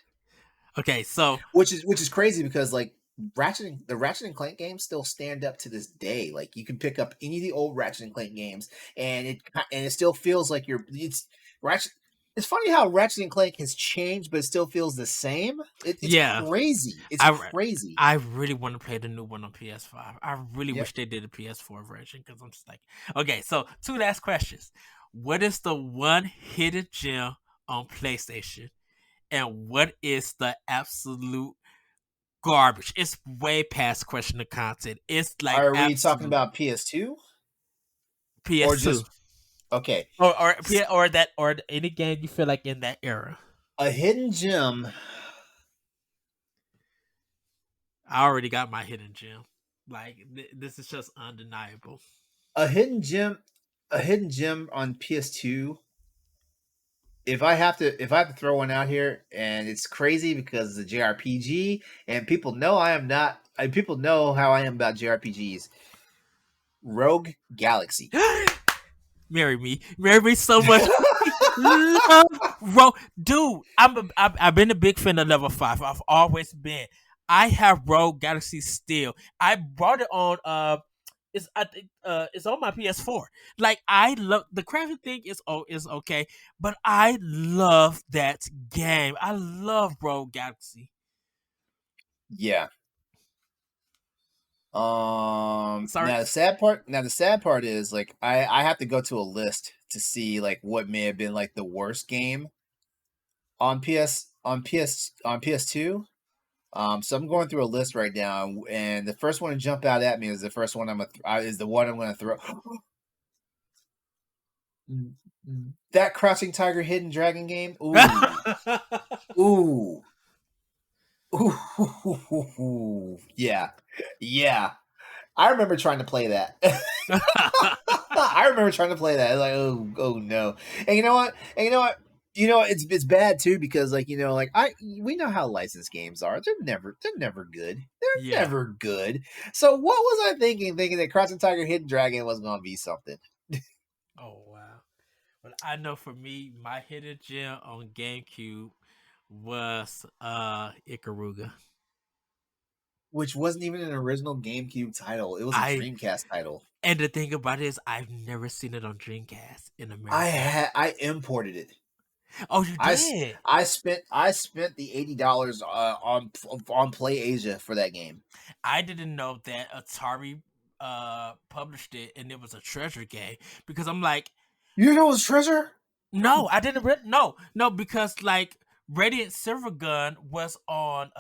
[SPEAKER 2] Okay. So
[SPEAKER 1] Which is crazy because like the Ratchet and Clank games still stand up to this day. Like you can pick up any of the old Ratchet and Clank games, and it still feels like it's Ratchet. It's funny how Ratchet and Clank has changed, but it still feels the same. It's
[SPEAKER 2] yeah,
[SPEAKER 1] crazy. It's
[SPEAKER 2] I
[SPEAKER 1] crazy.
[SPEAKER 2] I really want to play the new one on PS5. I really
[SPEAKER 1] Yep.
[SPEAKER 2] wish they did a PS4 version because I'm just like, okay. So two last questions. What is the one hidden gem on PlayStation, and what is the absolute garbage? It's way past question of content. It's like
[SPEAKER 1] Are we talking
[SPEAKER 2] absolute
[SPEAKER 1] about PS2 or
[SPEAKER 2] PS2
[SPEAKER 1] just okay?
[SPEAKER 2] or that or any game you feel like in that era.
[SPEAKER 1] A hidden gem.
[SPEAKER 2] I already got my hidden gem. Like this is just undeniable.
[SPEAKER 1] A hidden gem. A hidden gem on PS2. If I have to throw one out here, and it's crazy because it's a JRPG, and people know I am not. People know how I am about JRPGs. Rogue Galaxy.
[SPEAKER 2] Marry me so much. Love, bro, dude. I've been a big fan of Level 5. I've always been. I have Rogue Galaxy still. I brought it on. It's I think it's on my PS4. Like I love the crafting thing is okay, but I love that game. I love Rogue Galaxy.
[SPEAKER 1] Yeah.
[SPEAKER 2] Sorry.
[SPEAKER 1] Now the sad part is like I have to go to a list to see like what may have been like the worst game on PS2. So I'm going through a list right now, and the first one to jump out at me is the first one is the one I'm gonna throw. That Crouching Tiger, Hidden Dragon game. Ooh, ooh, ooh, yeah, yeah. I remember trying to play that. I remember trying to play that. I was like, oh no. And you know what? It's bad too because like like we know how licensed games are. They're never good. They're
[SPEAKER 2] Yeah.
[SPEAKER 1] never good. So what was I thinking that Crouching Tiger, Hidden Dragon was gonna be something?
[SPEAKER 2] Oh wow. But I know for me, my hidden gem on GameCube was Ikaruga.
[SPEAKER 1] Which wasn't even an original GameCube title. It was a
[SPEAKER 2] I
[SPEAKER 1] Dreamcast title.
[SPEAKER 2] and the thing about it is I've never seen it on Dreamcast in America.
[SPEAKER 1] I imported it.
[SPEAKER 2] Oh, you
[SPEAKER 1] I
[SPEAKER 2] did?
[SPEAKER 1] I spent the $80 on Play Asia for that game.
[SPEAKER 2] I didn't know that Atari published it and it was a treasure game because I'm like,
[SPEAKER 1] You know it was Treasure?
[SPEAKER 2] no, I didn't no because like Radiant Silver Gun was on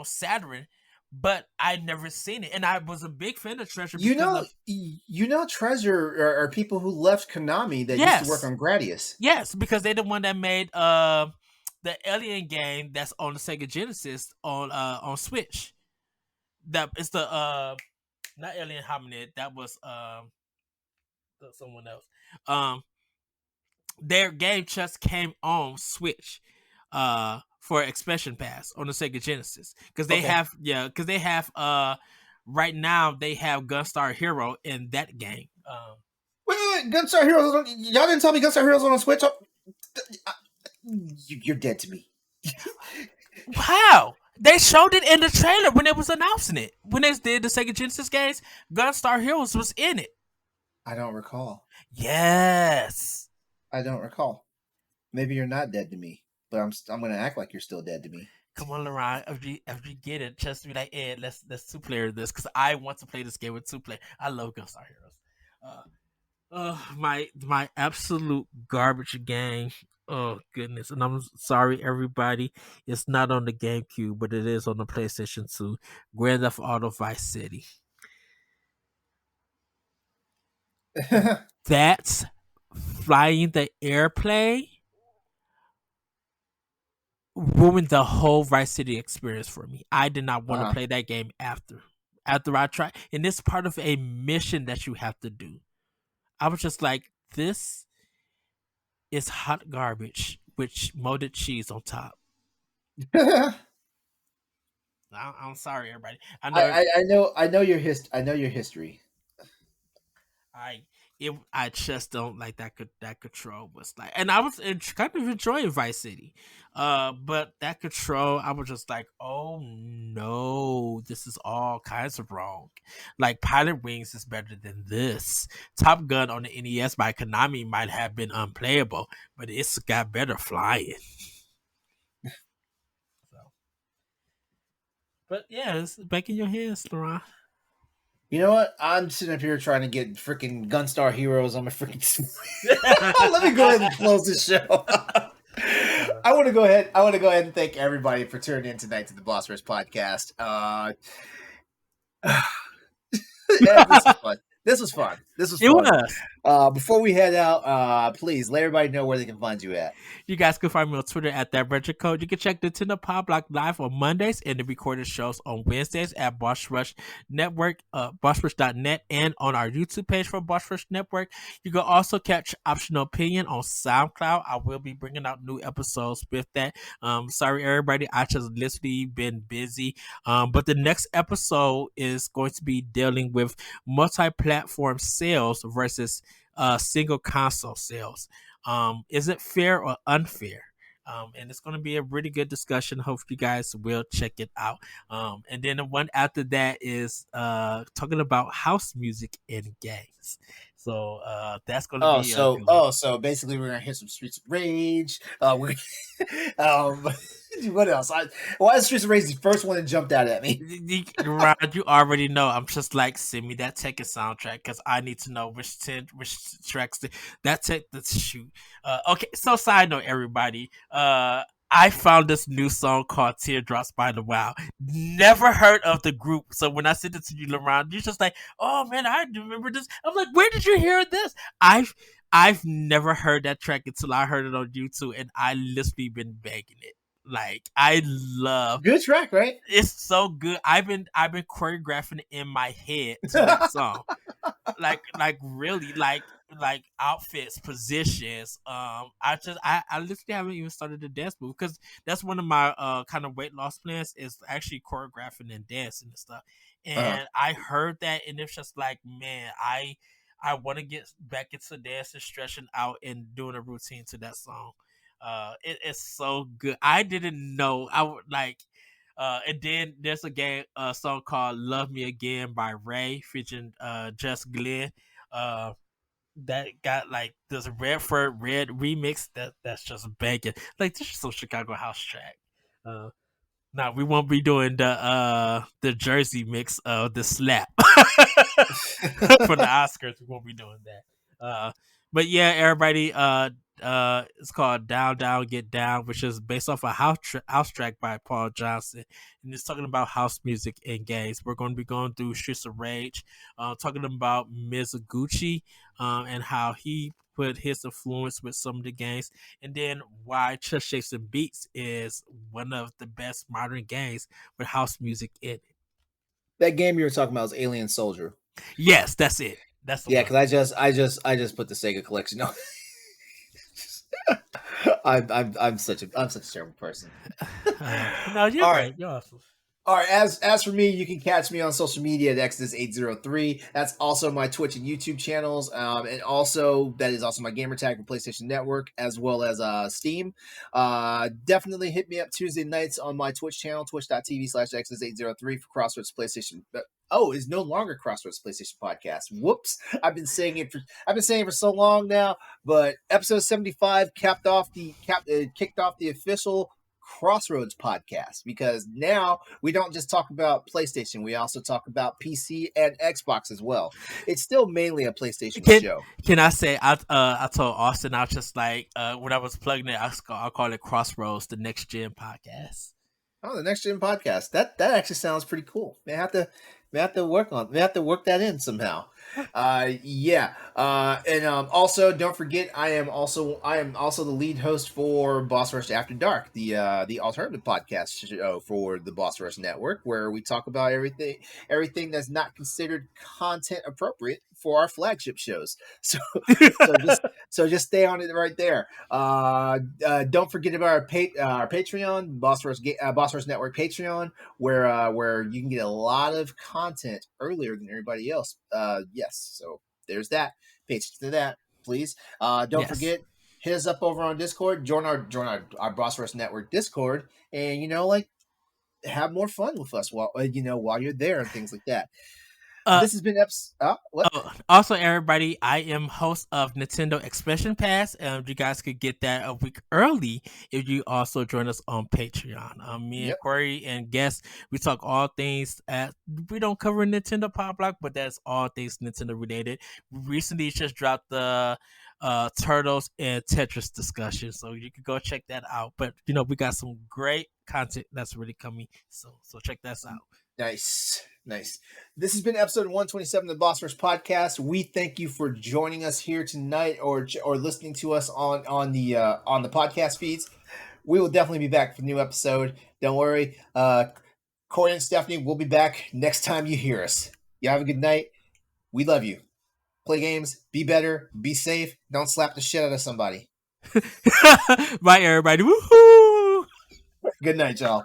[SPEAKER 2] Saturn, but I'd never seen it and I was a big fan of Treasure because of
[SPEAKER 1] Treasure are people who left Konami that used to work
[SPEAKER 2] yes.
[SPEAKER 1] on Gradius.
[SPEAKER 2] Yes, because they're the one that made the Alien game that's on the Sega Genesis on Switch. That it's the not Alien Hominid, that was someone else. Um their game just came on Switch for Expansion Pass on the Sega Genesis. Because they
[SPEAKER 1] Okay.
[SPEAKER 2] have right now they have Gunstar Hero in that game.
[SPEAKER 1] Wait. Gunstar Heroes. Y'all didn't tell me Gunstar Heroes on Switch. You're dead to me.
[SPEAKER 2] Wow. They showed it in the trailer when it was announcing it. When they did the Sega Genesis games, Gunstar Heroes was in it.
[SPEAKER 1] I don't recall.
[SPEAKER 2] Yes.
[SPEAKER 1] I don't recall. Maybe you're not dead to me, but I'm gonna act like you're still dead to me.
[SPEAKER 2] Come on, LeRon. If you get it, just be like, Ed, let's two player this because I want to play this game with two player. I love Gunstar Heroes. My absolute garbage game. Oh goodness, and I'm sorry, everybody. It's not on the GameCube, but it is on the PlayStation 2. Grand Theft Auto Vice City. That's flying the airplane ruined the whole Vice City experience for me. I did not want to
[SPEAKER 1] Uh-huh.
[SPEAKER 2] play that game after I tried, and it's part of a mission that you have to do. I was just like, this is hot garbage with molded cheese on top. I'm sorry, everybody. I know
[SPEAKER 1] I know your I know your history.
[SPEAKER 2] I I just don't like that control was like, and I was kind of enjoying Vice City, but that control I was just like, oh no, this is all kinds of wrong. Like Pilot Wings is better than this. Top Gun on the NES by Konami might have been unplayable, but it's got better flying. So, but yeah, it's back in your hands, LeRon.
[SPEAKER 1] You know what? I'm sitting up here trying to get freaking Gunstar Heroes on my freaking. Let me go ahead and close this show. I want to go ahead. I want to go ahead and thank everybody for tuning in tonight to the Boss Rush podcast. Yeah, this was fun. This was fun. This was
[SPEAKER 2] It
[SPEAKER 1] fun.
[SPEAKER 2] was.
[SPEAKER 1] Before we head out, please let everybody know where they can find you at.
[SPEAKER 2] You guys can find me on Twitter at that Retro Code. You can check the Nintendo Pop Block live on Mondays and the recorded shows on Wednesdays at Boss Rush Network, bossrush.net, and on our YouTube page for Boss Rush Network. You can also catch Optional Opinion on SoundCloud. I will be bringing out new episodes with that. Sorry, everybody. I just literally been busy. But the next episode is going to be dealing with multi-platform sales versus single console sales. Is it fair or unfair? And it's going to be a really good discussion. Hope you guys will check it out. And then the one after that is talking about house music in games. So that's going to be a good one.
[SPEAKER 1] So basically, we're gonna hit some Streets of Rage. We um, what else? Why is Streets of Rage the first one that jumped out at me?
[SPEAKER 2] Rod, you already know. I'm just like, send me that Tekken soundtrack because I need to know which tracks that tech. Let's shoot. Okay, so side note, everybody. I found this new song called "Teardrops" by the Wow. Never heard of the group, so when I sent it to you, LeRon, you're just like, "Oh man, I remember this." I'm like, "Where did you hear this?" I've never heard that track until I heard it on YouTube, and I literally been begging it. Like I love
[SPEAKER 1] Good track, right?
[SPEAKER 2] it's so good. I've been choreographing in my head to that song. Like really like outfits, positions. I literally haven't even started the dance move because that's one of my kind of weight loss plans is actually choreographing and dancing and stuff.
[SPEAKER 1] Uh-huh.
[SPEAKER 2] And I heard that and it's just like, man, I want to get back into dancing, stretching out, and doing a routine to that song. It is so good. I didn't know I would like. And then there's a game, a song called "Love Me Again" by Ray featuring Just Glenn. Uh, that got like this Redford Red remix that's just banging. Like this is some Chicago house track. Uh, Now we won't be doing the Jersey mix of the slap for the Oscars. We won't be doing that. But yeah, everybody. It's called "Down Down Get Down," which is based off a house track by Paul Johnson, and it's talking about house music and games. We're going to be going through Streets of Rage, talking about Mizuguchi, and how he put his influence with some of the games, and then why Chest Shapes and Beats is one of the best modern games with house music in it.
[SPEAKER 1] That game you were talking about was Alien Soldier.
[SPEAKER 2] Yes, that's it. That's the
[SPEAKER 1] Yeah,
[SPEAKER 2] one.
[SPEAKER 1] because I just put the Sega collection on. I'm such a terrible person.
[SPEAKER 2] No, you're
[SPEAKER 1] All right.
[SPEAKER 2] great. You're awesome.
[SPEAKER 1] All right, as for me, you can catch me on social media at Exodus803. That's also my Twitch and YouTube channels, and also that is also my gamer tag for PlayStation Network as well as Steam. Definitely hit me up Tuesday nights on my Twitch channel, twitch.tv/Exodus803 for Crossroads PlayStation. Oh, it's no longer Crossroads PlayStation Podcast. Whoops! I've been saying it for so long now, but episode 75 kicked off the official Crossroads podcast, because now we don't just talk about PlayStation, we also talk about PC and Xbox as well. It's still mainly a PlayStation
[SPEAKER 2] Can
[SPEAKER 1] show.
[SPEAKER 2] can I say I told Austin I was just like when I was plugging it I call it Crossroads, the next gen podcast.
[SPEAKER 1] Oh, the next gen podcast. That actually sounds pretty cool. They have to work on. They have to work that in somehow. Yeah. And also don't forget, I am also the lead host for Boss Rush After Dark, the alternative podcast show for the Boss Rush Network, where we talk about everything that's not considered content appropriate for our flagship shows. So so just just stay on it right there. Don't forget about our Patreon, Boss Rush Network Patreon, where you can get a lot of content earlier than everybody else. Yes, so there's that. Pay attention to that, please. Don't
[SPEAKER 2] Yes.
[SPEAKER 1] forget, hit us up over on Discord. Join our Boss Rush Network Discord, and have more fun with us while you're there and things like that.
[SPEAKER 2] Uh,
[SPEAKER 1] This has been episode. What?
[SPEAKER 2] Oh, also, everybody, I am host of Nintendo Expansion Pass. You guys could get that a week early if you also join us on Patreon. Me and
[SPEAKER 1] Yep.
[SPEAKER 2] Corey and guests, we talk all things. We don't cover Nintendo Pop Block, but that's all things Nintendo related. We recently just dropped the Turtles and Tetris discussion, so you can go check that out. But we got some great content that's really coming, so check that out.
[SPEAKER 1] Nice, nice. This has been episode 127 of the Boss Rush Podcast. We thank you for joining us here tonight, or listening to us on the podcast feeds. We will definitely be back for a new episode. Don't worry. Corey and Stephanie will be back next time you hear us. You have a good night. We love you. Play games. Be better. Be safe. Don't slap the shit out of somebody.
[SPEAKER 2] Bye, everybody. Woohoo!
[SPEAKER 1] Good night, y'all.